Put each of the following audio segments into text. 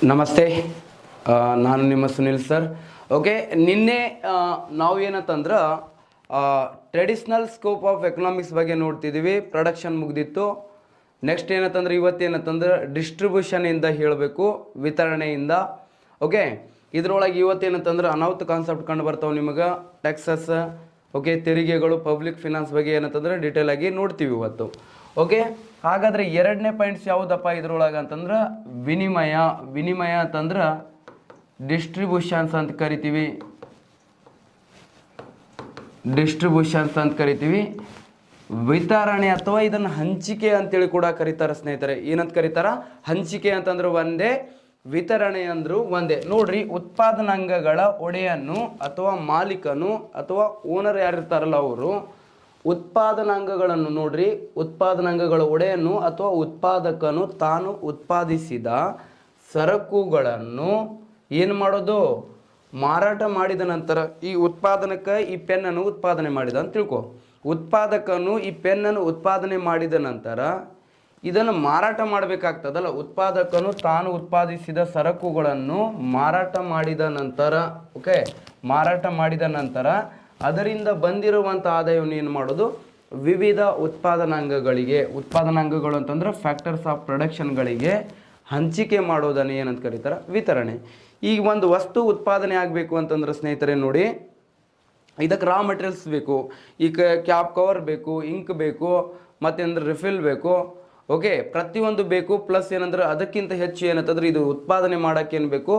ನಮಸ್ತೆ. ನಾನು ನಿಮ್ಮ ಸುನಿಲ್ ಸರ್. ಓಕೆ, ನಿನ್ನೆ ನಾವು ಏನಂತಂದ್ರೆ ಟ್ರೆಡಿಷ್ನಲ್ ಸ್ಕೋಪ್ ಆಫ್ ಎಕನಾಮಿಕ್ಸ್ ಬಗ್ಗೆ ನೋಡ್ತಿದ್ದೀವಿ. ಪ್ರೊಡಕ್ಷನ್ ಮುಗ್ದಿತ್ತು. ನೆಕ್ಸ್ಟ್ ಏನಂತಂದ್ರೆ ಇವತ್ತೇನಂತಂದ್ರೆ ಡಿಸ್ಟ್ರಿಬ್ಯೂಷನಿಂದ ಹೇಳಬೇಕು, ವಿತರಣೆಯಿಂದ. ಓಕೆ, ಇದರೊಳಗೆ ಇವತ್ತೇನಂತಂದ್ರೆ ಅನಾಹುತ ಕಾನ್ಸೆಪ್ಟ್ ಕಂಡು ಬರ್ತಾವೆ ನಿಮಗೆ. ಟ್ಯಾಕ್ಸಸ್, ಓಕೆ, ತೆರಿಗೆಗಳು, ಪಬ್ಲಿಕ್ ಫಿನಾನ್ಸ್ ಬಗ್ಗೆ ಏನಂತಂದ್ರೆ ಡೀಟೇಲ್ ಆಗಿ ನೋಡ್ತೀವಿ ಇವತ್ತು. ಓಕೆ, ಹಾಗಾದರೆ ಎರಡನೇ ಪಾಯಿಂಟ್ಸ್ ಯಾವುದಪ್ಪ ಇದ್ರೊಳಗೆ ಅಂತಂದ್ರೆ ವಿನಿಮಯ ಅಂತಂದ್ರೆ ಡಿಸ್ಟ್ರಿಬ್ಯೂಷನ್ಸ್ ಅಂತ ಕರಿತೀವಿ. ವಿತರಣೆ ಅಥವಾ ಇದನ್ನು ಹಂಚಿಕೆ ಅಂತೇಳಿ ಕೂಡ ಕರೀತಾರೆ ಸ್ನೇಹಿತರೆ. ಏನಂತ ಕರೀತಾರ? ಹಂಚಿಕೆ ಅಂತಂದ್ರೆ ಒಂದೇ, ವಿತರಣೆ ಅಂದ್ರು ಒಂದೇ. ನೋಡ್ರಿ, ಉತ್ಪಾದನಾಂಗಗಳ ಒಡೆಯನ್ನು ಅಥವಾ ಮಾಲೀಕನು ಅಥವಾ ಓನರ್ ಯಾರಿರ್ತಾರಲ್ಲ ಅವರು ಉತ್ಪಾದನಾಂಗಗಳನ್ನು ನೋಡ್ರಿ, ಉತ್ಪಾದನಾಂಗಗಳ ಒಡೆಯನ್ನು ಅಥವಾ ಉತ್ಪಾದಕನು ತಾನು ಉತ್ಪಾದಿಸಿದ ಸರಕುಗಳನ್ನು ಏನು ಮಾಡೋದು? ಮಾರಾಟ ಮಾಡಿದ ನಂತರ. ಈ ಉತ್ಪಾದನಕ್ಕೆ ಈ ಪೆನ್ನನ್ನು ಉತ್ಪಾದನೆ ಮಾಡಿದ ಅಂತ ತಿಳ್ಕೊ. ಉತ್ಪಾದಕನು ಈ ಪೆನ್ನನ್ನು ಉತ್ಪಾದನೆ ಮಾಡಿದ ನಂತರ ಇದನ್ನು ಮಾರಾಟ ಮಾಡಬೇಕಾಗ್ತದಲ್ಲ. ಉತ್ಪಾದಕನು ತಾನು ಉತ್ಪಾದಿಸಿದ ಸರಕುಗಳನ್ನು ಮಾರಾಟ ಮಾಡಿದ ನಂತರ, ಓಕೆ, ಮಾರಾಟ ಮಾಡಿದ ನಂತರ ಅದರಿಂದ ಬಂದಿರುವಂಥ ಆದಾಯವನ್ನು ಏನು ಮಾಡೋದು? ವಿವಿಧ ಉತ್ಪಾದನಾಂಗಗಳು ಅಂತಂದ್ರೆ ಫ್ಯಾಕ್ಟರ್ಸ್ ಆಫ್ ಪ್ರೊಡಕ್ಷನ್ಗಳಿಗೆ ಹಂಚಿಕೆ ಮಾಡೋದನ್ನು ಏನಂತ ಕರೀತಾರೆ? ವಿತರಣೆ. ಈಗ ಒಂದು ವಸ್ತು ಉತ್ಪಾದನೆ ಆಗಬೇಕು ಅಂತಂದ್ರೆ ಸ್ನೇಹಿತರೆ ನೋಡಿ, ಇದಕ್ಕೆ ರಾ ಮೆಟೀರಿಯಲ್ಸ್ ಬೇಕು. ಈಗ ಕ್ಯಾಪ್ ಕವರ್ ಬೇಕು, ಇಂಕ್ ಬೇಕು, ಮತ್ತೇನಂದ್ರೆ ರಿಫಿಲ್ ಬೇಕು. ಓಕೆ, ಪ್ರತಿಯೊಂದು ಬೇಕು. ಪ್ಲಸ್ ಏನಂದ್ರೆ ಅದಕ್ಕಿಂತ ಹೆಚ್ಚು ಏನಂತಂದ್ರೆ ಇದು ಉತ್ಪಾದನೆ ಮಾಡೋಕ್ಕೆ ಏನು ಬೇಕು?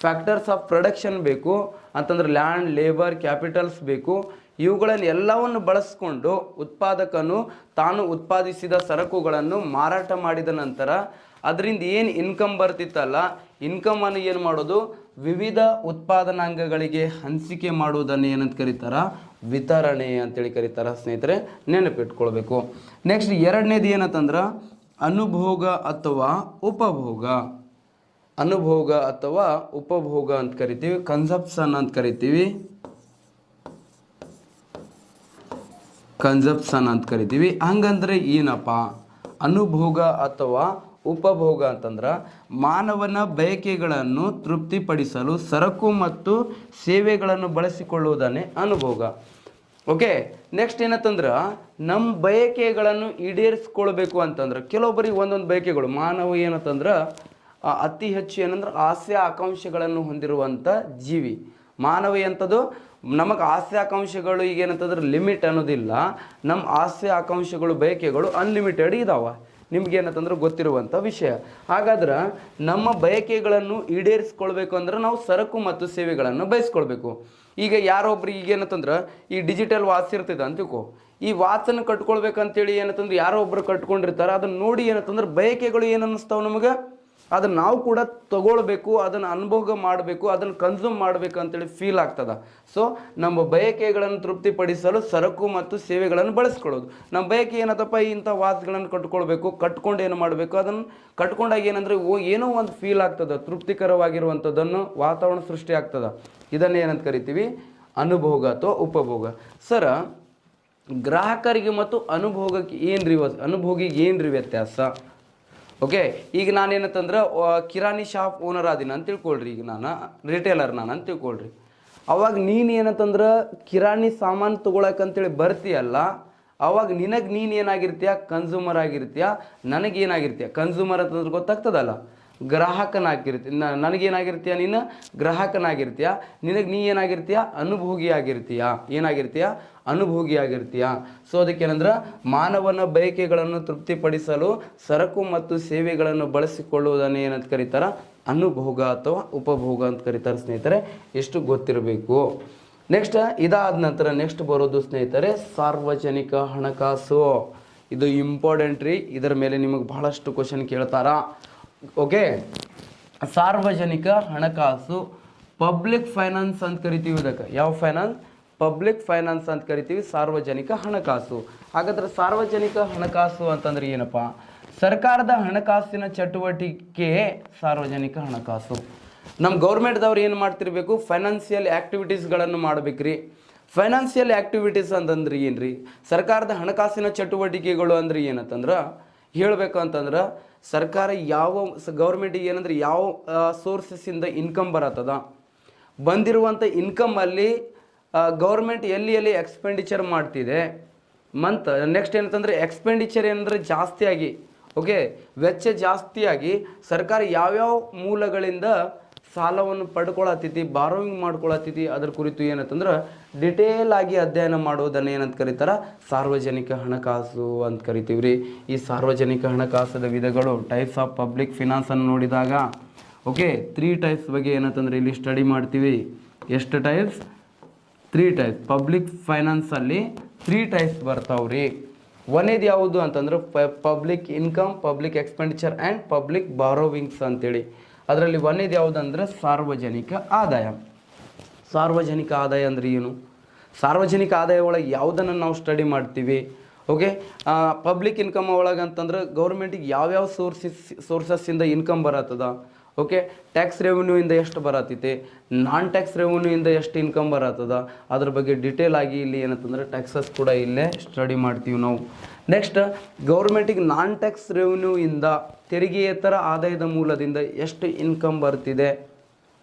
ಫ್ಯಾಕ್ಟರ್ಸ್ ಆಫ್ ಪ್ರೊಡಕ್ಷನ್ ಬೇಕು ಅಂತಂದ್ರೆ ಲ್ಯಾಂಡ್, ಲೇಬರ್, ಕ್ಯಾಪಿಟಲ್ಸ್ ಬೇಕು. ಇವುಗಳನ್ನು ಎಲ್ಲವನ್ನು ಬಳಸ್ಕೊಂಡು ಉತ್ಪಾದಕನು ತಾನು ಉತ್ಪಾದಿಸಿದ ಸರಕುಗಳನ್ನು ಮಾರಾಟ ಮಾಡಿದ ನಂತರ ಅದರಿಂದ ಏನು ಇನ್ಕಮ್ ಬರ್ತಿತ್ತಲ್ಲ, ಇನ್ಕಮನ್ನು ಏನು ಮಾಡೋದು? ವಿವಿಧ ಉತ್ಪಾದನಾಂಗಗಳಿಗೆ ಹಂಚಿಕೆ ಮಾಡುವುದನ್ನು ಏನಂತ ಕರೀತಾರ? ವಿತರಣೆ ಅಂತೇಳಿ ಕರೀತಾರ ಸ್ನೇಹಿತರೆ, ನೆನಪಿಟ್ಕೊಳ್ಬೇಕು. ನೆಕ್ಸ್ಟ್ ಎರಡನೇದು ಏನಂತಂದ್ರೆ ಅನುಭೋಗ ಅಥವಾ ಉಪಭೋಗ. ಅನುಭೋಗ ಅಥವಾ ಉಪಭೋಗ ಅಂತ ಕರಿತೀವಿ, ಕನ್ಸಪ್ಷನ್ ಅಂತ ಕರಿತೀವಿ. ಹಂಗಂದ್ರೆ ಏನಪ್ಪ? ಅನುಭೋಗ ಅಥವಾ ಉಪಭೋಗ ಅಂತಂದ್ರೆ ಮಾನವನ ಬಯಕೆಗಳನ್ನು ತೃಪ್ತಿಪಡಿಸಲು ಸರಕು ಮತ್ತು ಸೇವೆಗಳನ್ನು ಬಳಸಿಕೊಳ್ಳುವುದನ್ನೇ ಅನುಭೋಗ. ಓಕೆ, ನೆಕ್ಸ್ಟ್ ಏನಂತಂದ್ರೆ ನಮ್ಮ ಬಯಕೆಗಳನ್ನು ಈಡೇರಿಸ್ಕೊಳ್ಬೇಕು ಅಂತಂದ್ರೆ ಕೆಲವೊಬ್ಬರಿಗೆ ಒಂದೊಂದು ಬಯಕೆಗಳು. ಮಾನವ ಏನಂತಂದ್ರೆ ಅತಿ ಹೆಚ್ಚು ಏನಂದ್ರೆ ಆಸೆ ಆಕಾಂಕ್ಷೆಗಳನ್ನು ಹೊಂದಿರುವಂಥ ಜೀವಿ ಮಾನವ. ಎಂಥದ್ದು? ನಮಗೆ ಆಸೆ ಆಕಾಂಕ್ಷೆಗಳು ಈಗ ಏನಂತಂದ್ರೆ ಲಿಮಿಟ್ ಅನ್ನೋದಿಲ್ಲ. ನಮ್ಮ ಆಸೆ ಆಕಾಂಕ್ಷೆಗಳು, ಬಯಕೆಗಳು ಅನ್ಲಿಮಿಟೆಡ್ ಇದಾವೆ. ನಿಮ್ಗೇನಂತಂದ್ರೆ ಗೊತ್ತಿರುವಂಥ ವಿಷಯ. ಹಾಗಾದ್ರೆ ನಮ್ಮ ಬಯಕೆಗಳನ್ನು ಈಡೇರಿಸ್ಕೊಳ್ಬೇಕು ಅಂದ್ರೆ ನಾವು ಸರಕು ಮತ್ತು ಸೇವೆಗಳನ್ನು ಬಯಸ್ಕೊಳ್ಬೇಕು. ಈಗ ಯಾರೊಬ್ರು ಈಗೇನಂತಂದ್ರೆ ಈ ಡಿಜಿಟಲ್ ವಾಚ್ ಇರ್ತದೆ ಅಂತಿಕೋ, ಈ ವಾಚನ್ನು ಕಟ್ಕೊಳ್ಬೇಕಂತೇಳಿ ಏನಂತಂದ್ರೆ ಯಾರೋ ಒಬ್ರು ಕಟ್ಕೊಂಡಿರ್ತಾರೆ. ಅದನ್ನು ನೋಡಿ ಏನಂತಂದ್ರೆ ಬಯಕೆಗಳು ಏನು ಅನ್ನಿಸ್ತಾವೆ ನಮಗೆ? ಅದನ್ನು ನಾವು ಕೂಡ ತಗೊಳ್ಬೇಕು, ಅದನ್ನು ಅನುಭೋಗ ಮಾಡಬೇಕು, ಅದನ್ನು ಕನ್ಸ್ಯೂಮ್ ಮಾಡಬೇಕು ಅಂತೇಳಿ ಫೀಲ್ ಆಗ್ತದೆ. ಸೊ ನಮ್ಮ ಬಯಕೆಗಳನ್ನು ತೃಪ್ತಿಪಡಿಸಲು ಸರಕು ಮತ್ತು ಸೇವೆಗಳನ್ನು ಬಳಸ್ಕೊಳ್ಳೋದು. ನಮ್ಮ ಬಯಕೆ ಏನತ್ತಪ್ಪ? ಇಂಥ ವಾಚ್ಗಳನ್ನು ಕಟ್ಕೊಳ್ಬೇಕು. ಕಟ್ಕೊಂಡು ಏನು ಮಾಡಬೇಕು? ಅದನ್ನು ಕಟ್ಕೊಂಡಾಗ ಏನಂದರೆ ಏನೋ ಒಂದು ಫೀಲ್ ಆಗ್ತದೆ, ತೃಪ್ತಿಕರವಾಗಿರುವಂಥದ್ದನ್ನು ವಾತಾವರಣ ಸೃಷ್ಟಿ ಆಗ್ತದೆ. ಇದನ್ನು ಏನಂತ ಕರಿತೀವಿ? ಅನುಭೋಗ ಅಥವಾ ಉಪಭೋಗ. ಸರ, ಗ್ರಾಹಕರಿಗೆ ಮತ್ತು ಅನುಭೋಗಿಗೆ ಏನ್ರಿ ವ್ಯತ್ಯಾಸ? ಓಕೆ, ಈಗ ನಾನೇನಂತಂದ್ರೆ ಕಿರಾಣಿ ಶಾಪ್ ಓನರ್ ಆದಿನ ಅಂತ ತಿಳ್ಕೊಳ್ರಿ. ಈಗ ನಾನು ರಿಟೇಲರ್ ಅಂತ ತಿಳ್ಕೊಳ್ರಿ. ಅವಾಗ ನೀನು ಏನಂತಂದ್ರೆ ಕಿರಾಣಿ ಸಾಮಾನು ತೊಗೊಳಕಂತೇಳಿ ಬರ್ತೀಯಲ್ಲ, ಅವಾಗ ನೀನು ಏನಾಗಿರ್ತೀಯ? ಕನ್ಸ್ಯೂಮರ್ ಆಗಿರ್ತೀಯ. ನನಗೇನಾಗಿರ್ತೀಯ? ಕನ್ಸ್ಯೂಮರ್ ಅಂತಂದ್ರೆ ಗೊತ್ತಾಗ್ತದಲ್ಲ, ಗ್ರಾಹಕನಾಗಿರ್ತೀಯ. ನನಗೇನಾಗಿರ್ತೀಯ? ನೀನು ಗ್ರಾಹಕನಾಗಿರ್ತೀಯ. ನೀ ಏನಾಗಿರ್ತೀಯ? ಅನುಭೋಗಿ ಆಗಿರ್ತೀಯ. ಅನುಭೋಗಿ ಆಗಿರ್ತೀಯ. ಸೊ ಅದಕ್ಕೇನಂದ್ರೆ ಮಾನವನ ಬಯಕೆಗಳನ್ನು ತೃಪ್ತಿಪಡಿಸಲು ಸರಕು ಮತ್ತು ಸೇವೆಗಳನ್ನು ಬಳಸಿಕೊಳ್ಳುವುದನ್ನು ಏನಂತ ಕರೀತಾರ? ಅನುಭೋಗ ಅಥವಾ ಉಪಭೋಗ ಅಂತ ಕರೀತಾರೆ ಸ್ನೇಹಿತರೆ. ಎಷ್ಟು ಗೊತ್ತಿರಬೇಕು. ನೆಕ್ಸ್ಟ್ ಇದಾದ ನಂತರ ನೆಕ್ಸ್ಟ್ ಬರೋದು ಸ್ನೇಹಿತರೆ ಸಾರ್ವಜನಿಕ ಹಣಕಾಸು. ಇದು ಇಂಪಾರ್ಟೆಂಟ್ ರೀ. ಇದರ ಮೇಲೆ ನಿಮಗೆ ಬಹಳಷ್ಟು ಕ್ವಶನ್ ಕೇಳ್ತಾರ. ಓಕೆ, ಸಾರ್ವಜನಿಕ ಹಣಕಾಸು, ಪಬ್ಲಿಕ್ ಫೈನಾನ್ಸ್ ಅಂತ ಕರಿತೀವಿ. ಇದಕ್ಕೆ ಯಾವ ಫೈನಾನ್ಸ್? ಪಬ್ಲಿಕ್ ಫೈನಾನ್ಸ್ ಅಂತ ಕರಿತೀವಿ, ಸಾರ್ವಜನಿಕ ಹಣಕಾಸು. ಹಾಗಾದ್ರೆ ಸಾರ್ವಜನಿಕ ಹಣಕಾಸು ಅಂತಂದ್ರೆ ಏನಪ್ಪ? ಸರ್ಕಾರದ ಹಣಕಾಸಿನ ಚಟುವಟಿಕೆ ಸಾರ್ವಜನಿಕ ಹಣಕಾಸು. ನಮ್ಮ ಗೌರ್ಮೆಂಟ್ದವ್ರು ಏನು ಮಾಡ್ತಿರ್ಬೇಕು? ಫೈನಾನ್ಷಿಯಲ್ ಆ್ಯಕ್ಟಿವಿಟೀಸ್ಗಳನ್ನು ಮಾಡಬೇಕ್ರಿ. ಫೈನಾನ್ಷಿಯಲ್ ಆ್ಯಕ್ಟಿವಿಟೀಸ್ ಅಂತಂದ್ರೆ ಏನು ರೀ? ಸರ್ಕಾರದ ಹಣಕಾಸಿನ ಚಟುವಟಿಕೆಗಳು ಅಂದ್ರೆ ಏನಂತಂದ್ರೆ ಹೇಳಬೇಕು ಅಂತಂದ್ರೆ ಸರ್ಕಾರ ಯಾವ ಗೌರ್ಮೆಂಟಿಗೆ ಏನಂದ್ರೆ ಯಾವ ಸೋರ್ಸಸ್ಸಿಂದ ಇನ್ಕಮ್ ಬರತ್ತದ, ಬಂದಿರುವಂಥ ಇನ್ಕಮಲ್ಲಿ ಗೌರ್ಮೆಂಟ್ ಎಲ್ಲಿ ಎಲ್ಲಿ ಎಕ್ಸ್ಪೆಂಡಿಚರ್ ಮಾಡ್ತಿದೆ ಮಂತ್. ನೆಕ್ಸ್ಟ್ ಏನಂತಂದರೆ ಎಕ್ಸ್ಪೆಂಡಿಚರ್ ಏನಂದರೆ ಜಾಸ್ತಿಯಾಗಿ, ಓಕೆ, ವೆಚ್ಚ ಜಾಸ್ತಿಯಾಗಿ ಸರ್ಕಾರ ಯಾವ್ಯಾವ ಮೂಲಗಳಿಂದ ಸಾಲವನ್ನು ಪಡ್ಕೊಳತ್ತೈತಿ, ಬಾರೋವಿಂಗ್ ಮಾಡ್ಕೊಳತ್ತೈತಿ, ಅದ್ರ ಕುರಿತು ಏನಂತಂದ್ರೆ ಡಿಟೇಲ್ ಆಗಿ ಅಧ್ಯಯನ ಮಾಡೋದನ್ನು ಏನಂತ ಕರೀತಾರೆ, ಸಾರ್ವಜನಿಕ ಹಣಕಾಸು ಅಂತ ಕರಿತೀವಿ ರೀ. ಈ ಸಾರ್ವಜನಿಕ ಹಣಕಾಸದ ವಿಧಗಳು, ಟೈಪ್ಸ್ ಆಫ್ ಪಬ್ಲಿಕ್ ಫಿನಾನ್ಸನ್ನು ನೋಡಿದಾಗ ಓಕೆ 3 ಟೈಪ್ಸ್ ಬಗ್ಗೆ ಏನಂತಂದ್ರೆ ಇಲ್ಲಿ ಸ್ಟಡಿ ಮಾಡ್ತೀವಿ. ಎಷ್ಟು ಟೈಪ್ಸ್? 3 ಟೈಪ್ಸ್. ಪಬ್ಲಿಕ್ ಫೈನಾನ್ಸಲ್ಲಿ 3 ಟೈಪ್ಸ್ ಬರ್ತಾವ್ರಿ. ಒಂದೇದು ಯಾವುದು ಅಂತಂದ್ರೆ public income, public expenditure and public borrowings ಅಂತೇಳಿ. ಅದರಲ್ಲಿ ಒಂದೇದು ಯಾವುದು ಅಂದ್ರೆ ಸಾರ್ವಜನಿಕ ಆದಾಯ. ಸಾರ್ವಜನಿಕ ಆದಾಯ ಅಂದ್ರೆ ಏನು? ಸಾರ್ವಜನಿಕ ಆದಾಯ ಒಳಗೆ ಯಾವುದನ್ನು ನಾವು ಸ್ಟಡಿ ಮಾಡ್ತೀವಿ? ಓಕೆ, ಪಬ್ಲಿಕ್ ಇನ್ಕಮ್ ಒಳಗೆ ಅಂತಂದ್ರೆ ಗೌರ್ಮೆಂಟಿಗೆ ಯಾವ್ಯಾವ ಸೋರ್ಸಸ್ಸಿಂದ ಇನ್ಕಮ್ ಬರತ್ತದ, ಓಕೆ, ಟ್ಯಾಕ್ಸ್ ರೆವೆನ್ಯೂಯಿಂದ ಎಷ್ಟು ಬರತ್ತೈತೆ, ನಾನ್ ಟ್ಯಾಕ್ಸ್ ರೆವೆನ್ಯೂಯಿಂದ ಎಷ್ಟು ಇನ್ಕಮ್ ಬರತ್ತದ, ಅದ್ರ ಬಗ್ಗೆ ಡಿಟೇಲ್ ಆಗಿ ಇಲ್ಲಿ ಏನಂತಂದ್ರೆ ಟ್ಯಾಕ್ಸಸ್ ಕೂಡ ಇಲ್ಲೇ ಸ್ಟಡಿ ಮಾಡ್ತೀವಿ ನಾವು. ನೆಕ್ಸ್ಟ್ ಗೌರ್ಮೆಂಟಿಗೆ ನಾನ್ ಟ್ಯಾಕ್ಸ್ ರೆವೆನ್ಯೂಯಿಂದ, ತೆರಿಗೆಯೇತರ ಆದಾಯದ ಮೂಲದಿಂದ ಎಷ್ಟು ಇನ್ಕಮ್ ಬರ್ತಿದೆ.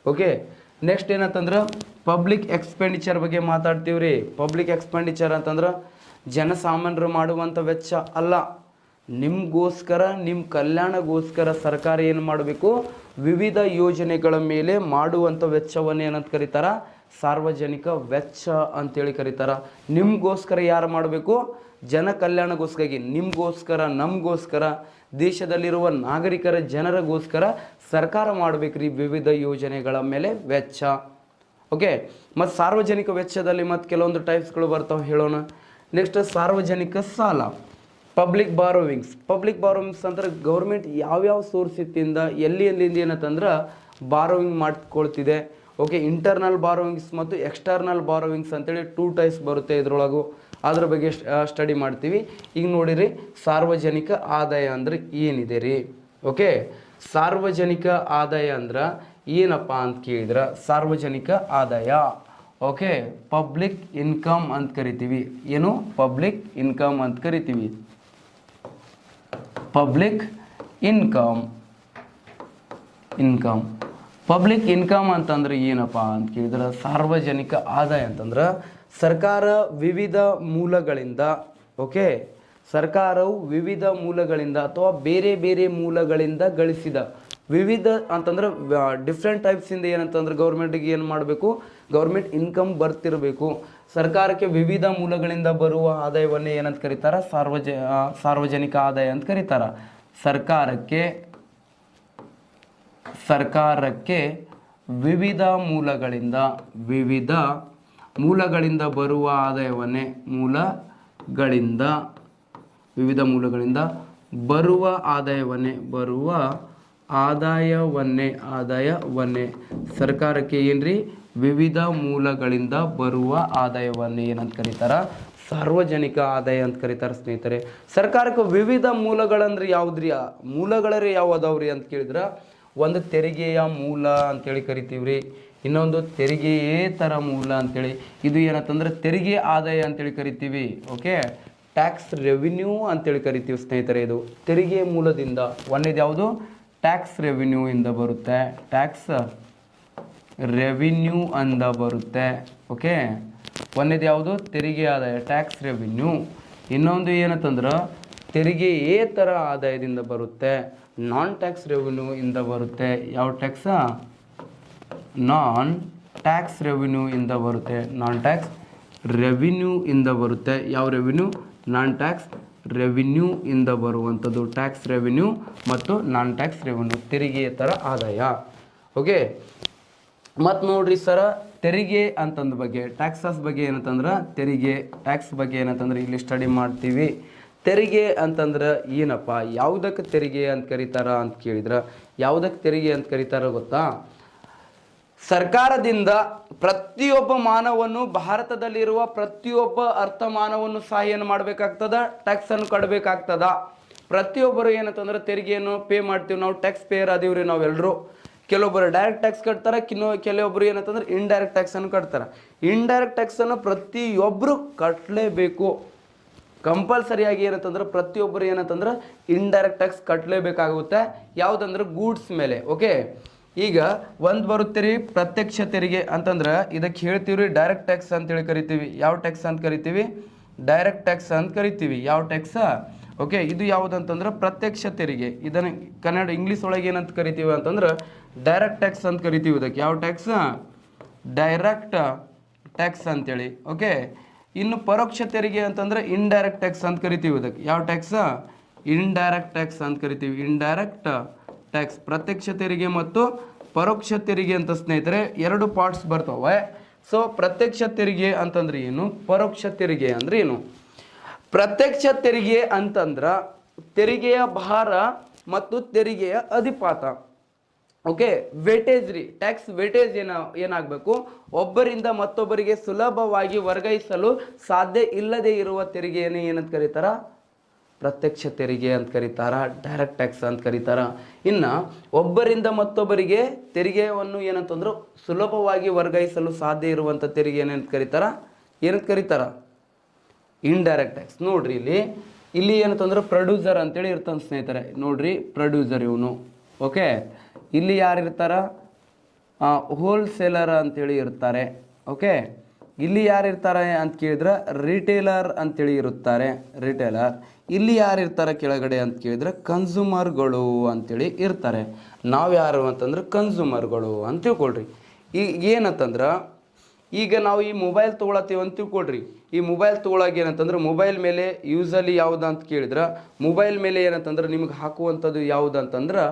ಓಕೆ, ನೆಕ್ಸ್ಟ್ ಏನಂತಂದ್ರೆ ಪಬ್ಲಿಕ್ ಎಕ್ಸ್ಪೆಂಡಿಚರ್ ಬಗ್ಗೆ ಮಾತಾಡ್ತೀವಿ ರೀ. ಪಬ್ಲಿಕ್ ಎಕ್ಸ್ಪೆಂಡಿಚರ್ ಅಂತಂದ್ರೆ ಜನಸಾಮಾನ್ಯರು ಮಾಡುವಂಥ ವೆಚ್ಚ ಅಲ್ಲ, ನಿಮಗೋಸ್ಕರ, ನಿಮ್ಮ ಕಲ್ಯಾಣಗೋಸ್ಕರ ಸರ್ಕಾರ ಏನು ಮಾಡಬೇಕು, ವಿವಿಧ ಯೋಜನೆಗಳ ಮೇಲೆ ಮಾಡುವಂಥ ವೆಚ್ಚವನ್ನು ಏನಂತ ಕರೀತಾರ, ಸಾರ್ವಜನಿಕ ವೆಚ್ಚ ಅಂತೇಳಿ ಕರೀತಾರ. ನಿಮಗೋಸ್ಕರ ಯಾರು ಮಾಡಬೇಕು? ಜನ ಕಲ್ಯಾಣಗೋಸ್ಕರ, ನಿಮಗೋಸ್ಕರ, ನಮಗೋಸ್ಕರ, ದೇಶದಲ್ಲಿರುವ ನಾಗರಿಕರ ಜನರಿಗೋಸ್ಕರ ಸರ್ಕಾರ ಮಾಡಬೇಕ್ರಿ ವಿವಿಧ ಯೋಜನೆಗಳ ಮೇಲೆ ವೆಚ್ಚ. ಓಕೆ, ಮತ್ತು ಸಾರ್ವಜನಿಕ ವೆಚ್ಚದಲ್ಲಿ ಮತ್ತು ಕೆಲವೊಂದು ಟೈಪ್ಸ್ಗಳು ಬರ್ತಾವೆ, ಹೇಳೋಣ. ನೆಕ್ಸ್ಟ್ ಸಾರ್ವಜನಿಕ ಸಾಲ, ಪಬ್ಲಿಕ್ ಬಾರೋವಿಂಗ್ಸ್. ಪಬ್ಲಿಕ್ ಬಾರೋವಿಂಗ್ಸ್ ಅಂದ್ರೆ ಗೌರ್ಮೆಂಟ್ ಯಾವ್ಯಾವ ಸೋರ್ಸಿಂದ ಎಲ್ಲಿಂದ ಏನಂತಂದ್ರೆ ಬಾರೋವಿಂಗ್ ಮಾಡ್ಕೊಳ್ತಿದೆ. ಓಕೆ, ಇಂಟರ್ನಲ್ ಬಾರೋವಿಂಗ್ಸ್ ಮತ್ತು ಎಕ್ಸ್ಟರ್ನಲ್ ಬಾರೋವಿಂಗ್ಸ್ ಅಂತೇಳಿ 2 ಟೈಪ್ಸ್ ಬರುತ್ತೆ ಇದರೊಳಗು. ಅದ್ರ ಬಗ್ಗೆ ಸ್ಟಡಿ ಮಾಡ್ತೀವಿ. ಈಗ ನೋಡಿರಿ, ಸಾರ್ವಜನಿಕ ಆದಾಯ ಅಂದ್ರೆ ಏನಿದೆ ರೀ. ಓಕೆ, ಸಾರ್ವಜನಿಕ ಆದಾಯ ಅಂದ್ರೆ ಏನಪ್ಪ ಅಂತ ಕೇಳಿದ್ರೆ, ಸಾರ್ವಜನಿಕ ಆದಾಯ ಓಕೆ ಪಬ್ಲಿಕ್ ಇನ್ಕಮ್ ಅಂತ ಕರಿತೀವಿ. ಏನು? ಪಬ್ಲಿಕ್ ಇನ್ಕಮ್ ಅಂತ ಕರಿತೀವಿ. ಪಬ್ಲಿಕ್ ಇನ್ಕಮ್ ಪಬ್ಲಿಕ್ ಇನ್ಕಮ್ ಅಂತಂದ್ರೆ ಏನಪ್ಪ ಅಂತ ಕೇಳಿದ್ರೆ, ಸಾರ್ವಜನಿಕ ಆದಾಯ ಅಂತಂದ್ರೆ ಸರ್ಕಾರ ವಿವಿಧ ಮೂಲಗಳಿಂದ, ಓಕೆ, ಸರ್ಕಾರವು ವಿವಿಧ ಮೂಲಗಳಿಂದ ಅಥವಾ ಬೇರೆ ಬೇರೆ ಮೂಲಗಳಿಂದ ಗಳಿಸಿದ ವಿವಿಧ ಅಂತಂದ್ರೆ ಡಿಫ್ರೆಂಟ್ ಟೈಪ್ಸಿಂದ ಏನಂತಂದ್ರೆ ಗೌರ್ಮೆಂಟಿಗೆ ಏನು ಮಾಡಬೇಕು, ಗೌರ್ಮೆಂಟ್ ಇನ್ಕಮ್ ಬರ್ತಿರಬೇಕು. ಸರ್ಕಾರಕ್ಕೆ ವಿವಿಧ ಮೂಲಗಳಿಂದ ಬರುವ ಆದಾಯವನ್ನೇ ಏನಂತ ಕರೀತಾರ, ಸಾರ್ವಜನಿಕ ಆದಾಯ ಅಂತ ಕರೀತಾರ. ಸರ್ಕಾರಕ್ಕೆ ವಿವಿಧ ಮೂಲಗಳಿಂದ ಬರುವ ಆದಾಯವನ್ನೇ, ವಿವಿಧ ಮೂಲಗಳಿಂದ ಬರುವ ಆದಾಯವನ್ನೇ ಸರ್ಕಾರಕ್ಕೆ ಏನ್ರಿ, ವಿವಿಧ ಮೂಲಗಳಿಂದ ಬರುವ ಆದಾಯವನ್ನೇ ಏನಂತ ಕರೀತಾರ, ಸಾರ್ವಜನಿಕ ಆದಾಯ ಅಂತ ಕರೀತಾರೆ ಸ್ನೇಹಿತರೆ. ಸರ್ಕಾರಕ್ಕೆ ವಿವಿಧ ಮೂಲಗಳಂದ್ರೆ ಯಾವುದ್ರಿ, ಮೂಲಗಳೇ ಯಾವ ಅದಾವ್ರಿ ಅಂತ ಕೇಳಿದ್ರೆ, ಒಂದು ತೆರಿಗೆಯ ಮೂಲ ಅಂತೇಳಿ ಕರಿತೀವ್ರಿ, ಇನ್ನೊಂದು ತೆರಿಗೆಯೇತರ ಮೂಲ ಅಂತೇಳಿ, ಇದು ಏನಂತಂದ್ರೆ ತೆರಿಗೆ ಆದಾಯ ಅಂತೇಳಿ ಕರಿತೀವಿ. ಓಕೆ, ಟ್ಯಾಕ್ಸ್ ರೆವಿನ್ಯೂ ಅಂತೇಳಿ ಕರಿತೀವಿ ಸ್ನೇಹಿತರೆ. ಇದು ತೆರಿಗೆ ಮೂಲದಿಂದ, ಒಂದೇದು ಯಾವುದು, ಟ್ಯಾಕ್ಸ್ ರೆವಿನ್ಯೂ ಇಂದ ಬರುತ್ತೆ, ಟ್ಯಾಕ್ಸ್ ರೆವಿನ್ಯೂ ಅಂದ ಬರುತ್ತೆ. ಓಕೆ, ಒಂದೇದು ಯಾವುದು, ತೆರಿಗೆ ಆದಾಯ, ಟ್ಯಾಕ್ಸ್ ರೆವಿನ್ಯೂ. ಇನ್ನೊಂದು ಏನಂತಂದ್ರೆ ತೆರಿಗೆಯೇತರ ಆದಾಯದಿಂದ ಬರುತ್ತೆ, ನಾನ್ ಟ್ಯಾಕ್ಸ್ ರೆವಿನ್ಯೂ ಇಂದ ಬರುತ್ತೆ. ಯಾವ ಟ್ಯಾಕ್ಸ? ನಾನ್ ಟ್ಯಾಕ್ಸ್ ರೆವಿನ್ಯೂ ಇಂದ ಬರುತ್ತೆ, ನಾನ್ ಟ್ಯಾಕ್ಸ್ ರೆವಿನ್ಯೂ ಇಂದ ಬರುತ್ತೆ. ಯಾವ ರೆವಿನ್ಯೂ? ನಾನ್ ಟ್ಯಾಕ್ಸ್ ರೆವಿನ್ಯೂ ಇಂದ ಬರುವಂಥದ್ದು ಟ್ಯಾಕ್ಸ್ ರೆವಿನ್ಯೂ ಮತ್ತು ನಾನ್ ಟ್ಯಾಕ್ಸ್ ರೆವಿನ್ಯೂ, ತೆರಿಗೆಯೇತರ ಆದಾಯ. ಓಕೆ, ಮತ್ತು ನೋಡ್ರಿ ಸರ, ತೆರಿಗೆ ಅಂತಂದ ಬಗ್ಗೆ, ಟ್ಯಾಕ್ಸಸ್ ಬಗ್ಗೆ ಏನಂತಂದ್ರೆ, ತೆರಿಗೆ ಟ್ಯಾಕ್ಸ್ ಬಗ್ಗೆ ಏನಂತಂದ್ರೆ ಇಲ್ಲಿ ಸ್ಟಡಿ ಮಾಡ್ತೀವಿ. ತೆರಿಗೆ ಅಂತಂದ್ರೆ ಏನಪ್ಪ, ಯಾವುದಕ್ಕೆ ತೆರಿಗೆ ಅಂತ ಕರೀತಾರ ಅಂತ ಕೇಳಿದ್ರೆ, ಯಾವುದಕ್ಕೆ ತೆರಿಗೆ ಅಂತ ಕರೀತಾರ ಗೊತ್ತಾ? ಸರ್ಕಾರದಿಂದ ಪ್ರತಿಯೊಬ್ಬ ಮಾನವನು, ಭಾರತದಲ್ಲಿರುವ ಪ್ರತಿಯೊಬ್ಬ ಅರ್ಥ ಮಾನವನು ಸಹ ಏನು ಮಾಡಬೇಕಾಗ್ತದ, ಟ್ಯಾಕ್ಸನ್ನು ಕಟ್ಟಬೇಕಾಗ್ತದ. ಪ್ರತಿಯೊಬ್ಬರು ಏನಂತಂದ್ರೆ ತೆರಿಗೆಯನ್ನು ಪೇ ಮಾಡ್ತೀವಿ ನಾವು, ಟ್ಯಾಕ್ಸ್ ಪೇಯರ್ ಅದೀವ್ರಿ ನಾವೆಲ್ಲರೂ. ಕೆಲವೊಬ್ಬರು ಡೈರೆಕ್ಟ್ ಟ್ಯಾಕ್ಸ್ ಕಟ್ತಾರೆ, ಕೆಲವೊಬ್ಬರು ಏನಂತಂದ್ರೆ ಇಂಡೈರೆಕ್ಟ್ ಟ್ಯಾಕ್ಸನ್ನು ಕಟ್ತಾರೆ. ಇಂಡೈರೆಕ್ಟ್ ಟ್ಯಾಕ್ಸನ್ನು ಪ್ರತಿಯೊಬ್ಬರು ಕಟ್ಟಲೇಬೇಕು. ಕಂಪಲ್ಸರಿಯಾಗಿ ಏನಂತಂದ್ರೆ ಪ್ರತಿಯೊಬ್ಬರು ಏನಂತಂದ್ರೆ ಇಂಡೈರೆಕ್ಟ್ ಟ್ಯಾಕ್ಸ್ ಕಟ್ಟಲೇಬೇಕಾಗುತ್ತೆ. ಯಾವುದಂದ್ರೆ ಗೂಡ್ಸ್ ಮೇಲೆ. ಓಕೆ, ಈಗ ಒಂದು ಬರುತ್ತೀರಿ ಪ್ರತ್ಯಕ್ಷ ತೆರಿಗೆ ಅಂತಂದ್ರೆ ಇದಕ್ಕೆ ಹೇಳ್ತೀವಿ ಡೈರೆಕ್ಟ್ ಟ್ಯಾಕ್ಸ್ ಅಂತೇಳಿ ಕರಿತೀವಿ. ಯಾವ ಟ್ಯಾಕ್ಸ್ ಅಂತ ಕರಿತೀವಿ? ಡೈರೆಕ್ಟ್ ಟ್ಯಾಕ್ಸ್ ಅಂತ ಕರಿತೀವಿ. ಯಾವ ಟ್ಯಾಕ್ಸ? ಓಕೆ, ಇದು ಯಾವುದಂತಂದ್ರೆ ಪ್ರತ್ಯಕ್ಷ ತೆರಿಗೆ. ಇದನ್ನು ಕನ್ನಡ ಇಂಗ್ಲೀಷ್ ಒಳಗೆ ಏನಂತ ಕರಿತೀವಿ ಅಂತಂದ್ರೆ ಡೈರೆಕ್ಟ್ ಟ್ಯಾಕ್ಸ್ ಅಂತ ಕರಿತೀವಿ. ಇದಕ್ಕೆ ಯಾವ ಟ್ಯಾಕ್ಸ್? ಡೈರೆಕ್ಟ್ ಟ್ಯಾಕ್ಸ್ ಅಂತೇಳಿ. ಓಕೆ, ಇನ್ನು ಪರೋಕ್ಷ ತೆರಿಗೆ ಅಂತಂದ್ರೆ ಇಂಡೈರೆಕ್ಟ್ ಟ್ಯಾಕ್ಸ್ ಅಂತ ಕರಿತೀವಿ. ಇದಕ್ಕೆ ಯಾವ ಟ್ಯಾಕ್ಸ್? ಇಂಡೈರೆಕ್ಟ್ ಟ್ಯಾಕ್ಸ್ ಅಂತ ಕರಿತೀವಿ. Indirect tax. ಪ್ರತ್ಯಕ್ಷ ತೆರಿಗೆ ಮತ್ತು ಪರೋಕ್ಷ ತೆರಿಗೆ ಅಂತ ಸ್ನೇಹಿತರೆ ಎರಡು ಪಾರ್ಟ್ಸ್ ಬರ್ತವೆ. ಸೊ ಪ್ರತ್ಯಕ್ಷ ತೆರಿಗೆ ಅಂತಂದ್ರೆ ಏನು, ಪರೋಕ್ಷ ತೆರಿಗೆ ಅಂದ್ರೆ ಏನು? ಪ್ರತ್ಯಕ್ಷ ತೆರಿಗೆ ಅಂತಂದ್ರೆ ತೆರಿಗೆಯ ಭಾರ ಮತ್ತು ತೆರಿಗೆಯ ಅಧಿಪಾತ. ಓಕೆ, ವೇಟೇಜ್ ರೀ. ಟ್ಯಾಕ್ಸ್ ವೇಟೇಜ್ ಏನಾಗಬೇಕು? ಒಬ್ಬರಿಂದ ಮತ್ತೊಬ್ಬರಿಗೆ ಸುಲಭವಾಗಿ ವರ್ಗಾಯಿಸಲು ಸಾಧ್ಯ ಇಲ್ಲದೆ ಇರುವ ತೆರಿಗೆಯನ್ನು ಏನಂತ ಕರೀತಾರ? ಪ್ರತ್ಯಕ್ಷ ತೆರಿಗೆ ಅಂತ ಕರೀತಾರ. ಡೈರೆಕ್ಟ್ ಟ್ಯಾಕ್ಸ್ ಅಂತ ಕರೀತಾರ. ಇನ್ನು ಒಬ್ಬರಿಂದ ಮತ್ತೊಬ್ಬರಿಗೆ ತೆರಿಗೆಯನ್ನು ಏನಂತಂದ್ರೆ ಸುಲಭವಾಗಿ ವರ್ಗಾಯಿಸಲು ಸಾಧ್ಯ ಇರುವಂಥ ತೆರಿಗೆ ಏನಂತ ಕರೀತಾರ? ಏನಂತ ಕರೀತಾರ? Indirect tax. ನೋಡ್ರಿ ಇಲ್ಲಿ ಏನಂತಂದ್ರೆ ಪ್ರೊಡ್ಯೂಸರ್ ಅಂತೇಳಿ ಇರ್ತಾನೆ ಸ್ನೇಹಿತರೆ. ನೋಡ್ರಿ ಪ್ರೊಡ್ಯೂಸರ್ ಇವನು. ಓಕೆ, ಇಲ್ಲಿ ಯಾರು ಇರ್ತಾರ? ಹೋಲ್ಸೇಲರ್ ಅಂತೇಳಿ ಇರ್ತಾರೆ. ಓಕೆ, ಇಲ್ಲಿ ಯಾರು ಇರ್ತಾರೆ ಅಂತ ಕೇಳಿದ್ರೆ ರಿಟೇಲರ್ ಅಂತೇಳಿ ಇರುತ್ತಾರೆ. ರಿಟೇಲರ್. ಇಲ್ಲಿ ಯಾರು ಇರ್ತಾರೆ ಕೆಳಗಡೆ ಅಂತ ಕೇಳಿದ್ರೆ ಕನ್ಸ್ಯೂಮರ್ಗಳು ಅಂತೇಳಿ ಇರ್ತಾರೆ. ನಾವು ಯಾರು ಅಂತಂದ್ರೆ ಕನ್ಸ್ಯೂಮರ್ಗಳು ಅಂತ ತಿಳ್ಕೊಳ್ರಿ. ಈಗ ಏನಂತಂದ್ರೆ ಈಗ ನಾವು ಈ ಮೊಬೈಲ್ ತೊಗೊಳತ್ತೀವಿ ಅಂತ ತಿಳ್ಕೊಳ್ರಿ. ಈ ಮೊಬೈಲ್ ತೊಗೊಳಗೆ ಏನಂತಂದ್ರೆ ಮೊಬೈಲ್ ಮೇಲೆ ಯೂಸಲಿ ಯಾವ್ದು ಅಂತ ಕೇಳಿದ್ರೆ ಮೊಬೈಲ್ ಮೇಲೆ ಏನಂತಂದ್ರೆ ನಿಮ್ಗೆ ಹಾಕುವಂಥದ್ದು ಯಾವುದು ಅಂತಂದ್ರೆ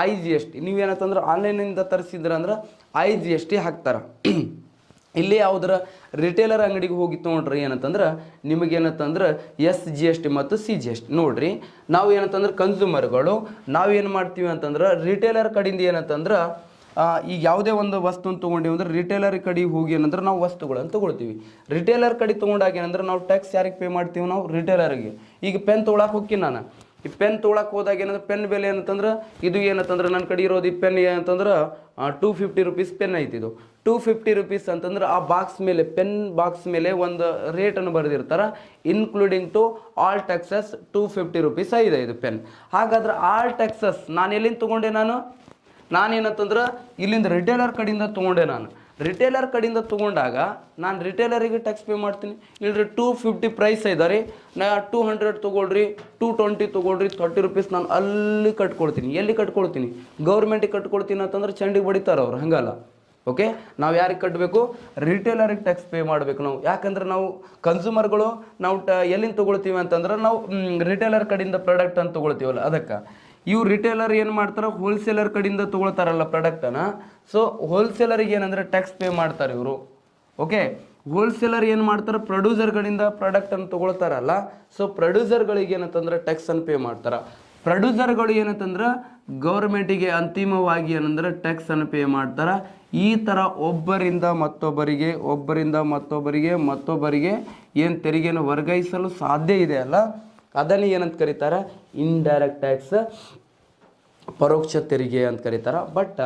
IGST. ನೀವೇನಂತಂದ್ರೆ ಆನ್ಲೈನಿಂದ ತರಿಸಿದ್ರ ಅಂದ್ರೆ IGST ಹಾಕ್ತಾರೆ. ಇಲ್ಲಿ ಯಾವುದರ ರಿಟೇಲರ್ ಅಂಗಡಿಗೆ ಹೋಗಿ ತೊಗೊಂಡ್ರಿ ಏನಂತಂದ್ರೆ ನಿಮಗೇನಂತಂದ್ರೆ SGST ಮತ್ತು CGST. ನೋಡ್ರಿ ನಾವು ಏನಂತಂದ್ರೆ ಕನ್ಸ್ಯೂಮರ್ಗಳು ನಾವೇನು ಮಾಡ್ತೀವಿ ಅಂತಂದ್ರೆ ರಿಟೇಲರ್ ಕಡೆಯಿಂದ ಏನಂತಂದ್ರೆ ಈಗ ಯಾವುದೇ ಒಂದು ವಸ್ತುನ ತೊಗೊಂಡಿವಿ ಅಂದ್ರೆ ರಿಟೇಲರ್ ಕಡೆಗೆ ಹೋಗಿ ಏನಂದ್ರೆ ನಾವು ವಸ್ತುಗಳನ್ನು ತೊಗೊಳ್ತೀವಿ. ರಿಟೇಲರ್ ಕಡೆ ತೊಗೊಂಡಾಗ ಏನಂದ್ರೆ ನಾವು ಟ್ಯಾಕ್ಸ್ ಯಾರಿಗೆ ಪೇ ಮಾಡ್ತೀವಿ? ನಾವು ರಿಟೇಲರ್ಗೆ. ಈಗ ಪೆನ್ ತೊಗೊಳಕ್ಕೆ ಹೋಗ್ತೀನಿ ನಾನು. ಈ ಪೆನ್ ತೊಗೊಳಕ್ಕೆ ಹೋದಾಗ ಏನಂದ್ರೆ ಪೆನ್ ಬೆಲೆ ಏನಂತಂದ್ರೆ ಇದು ಏನಂತಂದ್ರೆ ನನ್ನ ಕಡೆ ಇರೋದು ಈ ಪೆನ್ ಏನಂತಂದ್ರೆ 250 ರೂಪೀಸ್ ಪೆನ್ ಐತಿ. ಇದು 250 ರೂಪೀಸ್ ಅಂತಂದ್ರೆ ಆ ಬಾಕ್ಸ್ ಮೇಲೆ ಪೆನ್ ಬಾಕ್ಸ್ ಮೇಲೆ ಒಂದು ರೇಟನ್ನು ಬರೆದಿರ್ತಾರೆ. Including to all taxes 250 rupees ಇದೆ ಇದು ಪೆನ್. ಹಾಗಾದ್ರೆ ಆಲ್ ಟ್ಯಾಕ್ಸಸ್ ನಾನು ಎಲ್ಲಿಂದ ತೊಗೊಂಡೆ? ನಾನೇನಂತಂದ್ರೆ ಇಲ್ಲಿಂದ ರಿಟೇಲರ್ ಕಡೆಯಿಂದ ತೊಗೊಂಡೆ. ನಾನು ರಿಟೇಲರ್ ಕಡೆಯಿಂದ ತೊಗೊಂಡಾಗ ನಾನು ರಿಟೇಲರಿಗೆ ಟ್ಯಾಕ್ಸ್ ಪೇ ಮಾಡ್ತೀನಿ. ಇಲ್ರಿ 250 ಪ್ರೈಸ್ ಇದ್ದಾರೆ, ನಾ 200 ತೊಗೊಳ್ರಿ, 220 ತೊಗೊಳ್ರಿ, 30 ರೂಪೀಸ್ ನಾನು ಅಲ್ಲಿ ಕಟ್ಕೊಳ್ತೀನಿ. ಎಲ್ಲಿ ಕಟ್ಕೊಳ್ತೀನಿ? ಗೌರ್ಮೆಂಟಿಗೆ ಕಟ್ಕೊಳ್ತೀನಿ ಅಂತಂದ್ರೆ ಚಂಡಿಗೆ ಬಡಿತಾರೆ ಅವ್ರು. ಹಂಗಲ್ಲ. ಓಕೆ, ನಾವು ಯಾರಿಗೆ ಕಟ್ಟಬೇಕು? ರಿಟೇಲರಿಗೆ ಟ್ಯಾಕ್ಸ್ ಪೇ ಮಾಡಬೇಕು ನಾವು. ಯಾಕಂದ್ರೆ ನಾವು ಕನ್ಸ್ಯೂಮರ್ಗಳು ನಾವು ಎಲ್ಲಿಂದ ತೊಗೊಳ್ತೀವಿ ಅಂತಂದ್ರೆ ನಾವು ರಿಟೇಲರ್ ಕಡೆಯಿಂದ ಪ್ರಾಡಕ್ಟ್ ಅಂತ ತೊಗೊಳ್ತೀವಲ್ಲ ಅದಕ್ಕೆ. ಇವು ರಿಟೇಲರ್ ಏನು ಮಾಡ್ತಾರೆ? ಹೋಲ್ಸೇಲರ್ ಕಡೆಯಿಂದ ತೊಗೊಳ್ತಾರಲ್ಲ ಪ್ರಾಡಕ್ಟನ್ನು. ಸೊ ಹೋಲ್ಸೇಲರಿಗೆ ಏನಂದರೆ ಟ್ಯಾಕ್ಸ್ ಪೇ ಮಾಡ್ತಾರೆ ಇವರು. ಓಕೆ, ಹೋಲ್ಸೇಲರ್ ಏನು ಮಾಡ್ತಾರೆ? ಪ್ರೊಡ್ಯೂಸರ್ ಕಡೆಯಿಂದ ಪ್ರಾಡಕ್ಟನ್ನು ತೊಗೊಳ್ತಾರಲ್ಲ. ಸೊ ಪ್ರೊಡ್ಯೂಸರ್ಗಳಿಗೆ ಏನಂತಂದ್ರೆ ಟ್ಯಾಕ್ಸನ್ನು ಪೇ ಮಾಡ್ತಾರೆ. ಪ್ರೊಡ್ಯೂಸರ್ಗಳು ಏನಂತಂದ್ರೆ ಗೌರ್ಮೆಂಟಿಗೆ ಅಂತಿಮವಾಗಿ ಏನಂದ್ರೆ ಟ್ಯಾಕ್ಸನ್ನು ಪೇ ಮಾಡ್ತಾರೆ. ಈ ಥರ ಒಬ್ಬರಿಂದ ಮತ್ತೊಬ್ಬರಿಗೆ ಏನು ತೆರಿಗೆಯನ್ನು ವರ್ಗಾಯಿಸಲು ಸಾಧ್ಯ ಇದೆ ಅಲ್ಲ ಅದನ್ನು ಏನಂತ ಕರೀತಾರೆ? ಇಂಡೈರೆಕ್ಟ್ ಟ್ಯಾಕ್ಸ್, ಪರೋಕ್ಷ ತೆರಿಗೆ ಅಂತ ಕರೀತಾರೆ. ಬಟ್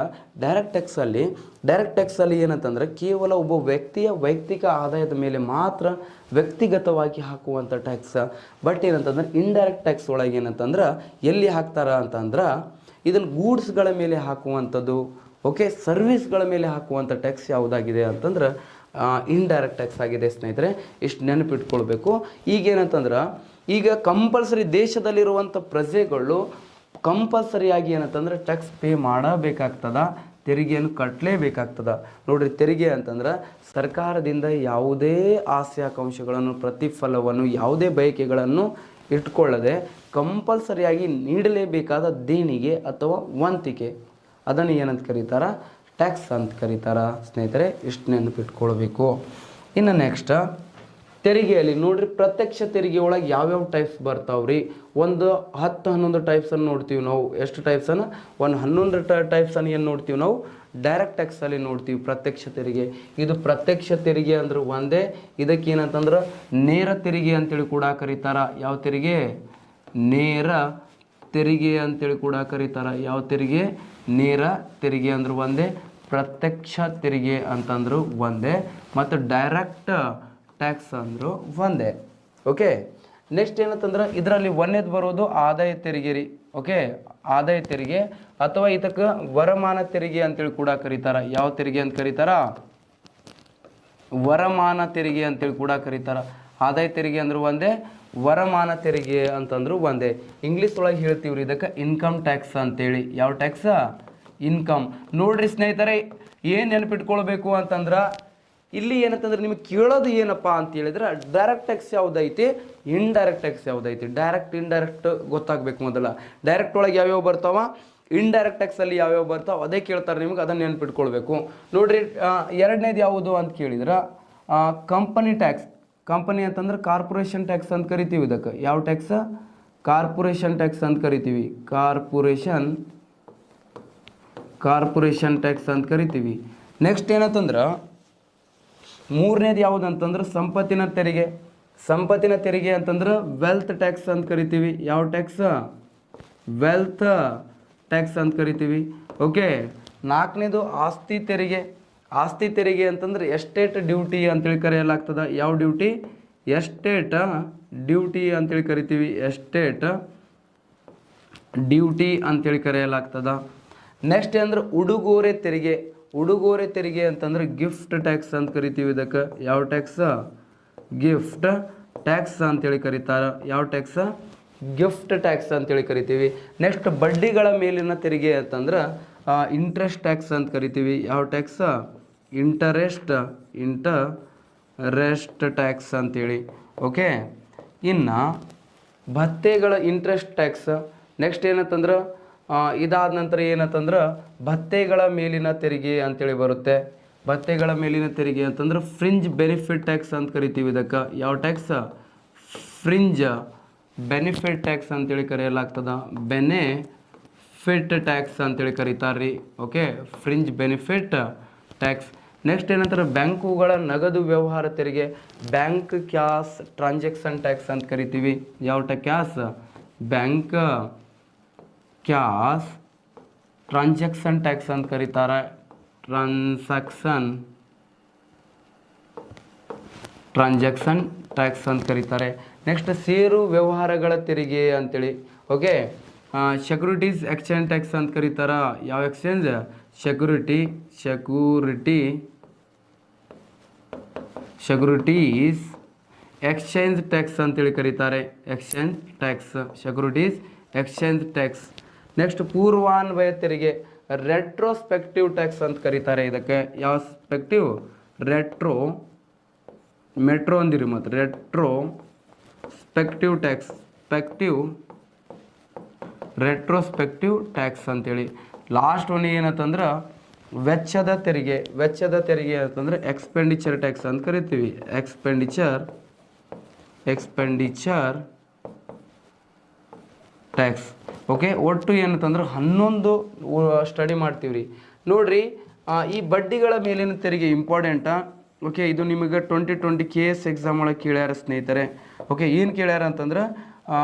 ಡೈರೆಕ್ಟ್ ಟ್ಯಾಕ್ಸಲ್ಲಿ ಏನಂತಂದ್ರೆ ಕೇವಲ ಒಬ್ಬ ವ್ಯಕ್ತಿಯ ವೈಯಕ್ತಿಕ ಆದಾಯದ ಮೇಲೆ ಮಾತ್ರ ವ್ಯಕ್ತಿಗತವಾಗಿ ಹಾಕುವಂಥ ಟ್ಯಾಕ್ಸ್. ಬಟ್ ಏನಂತಂದ್ರೆ ಇಂಡೈರೆಕ್ಟ್ ಟ್ಯಾಕ್ಸ್ ಒಳಗೆ ಏನಂತಂದ್ರೆ ಎಲ್ಲಿ ಹಾಕ್ತಾರ ಅಂತಂದ್ರೆ ಇದನ್ನು ಗೂಡ್ಸ್ಗಳ ಮೇಲೆ ಹಾಕುವಂಥದ್ದು. ಓಕೆ, ಸರ್ವಿಸ್ಗಳ ಮೇಲೆ ಹಾಕುವಂಥ ಟ್ಯಾಕ್ಸ್ ಯಾವುದಾಗಿದೆ ಅಂತಂದ್ರೆ ಇಂಡೈರೆಕ್ಟ್ ಟ್ಯಾಕ್ಸ್ ಆಗಿದೆ ಸ್ನೇಹಿತರೆ. ಇಷ್ಟು ನೆನಪಿಟ್ಕೊಳ್ಬೇಕು. ಈಗೇನಂತಂದ್ರೆ ಈಗ ಕಂಪಲ್ಸರಿ ದೇಶದಲ್ಲಿರುವಂಥ ಪ್ರಜೆಗಳು ಕಂಪಲ್ಸರಿಯಾಗಿ ಏನಂತಂದ್ರೆ ಟ್ಯಾಕ್ಸ್ ಪೇ ಮಾಡಬೇಕಾಗ್ತದ, ತೆರಿಗೆಯನ್ನು ಕಟ್ಟಲೇಬೇಕಾಗ್ತದ. ನೋಡ್ರಿ, ತೆರಿಗೆ ಅಂತಂದ್ರೆ ಸರ್ಕಾರದಿಂದ ಯಾವುದೇ ಆಸೆ ಆಕಾಂಕ್ಷೆಗಳನ್ನು, ಪ್ರತಿಫಲವನ್ನು, ಯಾವುದೇ ಬಯಕೆಗಳನ್ನು ಇಟ್ಕೊಳ್ಳದೆ ಕಂಪಲ್ಸರಿಯಾಗಿ ನೀಡಲೇಬೇಕಾದ ದೇಣಿಗೆ ಅಥವಾ ವಂತಿಕೆ ಅದನ್ನು ಏನಂತ ಕರೀತಾರ? ಟ್ಯಾಕ್ಸ್ ಅಂತ ಕರೀತಾರ ಸ್ನೇಹಿತರೆ. ಇಷ್ಟು ನೆನಪಿಟ್ಕೊಳ್ಬೇಕು. ಇನ್ನು ನೆಕ್ಸ್ಟ್ ತೆರಿಗೆಯಲ್ಲಿ ನೋಡ್ರಿ, ಪ್ರತ್ಯಕ್ಷ ತೆರಿಗೆ ಒಳಗೆ ಯಾವ್ಯಾವ ಟೈಪ್ಸ್ ಬರ್ತಾವ್ರಿ? ಒಂದು 10-11 ಟೈಪ್ಸನ್ನು ನೋಡ್ತೀವಿ ನಾವು. ಎಷ್ಟು ಟೈಪ್ಸನ್ನು? ಒಂದು 11 ಟೈಪ್ಸನ್ನು ಏನು ನೋಡ್ತೀವಿ ನಾವು? ಡೈರೆಕ್ಟ್ ಟ್ಯಾಕ್ಸಲ್ಲಿ ನೋಡ್ತೀವಿ ಪ್ರತ್ಯಕ್ಷ ತೆರಿಗೆ. ಇದು ಪ್ರತ್ಯಕ್ಷ ತೆರಿಗೆ ಅಂದ್ರೆ ಒಂದೇ. ಇದಕ್ಕೆ ಏನಂತಂದ್ರೆ ನೇರ ತೆರಿಗೆ ಅಂತೇಳಿ ಕೂಡ ಕರೀತಾರ. ಯಾವ ತೆರಿಗೆ? ನೇರ ತೆರಿಗೆ ಅಂತೇಳಿ ಕೂಡ ಕರೀತಾರ. ಯಾವ ತೆರಿಗೆ? ನೇರ ತೆರಿಗೆ ಅಂದ್ರೆ ಒಂದೇ. ಪ್ರತ್ಯಕ್ಷ ತೆರಿಗೆ ಅಂತಂದ್ರು ಒಂದೇ. ಮತ್ತು ಡೈರೆಕ್ಟ್ ಟ್ಯಾಕ್ಸ್ ಅಂದರು ಒಂದೇ. ಓಕೆ. ನೆಕ್ಸ್ಟ್ ಏನಂತಂದ್ರೆ ಇದರಲ್ಲಿ ಒಂದೇದು ಬರೋದು ಆದಾಯ ತೆರಿಗೆ ರೀ. ಓಕೆ, ಆದಾಯ ತೆರಿಗೆ ಅಥವಾ ಇದಕ್ಕೆ ವರಮಾನ ತೆರಿಗೆ ಅಂತೇಳಿ ಕೂಡ ಕರೀತಾರ. ಯಾವ ತೆರಿಗೆ ಅಂತ ಕರೀತಾರ? ವರಮಾನ ತೆರಿಗೆ ಅಂತೇಳಿ ಕೂಡ ಕರೀತಾರ. ಆದಾಯ ತೆರಿಗೆ ಅಂದ್ರೆ ಒಂದೇ, ವರಮಾನ ತೆರಿಗೆ ಅಂತಂದ್ರು ಒಂದೇ. ಇಂಗ್ಲೀಷ್ ಒಳಗೆ ಹೇಳ್ತೀವ್ರಿ ಇದಕ್ಕೆ ಇನ್ಕಮ್ ಟ್ಯಾಕ್ಸ್ ಅಂತೇಳಿ. ಯಾವ ಟ್ಯಾಕ್ಸ್? ಇನ್ಕಮ್. ನೋಡ್ರಿ ಸ್ನೇಹಿತರೆ, ಏನು ನೆನಪಿಟ್ಕೊಳ್ಬೇಕು ಅಂತಂದ್ರೆ ಇಲ್ಲಿ ಏನಂತಂದ್ರೆ ನಿಮಗೆ ಕೇಳೋದು ಏನಪ್ಪ ಅಂತ ಹೇಳಿದ್ರೆ ಡೈರೆಕ್ಟ್ ಟ್ಯಾಕ್ಸ್ ಯಾವುದೈತಿ, ಇಂಡೈರೆಕ್ಟ್ ಟ್ಯಾಕ್ಸ್ ಯಾವುದೈತಿ. ಡೈರೆಕ್ಟ್ ಇಂಡೈರೆಕ್ಟ್ ಗೊತ್ತಾಗಬೇಕು ಮೊದಲ. ಡೈರೆಕ್ಟ್ ಒಳಗೆ ಯಾವ್ಯಾವ ಬರ್ತಾವ, ಇಂಡೈರೆಕ್ಟ್ ಟ್ಯಾಕ್ಸಲ್ಲಿ ಯಾವ್ಯಾವ ಬರ್ತಾವೆ ಅದೇ ಕೇಳ್ತಾರೆ ನಿಮ್ಗೆ, ಅದನ್ನು ನೆನ್ಪಿಟ್ಕೊಳ್ಬೇಕು. ನೋಡ್ರಿ, ಎರಡನೇದು ಯಾವುದು ಅಂತ ಕೇಳಿದ್ರೆ ಕಂಪನಿ ಟ್ಯಾಕ್ಸ್. ಕಂಪನಿ ಅಂತಂದ್ರೆ ಕಾರ್ಪೊರೇಷನ್ ಟ್ಯಾಕ್ಸ್ ಅಂತ ಕರಿತೀವಿ ಇದಕ್ಕೆ. ಯಾವ ಟ್ಯಾಕ್ಸ್? ಕಾರ್ಪೊರೇಷನ್ ಟ್ಯಾಕ್ಸ್ ಅಂತ ಕರಿತೀವಿ. ಕಾರ್ಪೊರೇಷನ್ ಟ್ಯಾಕ್ಸ್ ಅಂತ ಕರಿತೀವಿ. ನೆಕ್ಸ್ಟ್ ಏನಂತಂದ್ರೆ ಮೂರನೇದು ಯಾವುದು ಅಂತಂದ್ರೆ ಸಂಪತ್ತಿನ ತೆರಿಗೆ. ಸಂಪತ್ತಿನ ತೆರಿಗೆ ಅಂತಂದ್ರೆ ವೆಲ್ತ್ ಟ್ಯಾಕ್ಸ್ ಅಂತ ಕರಿತೀವಿ. ಯಾವ ಟ್ಯಾಕ್ಸ್? ವೆಲ್ತ್ ಟ್ಯಾಕ್ಸ್ ಅಂತ ಕರಿತೀವಿ. ಓಕೆ. ನಾಲ್ಕನೇದು ಆಸ್ತಿ ತೆರಿಗೆ. ಆಸ್ತಿ ತೆರಿಗೆ ಅಂತಂದ್ರೆ ಎಸ್ಟೇಟ್ ಡ್ಯೂಟಿ ಅಂತೇಳಿ ಕರೆಯಲಾಗ್ತದೆ. ಯಾವ ಡ್ಯೂಟಿ? ಎಸ್ಟೇಟ್ ಡ್ಯೂಟಿ ಅಂತೇಳಿ ಕರಿತೀವಿ. ಎಸ್ಟೇಟ್ ಡ್ಯೂಟಿ ಅಂತೇಳಿ ಕರೆಯಲಾಗ್ತದ. ನೆಕ್ಸ್ಟ್ ಅಂದ್ರೆ ಉಡುಗೊರೆ ತೆರಿಗೆ. ಉಡುಗೊರೆ ತೆರಿಗೆ ಅಂತಂದ್ರೆ ಗಿಫ್ಟ್ ಟ್ಯಾಕ್ಸ್ ಅಂತ ಕರಿತೀವಿ ಇದಕ್ಕೆ. ಯಾವ ಟ್ಯಾಕ್ಸ್? ಗಿಫ್ಟ್ ಟ್ಯಾಕ್ಸ್ ಅಂತೇಳಿ ಕರೀತಾರೆ. ಯಾವ ಟ್ಯಾಕ್ಸ್? ಗಿಫ್ಟ್ ಟ್ಯಾಕ್ಸ್ ಅಂತೇಳಿ ಕರಿತೀವಿ. ನೆಕ್ಸ್ಟ್ ಬಡ್ಡಿಗಳ ಮೇಲಿನ ತೆರಿಗೆ ಅಂತಂದ್ರೆ ಇಂಟ್ರೆಸ್ಟ್ ಟ್ಯಾಕ್ಸ್ ಅಂತ ಕರಿತೀವಿ. ಯಾವ ಟ್ಯಾಕ್ಸ್? ಇಂಟರೆಸ್ಟ್ ಟ್ಯಾಕ್ಸ್ ಅಂತೇಳಿ. ಓಕೆ. ಇನ್ನು ಭತ್ಯೆಗಳ ಇಂಟ್ರೆಸ್ಟ್ ಟ್ಯಾಕ್ಸ್. ನೆಕ್ಸ್ಟ್ ಏನಂತಂದ್ರೆ ಇದಾದ ನಂತರ ಏನಂತಂದ್ರೆ ಭತ್ಯೆಗಳ ಮೇಲಿನ ತೆರಿಗೆ ಅಂತೇಳಿ ಬರುತ್ತೆ. ಭತ್ಯೆಗಳ ಮೇಲಿನ ತೆರಿಗೆ ಅಂತಂದ್ರೆ ಫ್ರಿಂಜ್ ಬೆನಿಫಿಟ್ ಟ್ಯಾಕ್ಸ್ ಅಂತ ಕರಿತೀವಿ ಇದಕ್ಕೆ. ಯಾವ ಟ್ಯಾಕ್ಸ್? ಫ್ರಿಂಜ್ ಬೆನಿಫಿಟ್ ಟ್ಯಾಕ್ಸ್ ಅಂತೇಳಿ ಕರೆಯಲಾಗ್ತದ. ಬೆನಿಫಿಟ್ ಟ್ಯಾಕ್ಸ್ ಅಂತೇಳಿ ಕರೀತಾರೆ ರೀ. Okay, fringe benefit tax. Next ಏನಂತಾರೆ ಬ್ಯಾಂಕುಗಳ ನಗದು ವ್ಯವಹಾರ ತೆರಿಗೆ. ಬ್ಯಾಂಕ್ ಕ್ಯಾಶ್ ಟ್ರಾನ್ಸಾಕ್ಷನ್ ಟ್ಯಾಕ್ಸ್ ಅಂತ ಕರಿತೀವಿ. ಯಾವ tax? Bank cash transaction tax ಅಂತ ಕರೀತಾರೆ. ಟ್ರಾನ್ಸಾಕ್ಷನ್ ಟ್ಯಾಕ್ಸ್ ಅಂತ ಕರೀತಾರೆ. ನೆಕ್ಸ್ಟ್ ಷೇರು ವ್ಯವಹಾರಗಳ ತೆರಿಗೆ ಅಂತೇಳಿ. ಓಕೆ. ಸೆಕ್ಯೂರಿಟೀಸ್ ಎಕ್ಸ್ಚೇಂಜ್ ಟ್ಯಾಕ್ಸ್ ಅಂತ ಕರೀತಾರ. ಯಾವ ಎಕ್ಸ್ಚೇಂಜ್? ಸೆಕ್ಯೂರಿಟೀಸ್ ಎಕ್ಸ್ಚೇಂಜ್ ಟ್ಯಾಕ್ಸ್ ಅಂತೇಳಿ ಕರೀತಾರೆ. Exchange tax, securities exchange tax. Next ಪೂರ್ವಾನ್ವಯ ತೆರಿಗೆ. ರೆಟ್ರೋಸ್ಪೆಕ್ಟಿವ್ ಟ್ಯಾಕ್ಸ್ ಅಂತ ಕರೀತಾರೆ ಇದಕ್ಕೆ. ಯಾವ ಸ್ಪೆಕ್ಟಿವ್? ಮೆಟ್ರೋ ಅಂದಿರಿ ಮತ್ತು ರೆಟ್ರೋಸ್ಪೆಕ್ಟಿವ್ ಟ್ಯಾಕ್ಸ್. ರೆಟ್ರೋಸ್ಪೆಕ್ಟಿವ್ ಟ್ಯಾಕ್ಸ್ ಅಂತೇಳಿ. ಲಾಸ್ಟ್ ಒನ್ ಏನಂತಂದ್ರೆ ವೆಚ್ಚದ ತೆರಿಗೆ. ವೆಚ್ಚದ ತೆರಿಗೆ ಅಂತಂದ್ರೆ ಎಕ್ಸ್ಪೆಂಡಿಚರ್ ಟ್ಯಾಕ್ಸ್ ಅಂತ ಕರಿತೀವಿ. Expenditure tax. ಓಕೆ. ಒಟ್ಟು ಏನಂತಂದ್ರೆ 11 ಸ್ಟಡಿ ಮಾಡ್ತೀವಿ ರೀ. ನೋಡ್ರಿ, ಈ ಬಡ್ಡಿಗಳ ಮೇಲಿನ ತೆರಿಗೆ ಇಂಪಾರ್ಟೆಂಟಾ? ಓಕೆ, ಇದು ನಿಮಗೆ 2020 KS ಎಕ್ಸಾಮ್ ಒಳಗೆ ಕೇಳ್ಯಾರ ಸ್ನೇಹಿತರೆ. ಓಕೆ, ಏನು ಕೇಳ್ಯಾರ ಅಂತಂದ್ರೆ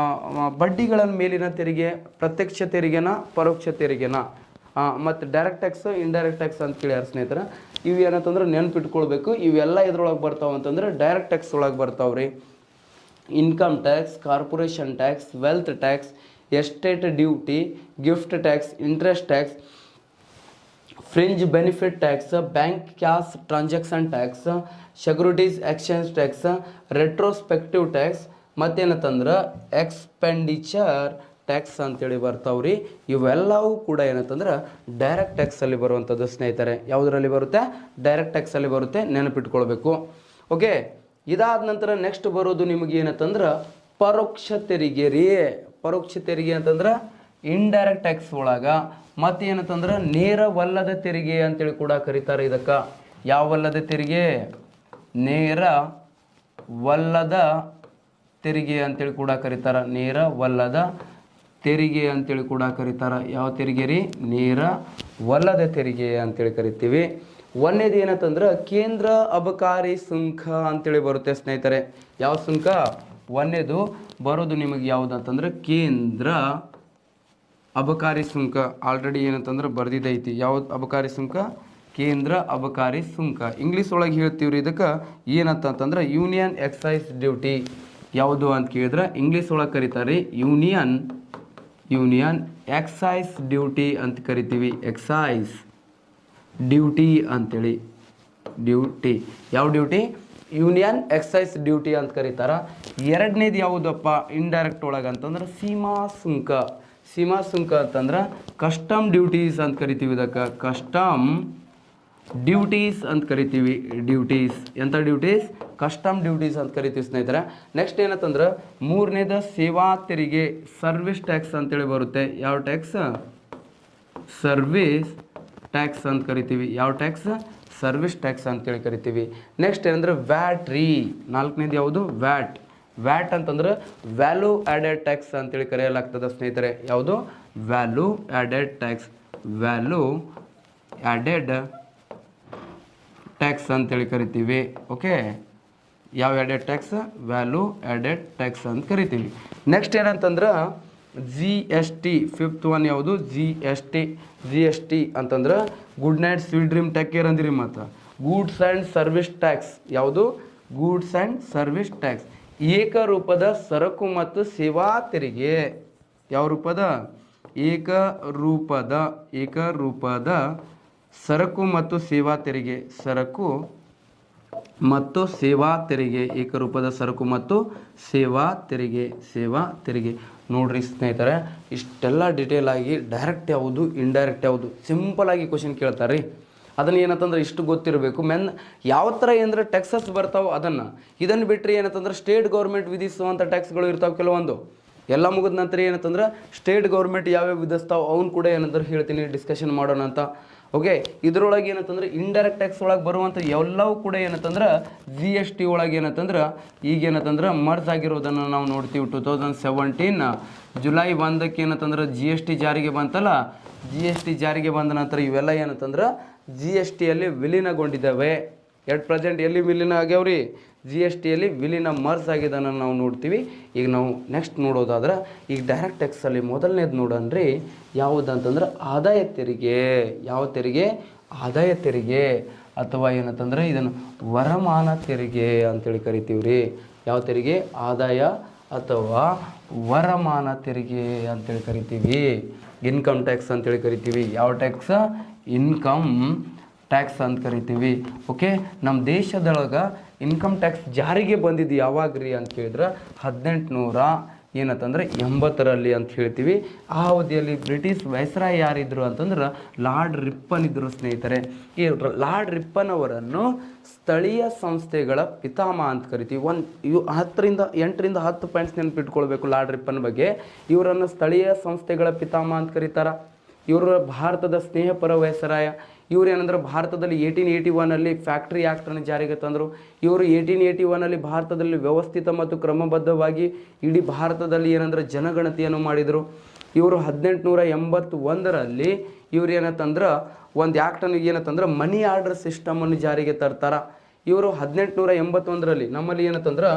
ಬಡ್ಡಿಗಳ ಮೇಲಿನ ತೆರಿಗೆ ಪ್ರತ್ಯಕ್ಷ ತೆರಿಗೆನ, ಪರೋಕ್ಷ ತೆರಿಗೆನ, ಮತ್ತು ಡೈರೆಕ್ಟ್ ಟ್ಯಾಕ್ಸ್, ಇಂಡೈರೆಕ್ಟ್ ಟ್ಯಾಕ್ಸ್ ಅಂತ ಕೇಳ್ಯಾರ ಸ್ನೇಹಿತರೆ. ಇವು ಏನಂತಂದ್ರೆ ನೆನ್ಪಿಟ್ಕೊಳ್ಬೇಕು. ಇವೆಲ್ಲ ಇದ್ರೊಳಗೆ ಬರ್ತಾವೆ ಅಂತಂದ್ರೆ ಡೈರೆಕ್ಟ್ ಟ್ಯಾಕ್ಸ್ ಒಳಗೆ ಬರ್ತಾವ್ರಿ. Income tax, corporation tax, wealth tax, estate duty, gift tax, interest tax, fringe benefit tax, bank cash transaction tax, securities exchange tax, retrospective tax, ಮತ್ತೇನಂತಂದ್ರೆ ಎಕ್ಸ್ಪೆಂಡಿಚರ್ ಟ್ಯಾಕ್ಸ್ ಅಂತೇಳಿ ಬರ್ತಾವ್ರಿ. ಇವೆಲ್ಲವೂ ಕೂಡ ಏನಂತಂದ್ರೆ ಡೈರೆಕ್ಟ್ ಟ್ಯಾಕ್ಸಲ್ಲಿ ಬರುವಂಥದ್ದು ಸ್ನೇಹಿತರೆ. ಯಾವುದರಲ್ಲಿ ಬರುತ್ತೆ? ಡೈರೆಕ್ಟ್ ಟ್ಯಾಕ್ಸಲ್ಲಿ ಬರುತ್ತೆ, ನೆನಪಿಟ್ಕೊಳ್ಬೇಕು. ಓಕೆ. ಇದಾದ ನಂತರ ನೆಕ್ಸ್ಟ್ ಬರೋದು ನಿಮಗೆ ಏನಂತಂದ್ರೆ ಪರೋಕ್ಷ ತೆರಿಗೆ ರೀ. ಪರೋಕ್ಷ ತೆರಿಗೆ ಅಂತಂದ್ರೆ ಇಂಡೈರೆಕ್ಟ್ ಟ್ಯಾಕ್ಸ್ ಒಳಗೆ. ಮತ್ತೇನಂತಂದ್ರೆ ನೇರವಲ್ಲದ ತೆರಿಗೆ ಅಂತೇಳಿ ಕೂಡ ಕರೀತಾರೆ ಇದಕ್ಕೆ. ಯಾವಲ್ಲದ ತೆರಿಗೆ? ನೇರವಲ್ಲದ ತೆರಿಗೆ ಅಂತೇಳಿ ಕೂಡ ಕರೀತಾರೆ. ನೇರವಲ್ಲದ ತೆರಿಗೆ ಅಂತೇಳಿ ಕೂಡ ಕರೀತಾರೆ. ಯಾವ ತೆರಿಗೆ ರೀ? ನೇರವಲ್ಲದ ತೆರಿಗೆ ಅಂತೇಳಿ ಕರಿತೀವಿ. ಒಂದೇದು ಏನಂತಂದ್ರೆ ಕೇಂದ್ರ ಅಬಕಾರಿ ಸುಂಕ ಅಂತೇಳಿ ಬರುತ್ತೆ ಸ್ನೇಹಿತರೆ. ಯಾವ ಸುಂಕ? ಒಂದೇದು ಬರೋದು ನಿಮಗೆ ಯಾವುದಂತಂದ್ರೆ ಕೇಂದ್ರ ಅಬಕಾರಿ ಸುಂಕ. ಆಲ್ರೆಡಿ ಏನಂತಂದ್ರೆ ಬರ್ದಿದ್ದೈತಿ. ಯಾವ್ದು ಅಬಕಾರಿ ಸುಂಕ? ಕೇಂದ್ರ ಅಬಕಾರಿ ಸುಂಕ. ಇಂಗ್ಲೀಷ್ ಒಳಗೆ ಹೇಳ್ತೀವ್ರಿ ಇದಕ್ಕೆ ಏನಂತಂದ್ರೆ ಯೂನಿಯನ್ ಎಕ್ಸೈಸ್ ಡ್ಯೂಟಿ. ಯಾವುದು ಅಂತ ಕೇಳಿದ್ರೆ ಇಂಗ್ಲೀಷ್ ಒಳಗೆ ಕರೀತಾರೆ ಯೂನಿಯನ್ ಎಕ್ಸೈಸ್ ಡ್ಯೂಟಿ ಅಂತ ಕರಿತೀವಿ. ಎಕ್ಸೈಸ್ ಡ್ಯೂಟಿ ಅಂತೇಳಿ, ಡ್ಯೂಟಿ ಯಾವ ಡ್ಯೂಟಿ? ಯೂನಿಯನ್ ಎಕ್ಸೈಸ್ ಡ್ಯೂಟಿ ಅಂತ ಕರೀತಾರ. ಎರಡನೇದು ಯಾವುದಪ್ಪ ಇಂಡೈರೆಕ್ಟ್ ಒಳಗೆ ಅಂತಂದ್ರೆ ಸೀಮಾ ಸುಂಕ ಅಂತಂದ್ರೆ ಕಸ್ಟಮ್ ಡ್ಯೂಟೀಸ್ ಅಂತ ಕರಿತೀವಿ. ಇದಕ್ಕೆ ಕಸ್ಟಮ್ ಡ್ಯೂಟೀಸ್ ಅಂತ ಕರಿತೀವಿ. ಡ್ಯೂಟೀಸ್ ಎಂಥ ಡ್ಯೂಟೀಸ್? ಕಸ್ಟಮ್ ಡ್ಯೂಟೀಸ್ ಅಂತ ಕರಿತೀವಿ ಸ್ನೇಹಿತರೆ. ನೆಕ್ಸ್ಟ್ ಏನಂತಂದ್ರೆ ಮೂರನೇದು ಸೇವಾ ತೆರಿಗೆ, ಸರ್ವಿಸ್ ಟ್ಯಾಕ್ಸ್ ಅಂತೇಳಿ ಬರುತ್ತೆ. ಯಾವ ಟ್ಯಾಕ್ಸ್? ಸರ್ವಿಸ್ ಟ್ಯಾಕ್ಸ್ ಅಂತ ಕರಿತೀವಿ. ಯಾವ ಟ್ಯಾಕ್ಸ್? ಸರ್ವಿಸ್ ಟ್ಯಾಕ್ಸ್ ಅಂತೇಳಿ ಕರಿತೀವಿ. ನೆಕ್ಸ್ಟ್ ಏನಂದ್ರೆ ವ್ಯಾಟ್ ರೀ. ನಾಲ್ಕನೇದು ಯಾವುದು? ವ್ಯಾಟ್ ಅಂತಂದ್ರೆ ವ್ಯಾಲ್ಯೂ ಆ್ಯಡೆಡ್ ಟ್ಯಾಕ್ಸ್ ಅಂತೇಳಿ ಕರೆಯಲಾಗ್ತದೆ ಸ್ನೇಹಿತರೆ. ಯಾವುದು? Value added tax. Value added tax ಅಂತೇಳಿ ಕರಿತೀವಿ. ಓಕೆ, ಯಾವ added tax? Value added tax ಅಂತ ಕರಿತೀವಿ. ನೆಕ್ಸ್ಟ್ ಏನಂತಂದ್ರೆ GST. ಫಿಫ್ತ್ ಒನ್ ಯಾವುದು? GST ಅಂತಂದ್ರೆ good night sweet dream take care ಅಂದಿರಿ. ಮತ್ತು ಗೂಡ್ಸ್ ಆ್ಯಂಡ್ ಸರ್ವಿಸ್ ಟ್ಯಾಕ್ಸ್. ಯಾವುದು? Goods and service tax. ಏಕರೂಪದ ಸರಕು ಮತ್ತು ಸೇವಾ ತೆರಿಗೆ. ಯಾವ ರೂಪದ? ಏಕರೂಪದ ಸರಕು ಮತ್ತು ಸೇವಾ ತೆರಿಗೆ. ಸರಕು ಮತ್ತು ಸೇವಾ ತೆರಿಗೆ. ಏಕರೂಪದ ಸರಕು ಮತ್ತು ಸೇವಾ ತೆರಿಗೆ. ನೋಡ್ರಿ ಸ್ನೇಹಿತರೆ, ಇಷ್ಟೆಲ್ಲ ಡೀಟೇಲ್ ಆಗಿ ಡೈರೆಕ್ಟ್ ಯಾವುದು ಇಂಡೈರೆಕ್ಟ್ ಯಾವುದು ಸಿಂಪಲ್ ಆಗಿ ಕ್ವಶನ್ ಕೇಳ್ತಾರೆ ರೀ. ಅದನ್ನು ಏನಂತಂದ್ರೆ ಇಷ್ಟು ಗೊತ್ತಿರಬೇಕು. ಯಾವ ಥರ ಏನಂದ್ರೆ ಟ್ಯಾಕ್ಸಸ್ ಬರ್ತಾವೆ ಇದನ್ನು ಬಿಟ್ಟರೆ ಏನಂತಂದ್ರೆ ಸ್ಟೇಟ್ ಗೌರ್ಮೆಂಟ್ ವಿಧಿಸುವಂಥ ಟ್ಯಾಕ್ಸ್ಗಳು ಇರ್ತಾವೆ ಕೆಲವೊಂದು. ಎಲ್ಲ ಮುಗಿದ ನಂತರ ಏನಂತಂದ್ರೆ ಸ್ಟೇಟ್ ಗೌರ್ಮೆಂಟ್ ಯಾವ್ಯಾವ ವಿಧಿಸ್ತಾವೆ ಅವನು ಕೂಡ ಏನಂದ್ರೆ ಹೇಳ್ತೀನಿ, ಡಿಸ್ಕಷನ್ ಮಾಡೋಣ ಅಂತ. ಓಕೆ, ಇದರೊಳಗೆ ಏನಂತಂದ್ರೆ ಇಂಡೈರೆಕ್ಟ್ ಟ್ಯಾಕ್ಸ್ ಒಳಗೆ ಬರುವಂಥ ಎಲ್ಲವೂ ಕೂಡ ಏನಂತಂದ್ರೆ GST ಒಳಗೆ ಏನಂತಂದ್ರೆ ಈಗೇನಂತಂದ್ರೆ ಮರ್ಜ್ ಆಗಿರೋದನ್ನು ನಾವು ನೋಡ್ತೀವಿ. 2017 ಜುಲೈ 1ಕ್ಕೆ ಏನಂತಂದ್ರೆ GST ಜಾರಿಗೆ ಬಂತಲ್ಲ. GST ಜಾರಿಗೆ ಬಂದ ನಂತರ ಇವೆಲ್ಲ ಏನಂತಂದ್ರೆ GSTಯಲ್ಲಿ ವಿಲೀನಗೊಂಡಿದ್ದಾವೆ. ಎಟ್ ಪ್ರೆಸೆಂಟ್ ಎಲ್ಲಿ ವಿಲೀನ ಆಗ್ಯಾವ್ರಿ? GSTಯಲ್ಲಿ ವಿಲೀನ ಮರ್ಜ್ ಆಗಿದ್ದನ್ನು ನಾವು ನೋಡ್ತೀವಿ. ಈಗ ನಾವು ನೆಕ್ಸ್ಟ್ ನೋಡೋದಾದ್ರೆ ಈಗ ಡೈರೆಕ್ಟ್ ಟ್ಯಾಕ್ಸಲ್ಲಿ ಮೊದಲನೇದು ನೋಡೋಣ್ರಿ. ಯಾವುದಂತಂದ್ರೆ ಆದಾಯ ತೆರಿಗೆ. ಯಾವ ತೆರಿಗೆ? ಆದಾಯ ತೆರಿಗೆ ಅಥವಾ ಏನಂತಂದ್ರೆ ಇದನ್ನು ವರಮಾನ ತೆರಿಗೆ ಅಂತೇಳಿ ಕರಿತೀವಿ ರೀ. ಯಾವ ತೆರಿಗೆ? ಆದಾಯ ಅಥವಾ ವರಮಾನ ತೆರಿಗೆ ಅಂತೇಳಿ ಕರಿತೀವಿ. ಇನ್ಕಮ್ ಟ್ಯಾಕ್ಸ್ ಅಂತೇಳಿ ಕರಿತೀವಿ. ಯಾವ ಟ್ಯಾಕ್ಸ್? ಇನ್ಕಮ್ ಟ್ಯಾಕ್ಸ್ ಅಂತ ಕರಿತೀವಿ. ಓಕೆ, ನಮ್ಮ ದೇಶದೊಳಗೆ ಇನ್ಕಮ್ ಟ್ಯಾಕ್ಸ್ ಜಾರಿಗೆ ಬಂದಿದ್ದು ಯಾವಾಗ ರೀ ಅಂತ ಕೇಳಿದ್ರೆ 1880 ಅಂತ ಹೇಳ್ತೀವಿ. ಆ ಅವಧಿಯಲ್ಲಿ ಬ್ರಿಟಿಷ್ ವೈಸ್ರಾಯ್ ಯಾರಿದ್ರು ಅಂತಂದ್ರೆ ಲಾರ್ಡ್ ರಿಪ್ಪನ್ ಇದ್ದರು ಸ್ನೇಹಿತರೆ. ಈ ಲಾರ್ಡ್ ರಿಪ್ಪನ್ ಅವರನ್ನು ಸ್ಥಳೀಯ ಸಂಸ್ಥೆಗಳ ಪಿತಾಮಹ ಅಂತ ಕರಿತೀವಿ. 8ರಿಂದ 10 ಪಾಯಿಂಟ್ಸ್ ನೆನಪಿಟ್ಕೊಳ್ಬೇಕು ಲಾರ್ಡ್ ರಿಪ್ಪನ್ ಬಗ್ಗೆ. ಇವರನ್ನು ಸ್ಥಳೀಯ ಸಂಸ್ಥೆಗಳ ಪಿತಾಮಹ ಅಂತ ಕರೀತಾರೆ. ಇವರು ಭಾರತದ ಸ್ನೇಹಪರ ವೈಸರಾಯ. ಇವರು ಏನಂದ್ರೆ ಭಾರತದಲ್ಲಿ 1881 ಫ್ಯಾಕ್ಟ್ರಿ ಆ್ಯಕ್ಟನ್ನು ಜಾರಿಗೆ ತಂದರು. ಇವರು 1881 ಭಾರತದಲ್ಲಿ ವ್ಯವಸ್ಥಿತ ಮತ್ತು ಕ್ರಮಬದ್ಧವಾಗಿ ಇಡೀ ಭಾರತದಲ್ಲಿ ಏನಂದ್ರೆ ಜನಗಣತಿಯನ್ನು ಮಾಡಿದರು. ಇವರು 1881 ಇವರು ಏನಂತಂದ್ರೆ ಒಂದು ಆ್ಯಕ್ಟನ್ನು ಏನಂತಂದ್ರೆ ಮನಿ ಆರ್ಡರ್ ಸಿಸ್ಟಮನ್ನು ಜಾರಿಗೆ ತರ್ತಾರೆ. ಇವರು 1881 ನಮ್ಮಲ್ಲಿ ಏನಂತಂದ್ರೆ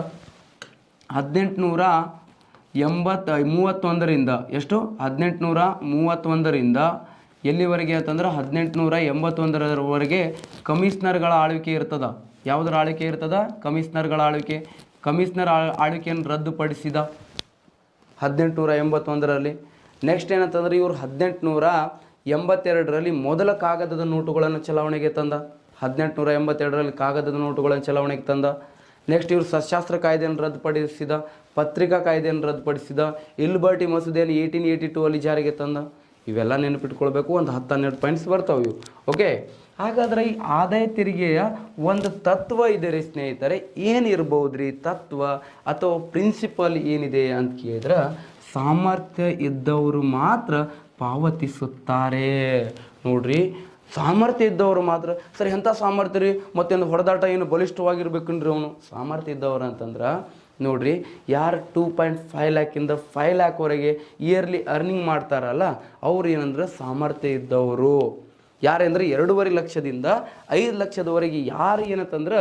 1831ರಿಂದ ಎಷ್ಟು? 1831ರಿಂದ ಎಲ್ಲಿವರೆಗೆ ಅಂತಂದ್ರೆ 1881ರವರೆಗೆ ಕಮಿಷನರ್ಗಳ ಆಳ್ವಿಕೆ ಇರ್ತದ. ಯಾವುದರ ಆಳ್ವಿಕೆ ಇರ್ತದ? ಕಮಿಷನರ್ಗಳ ಆಳ್ವಿಕೆ. ಕಮಿಷನರ್ ಆಳ್ವಿಕೆಯನ್ನು ರದ್ದುಪಡಿಸಿದ 1881. ನೆಕ್ಸ್ಟ್ ಏನಂತಂದ್ರೆ ಇವರು 1882 ಮೊದಲ ಕಾಗದದ ನೋಟುಗಳನ್ನು ಚಲಾವಣೆಗೆ ತಂದ. 1882 ಕಾಗದದ ನೋಟುಗಳನ್ನು ಚಲಾವಣೆಗೆ ತಂದ. ನೆಕ್ಸ್ಟ್ ಇವರು ಸಶಾಸ್ತ್ರ ಕಾಯ್ದೆಯನ್ನು ರದ್ದುಪಡಿಸಿದ. ಪತ್ರಿಕಾ ಕಾಯ್ದೆಯನ್ನು ರದ್ದುಪಡಿಸಿದ. ಇಲ್ಬರ್ಟಿ ಮಸೂದೆಯನ್ನು 1882 ಜಾರಿಗೆ ತಂದ. ಇವೆಲ್ಲ ನೆನಪಿಟ್ಕೊಳ್ಬೇಕು. ಒಂದು 10-12 ಪಾಯಿಂಟ್ಸ್ ಬರ್ತಾವೆ ಇವು. ಓಕೆ, ಹಾಗಾದ್ರೆ ಈ ಆದಾಯ ತೆರಿಗೆಯ ಒಂದು ತತ್ವ ಇದೆ ರೀ ಸ್ನೇಹಿತರೆ. ಏನಿರ್ಬೋದು ರೀ ತತ್ವ ಅಥವಾ ಪ್ರಿನ್ಸಿಪಲ್ ಏನಿದೆ ಅಂತ ಕೇಳಿದ್ರೆ ಸಾಮರ್ಥ್ಯ ಇದ್ದವರು ಮಾತ್ರ ಪಾವತಿಸುತ್ತಾರೆ. ನೋಡ್ರಿ, ಸಾಮರ್ಥ್ಯ ಇದ್ದವರು ಮಾತ್ರ. ಸರಿ, ಎಂಥ ಸಾಮರ್ಥ್ಯ ರೀ? ಮತ್ತೊಂದು ಹೊಡೆದಾಟ ಏನು ಬಲಿಷ್ಠವಾಗಿರ್ಬೇಕನ್ರಿ ಅವನು. ಸಾಮರ್ಥ್ಯ ಇದ್ದವರು ಅಂತಂದ್ರೆ ನೋಡ್ರಿ, ಯಾರು 2.5 ಲ್ಯಾಕಿಂದ 5 ಲ್ಯಾಕ್ವರೆಗೆ ಇಯರ್ಲಿ ಅರ್ನಿಂಗ್ ಮಾಡ್ತಾರಲ್ಲ ಅವ್ರು ಏನಂದ್ರೆ ಸಾಮರ್ಥ್ಯ ಇದ್ದವರು. ಯಾರೆಂದ್ರೆ 2.5 ಲಕ್ಷದಿಂದ 5 ಲಕ್ಷದವರೆಗೆ ಯಾರು ಏನಂತಂದ್ರೆ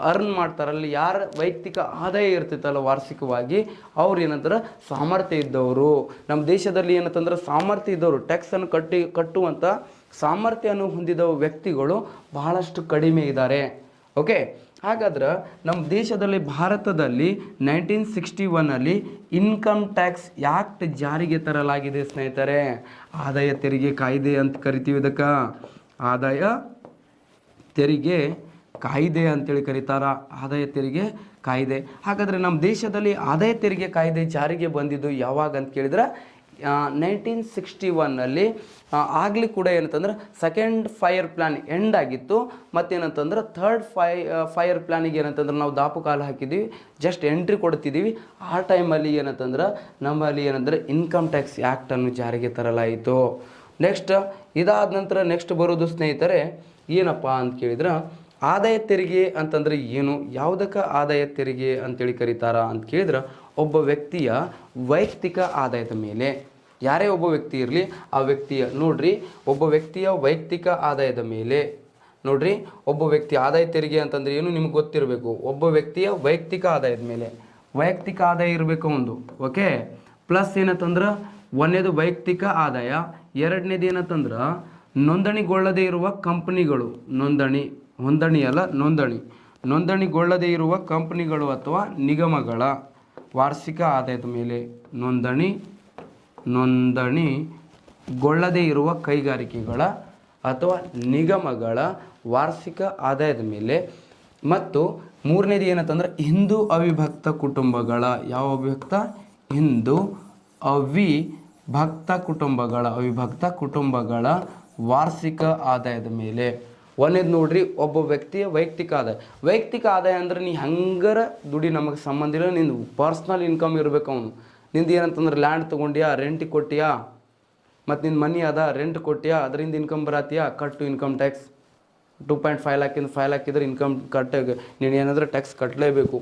ಅರ್ನ್ ಮಾಡ್ತಾರಲ್ಲ, ಯಾರ ವೈಯಕ್ತಿಕ ಆದಾಯ ಇರ್ತೈತಲ್ಲ ವಾರ್ಷಿಕವಾಗಿ, ಅವ್ರು ಏನಂದ್ರೆ ಸಾಮರ್ಥ್ಯ ಇದ್ದವರು. ನಮ್ಮ ದೇಶದಲ್ಲಿ ಏನಂತಂದ್ರೆ ಸಾಮರ್ಥ್ಯ ಇದ್ದವರು ಟ್ಯಾಕ್ಸನ್ನು ಕಟ್ಟುವಂಥ ಸಾಮರ್ಥ್ಯವನ್ನು ಹೊಂದಿದ ವ್ಯಕ್ತಿಗಳು ಬಹಳಷ್ಟು ಕಡಿಮೆ ಇದ್ದಾರೆ. ಓಕೆ. ಹಾಗಾದ್ರೆ ನಮ್ಮ ದೇಶದಲ್ಲಿ ಭಾರತದಲ್ಲಿ 1961 ಇನ್ಕಮ್ ಟ್ಯಾಕ್ಸ್ ಆ್ಯಕ್ಟ್ ಜಾರಿಗೆ ತರಲಾಗಿದೆ ಸ್ನೇಹಿತರೆ. ಆದಾಯ ತೆರಿಗೆ ಕಾಯ್ದೆ ಅಂತ ಕರಿತೀವಿ ಇದಕ್ಕೆ, ಆದಾಯ ತೆರಿಗೆ ಕಾಯ್ದೆ ಅಂತೇಳಿ ಕರೀತಾರ, ಆದಾಯ ತೆರಿಗೆ ಕಾಯ್ದೆ. ಹಾಗಾದರೆ ನಮ್ಮ ದೇಶದಲ್ಲಿ ಆದಾಯ ತೆರಿಗೆ ಕಾಯ್ದೆ ಜಾರಿಗೆ ಬಂದಿದ್ದು ಯಾವಾಗ ಅಂತ ಕೇಳಿದ್ರೆ 1961 ಆಗಲಿ ಕೂಡ ಏನಂತಂದ್ರೆ ಸೆಕೆಂಡ್ ಫೈರ್ ಪ್ಲ್ಯಾನ್ ಎಂಡ್ ಆಗಿತ್ತು. ಮತ್ತೇನಂತಂದ್ರೆ ಥರ್ಡ್ ಫೈರ್ ಪ್ಲ್ಯಾನಿಗೆ ಏನಂತಂದ್ರೆ ನಾವು ದಾಪು ಕಾಲು ಹಾಕಿದ್ದೀವಿ, ಜಸ್ಟ್ ಎಂಟ್ರಿ ಕೊಡ್ತಿದ್ದೀವಿ. ಆ ಟೈಮಲ್ಲಿ ಏನಂತಂದ್ರೆ ನಮ್ಮಲ್ಲಿ ಏನಂದರೆ ಇನ್ಕಮ್ ಟ್ಯಾಕ್ಸ್ ಆ್ಯಕ್ಟನ್ನು ಜಾರಿಗೆ ತರಲಾಯಿತು. ನೆಕ್ಸ್ಟ್ ಇದಾದ ನಂತರ ನೆಕ್ಸ್ಟ್ ಬರೋದು ಸ್ನೇಹಿತರೆ ಏನಪ್ಪ ಅಂತ ಕೇಳಿದ್ರೆ ಆದಾಯ ತೆರಿಗೆ ಅಂತಂದರೆ ಏನು, ಯಾವುದಕ್ಕೆ ಆದಾಯ ತೆರಿಗೆ ಅಂತೇಳಿ ಕರೀತಾರ ಅಂತ ಕೇಳಿದ್ರೆ ಒಬ್ಬ ವ್ಯಕ್ತಿಯ ವೈಯಕ್ತಿಕ ಆದಾಯದ ಮೇಲೆ, ಯಾರೇ ಒಬ್ಬ ವ್ಯಕ್ತಿ ಇರಲಿ ಆ ವ್ಯಕ್ತಿಯ ನೋಡ್ರಿ, ಒಬ್ಬ ವ್ಯಕ್ತಿಯ ವೈಯಕ್ತಿಕ ಆದಾಯದ ಮೇಲೆ ನೋಡ್ರಿ, ಒಬ್ಬ ವ್ಯಕ್ತಿ ಆದಾಯ ತೆರಿಗೆ ಅಂತಂದ್ರೆ ಏನು ನಿಮ್ಗೆ ಗೊತ್ತಿರಬೇಕು. ಒಬ್ಬ ವ್ಯಕ್ತಿಯ ವೈಯಕ್ತಿಕ ಆದಾಯದ ಮೇಲೆ ವೈಯಕ್ತಿಕ ಆದಾಯ ಇರಬೇಕು ಒಂದು, ಓಕೆ. ಪ್ಲಸ್ ಏನಂತಂದ್ರೆ ಒಂದನೇದು ವೈಯಕ್ತಿಕ ಆದಾಯ, ಎರಡನೇದು ಏನಂತಂದ್ರೆ ನೋಂದಣಿಗೊಳ್ಳದೇ ಇರುವ ಕಂಪ್ನಿಗಳು, ನೋಂದಣಿಗೊಳ್ಳದೇ ಇರುವ ಕಂಪ್ನಿಗಳು ಅಥವಾ ನಿಗಮಗಳ ವಾರ್ಷಿಕ ಆದಾಯದ ಮೇಲೆ, ನೋಂದಣಿಗೊಳ್ಳದೇ ಇರುವ ಕೈಗಾರಿಕೆಗಳ ಅಥವಾ ನಿಗಮಗಳ ವಾರ್ಷಿಕ ಆದಾಯದ ಮೇಲೆ. ಮತ್ತು ಮೂರನೇದು ಏನಂತಂದ್ರೆ ಹಿಂದೂ ಅವಿಭಕ್ತ ಕುಟುಂಬಗಳ, ಯಾವ ಅವಿಭಕ್ತ, ಹಿಂದೂ ಅವಿಭಕ್ತ ಕುಟುಂಬಗಳ ವಾರ್ಷಿಕ ಆದಾಯದ ಮೇಲೆ. ಒಂದೇದು ನೋಡ್ರಿ ಒಬ್ಬ ವ್ಯಕ್ತಿಯ ವೈಯಕ್ತಿಕ ಆದಾಯ ಅಂದ್ರೆ ನೀ ಹಂಗಾರ ದುಡಿ, ನಮಗೆ ಸಂಬಂಧ ಇಲ್ಲ, ನಿಂದು ಪರ್ಸ್ನಲ್ ಇನ್ಕಮ್ ಇರಬೇಕು. ಅವನು ನಿಂದು ಏನಂತಂದ್ರೆ ಲ್ಯಾಂಡ್ ತೊಗೊಂಡ್ಯಾ, ರೆಂಟಿಗೆ ಕೊಟ್ಟಿಯಾ, ಮತ್ತು ನಿನ್ನ ಮನಿ ಅದ ರೆಂಟ್ ಕೊಟ್ಟಿಯಾ, ಅದರಿಂದ ಇನ್ಕಮ್ ಬರತ್ತೀಯಾ, ಕಟ್ಟು ಇನ್ಕಮ್ ಟ್ಯಾಕ್ಸ್ 2.5 ಲಾಖಿಂದ 5 ಲಾಖ್ ಇದ್ರೆ ಇನ್ಕಮ್ ನೀನು ಏನಂದ್ರೆ ಟ್ಯಾಕ್ಸ್ ಕಟ್ಟಲೇಬೇಕು.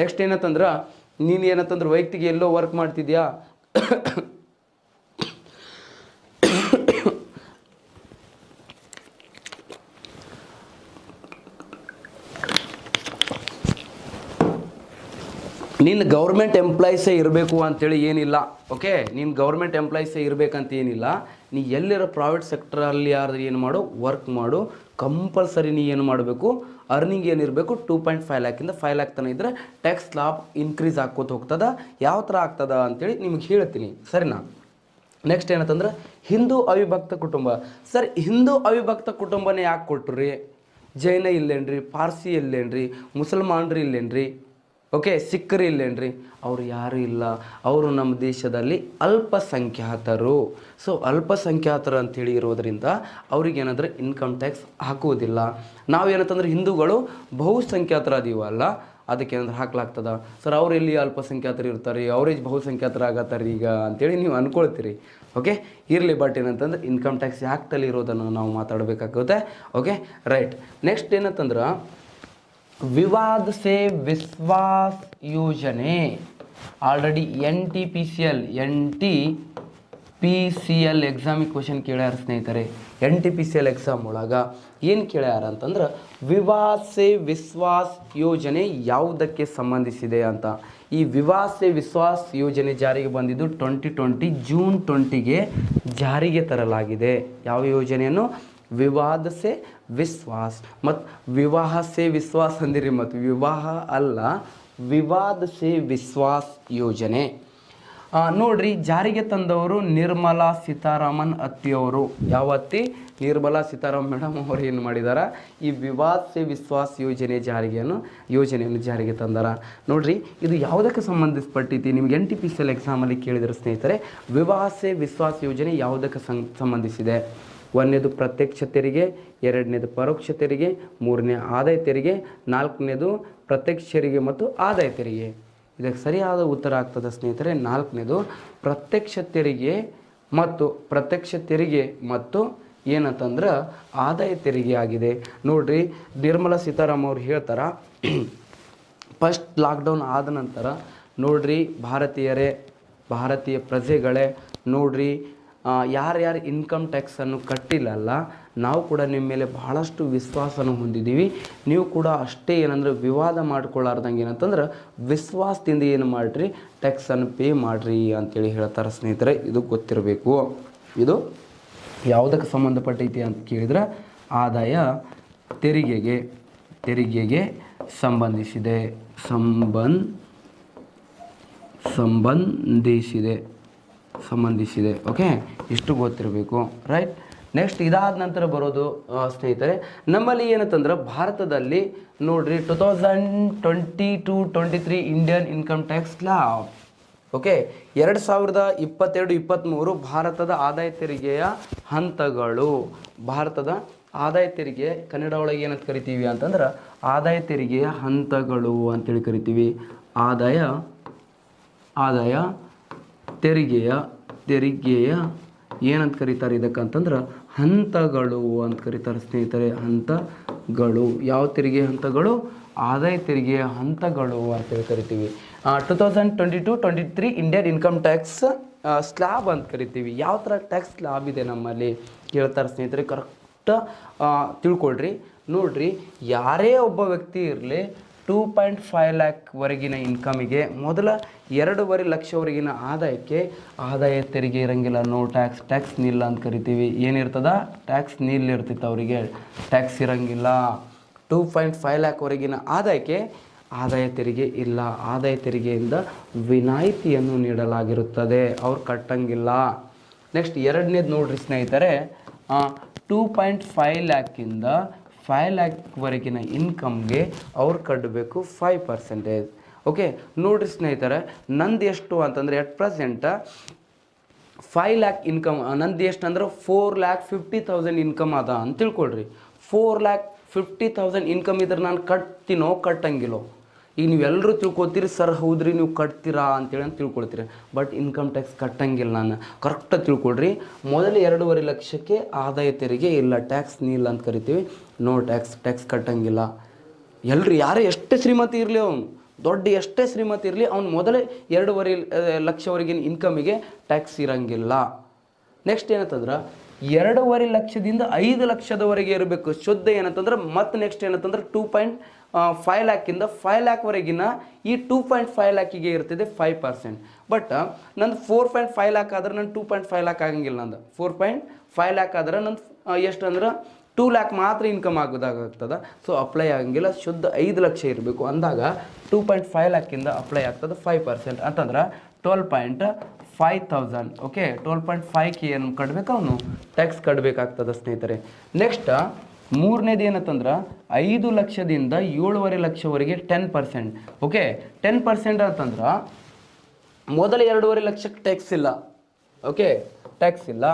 ನೆಕ್ಸ್ಟ್ ಏನಂತಂದ್ರೆ ನೀನು ಏನಂತಂದ್ರೆ ವೈಯಕ್ತಿಕ ಎಲ್ಲೋ ವರ್ಕ್ ಮಾಡ್ತಿದ್ಯಾ, ನೀನು ಗೌರ್ಮೆಂಟ್ ಎಂಪ್ಲಾಯೀಸೇ ಇರಬೇಕು ಅಂತೇಳಿ ಏನಿಲ್ಲ, ಓಕೆ. ನೀನು ಗೌರ್ಮೆಂಟ್ ಎಂಪ್ಲಾಯೀಸೇ ಇರಬೇಕಂತ ಏನಿಲ್ಲ. ನೀ ಎಲ್ಲಿರೋ ಪ್ರೈವೇಟ್ ಸೆಕ್ಟ್ರಲ್ಲಿ ಯಾರು ಏನು ಮಾಡು, ವರ್ಕ್ ಮಾಡು, ಕಂಪಲ್ಸರಿ ನೀ ಏನು ಮಾಡಬೇಕು, ಅರ್ನಿಂಗ್ ಏನಿರಬೇಕು 2.5 ಲಾಖಿಂದ 5 ಲಾಖ್ ತನಕ ಇದ್ದರೆ ಟ್ಯಾಕ್ಸ್ ಲಾಭ ಇನ್ಕ್ರೀಸ್ ಆಕ್ಕೋತ ಹೋಗ್ತದ. ಯಾವ ಥರ ಆಗ್ತದ ಅಂತೇಳಿ ನಿಮ್ಗೆ ಹೇಳ್ತೀನಿ, ಸರಿನಾ. ನೆಕ್ಸ್ಟ್ ಏನಂತಂದ್ರೆ ಹಿಂದೂ ಅವಿಭಕ್ತ ಕುಟುಂಬ. ಸರ್ ಹಿಂದೂ ಅವಿಭಕ್ತ ಕುಟುಂಬನೇ ಯಾಕೆ ಕೊಟ್ರಿ? ಜೈನ ಇಲ್ಲೇನ್ರಿ, ಪಾರ್ಸಿ ಇಲ್ಲೇನ್ರಿ, ಮುಸಲ್ಮಾನ್ರು ಇಲ್ಲೇನ್ರಿ, ಓಕೆ, ಸಿಖ್ಖರು ಇಲ್ಲೇನ್ರಿ? ಅವರು ಯಾರೂ ಇಲ್ಲ. ಅವರು ನಮ್ಮ ದೇಶದಲ್ಲಿ ಅಲ್ಪಸಂಖ್ಯಾತರು. ಸೊ ಅಲ್ಪಸಂಖ್ಯಾತರು ಅಂಥೇಳಿ ಇರೋದರಿಂದ ಅವ್ರಿಗೇನಾದ್ರೆ ಇನ್ಕಮ್ ಟ್ಯಾಕ್ಸ್ ಹಾಕುವುದಿಲ್ಲ. ನಾವೇನಂತಂದ್ರೆ ಹಿಂದೂಗಳು ಬಹುಸಂಖ್ಯಾತರ ಅದೀವಲ್ಲ, ಅದಕ್ಕೆ ಏನಾದ್ರು ಹಾಕ್ಲಾಗ್ತದ. ಸರ್ ಅವ್ರು ಎಲ್ಲಿ ಅಲ್ಪಸಂಖ್ಯಾತರು ಇರ್ತಾರೆ, ಅವರೇ ಬಹುಸಂಖ್ಯಾತರು ಆಗತ್ತಾರೆ ಈಗ ಅಂತೇಳಿ ನೀವು ಅಂದ್ಕೊಳ್ತೀರಿ, ಓಕೆ. ಇರಲಿ, ಬಟ್ ಏನಂತಂದ್ರೆ ಇನ್ಕಮ್ ಟ್ಯಾಕ್ಸ್ ಆ್ಯಕ್ಟಲ್ಲಿ ಇರೋದನ್ನು ನಾವು ಮಾತಾಡಬೇಕಾಗುತ್ತೆ, ಓಕೆ, ರೈಟ್. ನೆಕ್ಸ್ಟ್ ಏನಂತಂದ್ರೆ ವಿವಾದ ಸೇ ವಿಶ್ವಾಸ್ ಯೋಜನೆ. ಆಲ್ರೆಡಿ NTPCL ಎಕ್ಸಾಮಿಗೆ ಕ್ವಶನ್ ಕೇಳ್ಯಾರ ಸ್ನೇಹಿತರೆ. NTPCL ಎಕ್ಸಾಮ್ ಒಳಗೆ ಏನು ಕೇಳ್ಯಾರ ಅಂತಂದ್ರೆ ವಿವಾದ ಸೇ ವಿಶ್ವಾಸ್ ಯೋಜನೆ ಯಾವುದಕ್ಕೆ ಸಂಬಂಧಿಸಿದೆ ಅಂತ. ಈ ವಿವಾದ ಸೇ ವಿಶ್ವಾಸ್ ಯೋಜನೆ ಜಾರಿಗೆ ಬಂದಿದ್ದು 2020 ಜೂನ್ 20ಗೆ ಜಾರಿಗೆ ತರಲಾಗಿದೆ. ಯಾವ ಯೋಜನೆಯನ್ನು? ವಿವಾದ ಸೇ ವಿಶ್ವಾಸ್. ಮತ್ತು ವಿವಾಹ ಸೇ ವಿಶ್ವಾಸ್ ಅಂದಿರಿ, ಮತ್ತು ವಿವಾಹ ಅಲ್ಲ, ವಿವಾದ ಸೇ ವಿಶ್ವಾಸ್ ಯೋಜನೆ. ನೋಡ್ರಿ, ಜಾರಿಗೆ ತಂದವರು ನಿರ್ಮಲಾ ಸೀತಾರಾಮನ್ ಅತ್ತಿಯವರು. ಯಾವ ಅತ್ತಿ? ನಿರ್ಮಲಾ ಸೀತಾರಾಮನ್ ಮೇಡಮ್ ಅವರು ಏನು ಮಾಡಿದಾರ, ಈ ವಿವಾದ ಸೇ ವಿಶ್ವಾಸ್ ಯೋಜನೆಯನ್ನು ಜಾರಿಗೆ ತಂದಾರ. ನೋಡ್ರಿ, ಇದು ಯಾವುದಕ್ಕೆ ಸಂಬಂಧಿಸಪಟ್ಟೈತಿ? ನಿಮ್ಗೆ NTPCL ಎಕ್ಸಾಮಲ್ಲಿ ಕೇಳಿದ್ರೆ ಸ್ನೇಹಿತರೆ, ವಿವಾದ ಸೇ ವಿಶ್ವಾಸ್ ಯೋಜನೆ ಯಾವುದಕ್ಕೆ ಸಂಬಂಧಿಸಿದೆ? ಒಂದನೇದು ಪ್ರತ್ಯಕ್ಷ ತೆರಿಗೆ, ಎರಡನೇದು ಪರೋಕ್ಷ ತೆರಿಗೆ, ಮೂರನೇ ಆದಾಯ ತೆರಿಗೆ, ನಾಲ್ಕನೇದು ಪ್ರತ್ಯಕ್ಷ ತೆರಿಗೆ ಮತ್ತು ಆದಾಯ ತೆರಿಗೆ. ಇದಕ್ಕೆ ಸರಿಯಾದ ಉತ್ತರ ಆಗ್ತದೆ ಸ್ನೇಹಿತರೆ ನಾಲ್ಕನೇದು ಪ್ರತ್ಯಕ್ಷ ತೆರಿಗೆ ಮತ್ತು ಏನಂತಂದ್ರೆ ಆದಾಯ ತೆರಿಗೆ ಆಗಿದೆ. ನೋಡ್ರಿ, ನಿರ್ಮಲಾ ಸೀತಾರಾಮನ್ ಅವರು ಹೇಳ್ತಾರ, ಫಸ್ಟ್ ಲಾಕ್ಡೌನ್ ಆದ ನಂತರ ನೋಡ್ರಿ ಭಾರತೀಯ ಪ್ರಜೆಗಳೇ ನೋಡ್ರಿ, ಯಾರ್ಯಾರು ಇನ್ಕಮ್ ಟ್ಯಾಕ್ಸನ್ನು ಕಟ್ಟಿಲ್ಲಲ್ಲ, ನಾವು ಕೂಡ ನಿಮ್ಮ ಮೇಲೆ ಬಹಳಷ್ಟು ವಿಶ್ವಾಸನ ಹೊಂದಿದ್ದೀವಿ. ನೀವು ಕೂಡ ಅಷ್ಟೇ ಏನಂದ್ರೆ ವಿವಾದ ಮಾಡ್ಕೊಳ್ಳಾರ್ದಂಗೆ ಏನಂತಂದ್ರೆ ವಿಶ್ವಾಸದಿಂದ ಏನು ಮಾಡಿರಿ, ಟ್ಯಾಕ್ಸನ್ನು ಪೇ ಮಾಡಿರಿ ಅಂತೇಳಿ ಹೇಳ್ತಾರೆ ಸ್ನೇಹಿತರೆ. ಇದು ಗೊತ್ತಿರಬೇಕು. ಇದು ಯಾವುದಕ್ಕೆ ಸಂಬಂಧಪಟ್ಟೈತಿ ಅಂತ ಕೇಳಿದ್ರೆ ಆದಾಯ ತೆರಿಗೆಗೆ. ತೆರಿಗೆಗೆ ಸಂಬಂಧಿಸಿದೆ ಸಂಬಂಧಿಸಿದೆ ಓಕೆ, ಇಷ್ಟು ಗೊತ್ತಿರಬೇಕು ರೈಟ್. ನೆಕ್ಸ್ಟ್ ಇದಾದ ನಂತರ ಬರೋದು ಸ್ನೇಹಿತರೆ, ನಮ್ಮಲ್ಲಿ ಏನಂತಂದ್ರೆ ಭಾರತದಲ್ಲಿ ನೋಡ್ರಿ 2022-23 Indian income tax law okay 2022-23 ಭಾರತದ ಆದಾಯ ತೆರಿಗೆಯ ಹಂತಗಳು. ಭಾರತದ ಆದಾಯ ತೆರಿಗೆ ಕನ್ನಡ ಒಳಗೆ ಏನಂತ ಕರಿತೀವಿ ಅಂತಂದ್ರೆ ಆದಾಯ ತೆರಿಗೆಯ ಹಂತಗಳು ಅಂತೇಳಿ ಕರಿತೀವಿ. ಆದಾಯ ತೆರಿಗೆಯ ಏನಂತ ಕರೀತಾರೆ ಇದಕ್ಕಂತಂದ್ರೆ ಹಂತಗಳು ಅಂತ ಕರೀತಾರೆ ಸ್ನೇಹಿತರೆ. ಹಂತಗಳು ಯಾವ ತೆರಿಗೆ ಹಂತಗಳು? ಆದಾಯ ತೆರಿಗೆಯ ಹಂತಗಳು ಅಂತೇಳಿ ಕರಿತೀವಿ. 2022-23 ಇಂಡಿಯನ್ ಇನ್ಕಮ್ ಟ್ಯಾಕ್ಸ್ ಸ್ಲ್ಯಾಬ್ ಅಂತ ಕರಿತೀವಿ. ಯಾವ ಥರ ಟ್ಯಾಕ್ಸ್ ಸ್ಲ್ಯಾಬ್ ಇದೆ ನಮ್ಮಲ್ಲಿ ಕೇಳ್ತಾರೆ ಸ್ನೇಹಿತರೆ, ಕರೆಕ್ಟ್ ತಿಳ್ಕೊಳ್ರಿ. ನೋಡ್ರಿ, ಯಾರೇ ಒಬ್ಬ ವ್ಯಕ್ತಿ ಇರಲಿ 2.5 ಲ್ಯಾಕ್ವರೆಗಿನ ಇನ್ಕಮಿಗೆ ಮೊದಲ 2.5 ಲಕ್ಷವರೆಗಿನ ಆದಾಯಕ್ಕೆ ಆದಾಯ ತೆರಿಗೆ ಇರಂಗಿಲ್ಲ. ನೋ ಟ್ಯಾಕ್ಸ್ ನಿಲ್ಲ ಅಂತ ಕರಿತೀವಿ. ಏನಿರ್ತದ? ಟ್ಯಾಕ್ಸ್ ನಿಲ್ ಇರ್ತಿತ್ತು, ಅವರಿಗೆ ಟ್ಯಾಕ್ಸ್ ಇರಂಗಿಲ್ಲ. 2.5 ಲ್ಯಾಕ್ವರೆಗಿನ ಆದಾಯಕ್ಕೆ ಆದಾಯ ತೆರಿಗೆ ಇಲ್ಲ. ಆದಾಯ ತೆರಿಗೆಯಿಂದ ವಿನಾಯಿತಿಯನ್ನು ನೀಡಲಾಗಿರುತ್ತದೆ, ಅವ್ರು ಕಟ್ಟಂಗಿಲ್ಲ. ನೆಕ್ಸ್ಟ್ ಎರಡನೇದು ನೋಡ್ರಿ ಸ್ನೇಹಿತರೆ, 2.5 ಲ್ಯಾಕಿಂದ 5 ಲ್ಯಾಕ್ವರೆಗಿನ ಇನ್ಕಮ್ಗೆ ಅವ್ರು ಕಟ್ಟಬೇಕು 5%. ಓಕೆ, ನೋಡ್ರಿ ಸ್ನೇಹಿತರೆ, ನಂದು ಎಷ್ಟು ಅಂತಂದರೆ ಎಟ್ ಪ್ರೆಸೆಂಟ್ 5 ಲ್ಯಾಕ್ ಇನ್ಕಮ್, ನಂದು ಎಷ್ಟು ಅಂದ್ರೆ 4,50,000 ಇನ್ಕಮ್ ಅದ ಅಂತ ತಿಳ್ಕೊಳ್ರಿ. 4,50,000 ಇನ್ಕಮ್ ಇದ್ರೆ ನಾನು ಕಟ್ತೀನೋ ಕಟ್ಟಂಗಿಲ್ಲೋ? ಈಗ ನೀವೆಲ್ಲರೂ ತಿಳ್ಕೊತೀರಿ, ಸರ್ ಹೌದ್ರಿ ನೀವು ಕಟ್ತೀರಾ ಅಂತೇಳಿ ಅಂತ ತಿಳ್ಕೊಳ್ತೀರಿ. ಬಟ್ ಇನ್ಕಮ್ ಟ್ಯಾಕ್ಸ್ ಕಟ್ಟಂಗಿಲ್ಲ. ನಾನು ಕರೆಕ್ಟಾಗಿ ತಿಳ್ಕೊಳ್ರಿ. ಮೊದಲ 2.5 ಲಕ್ಷಕ್ಕೆ ಆದಾಯ ತೆರಿಗೆ ಇಲ್ಲ, ಟ್ಯಾಕ್ಸ್ ನೀಲ್ಲ ಅಂತ ಕರಿತೀವಿ. ನೋ ಟ್ಯಾಕ್ಸ್ ಕಟ್ಟಂಗಿಲ್ಲ. ಎಲ್ರಿ ಯಾರೇ ಎಷ್ಟೇ ಶ್ರೀಮತಿ ಇರಲಿ, ಅವನು ದೊಡ್ಡ ಎಷ್ಟೇ ಶ್ರೀಮತಿ ಇರಲಿ, ಅವ್ನು ಮೊದಲೇ 2.5 ಲಕ್ಷವರೆಗಿನ ಇನ್ಕಮಿಗೆ ಟ್ಯಾಕ್ಸ್ ಇರಂಗಿಲ್ಲ. ನೆಕ್ಸ್ಟ್ ಏನಂತಂದ್ರೆ 2.5 ಲಕ್ಷದಿಂದ 5 ಲಕ್ಷದವರೆಗೆ ಇರಬೇಕು ಶುದ್ಧ. ಏನಂತಂದ್ರೆ ಮತ್ತೆ ನೆಕ್ಸ್ಟ್ ಏನಂತಂದ್ರೆ 2.5 ಲ್ಯಾಕಿಂದ 5 ಲ್ಯಾಕ್ವರೆಗಿನ ಈ 2.5 ಲ್ಯಾಕಿಗೆ ಇರ್ತಿದೆ 5%. ಬಟ್ ನಂದು 4.5 ಲ್ಯಾಕ್ ಆದ್ರೆ ನಾನು 2.5 ಲ್ಯಾಕ್ ಆಗಂಗಿಲ್ಲ. ನಂದು 4.5 ಲ್ಯಾಕ್ ಆದ್ರೆ ನಂದು ಎಷ್ಟು ಅಂದ್ರೆ 2 ಲ್ಯಾಕ್ ಮಾತ್ರ ಇನ್ಕಮ್ ಆಗೋದಾಗ್ತದೆ. ಸೊ ಅಪ್ಲೈ ಆಗಂಗಿಲ್ಲ. ಶುದ್ಧ 5 ಲಕ್ಷ ಇರಬೇಕು ಅಂದಾಗ 2.5 ಲ್ಯಾಕಿಂದ ಅಪ್ಲೈ ಆಗ್ತದೆ 5% ಅಂತಂದ್ರೆ 12,500. ಓಕೆ, 12.5K ಏನು ಕಟ್ಟಬೇಕು, ಅವನು ಟ್ಯಾಕ್ಸ್ ಕಟ್ಟಬೇಕಾಗ್ತದೆ ಸ್ನೇಹಿತರೆ. ನೆಕ್ಸ್ಟ್ ಮೂರನೇದು ಏನಂತಂದ್ರೆ 5 ಲಕ್ಷದಿಂದ 7.5 ಲಕ್ಷವರೆಗೆ 10%. ಓಕೆ, 10% ಅಂತಂದ್ರೆ ಮೊದಲ 2.5 ಲಕ್ಷಕ್ಕೆ ಟ್ಯಾಕ್ಸ್ ಇಲ್ಲ. ಓಕೆ, ಟ್ಯಾಕ್ಸ್ ಇಲ್ಲ.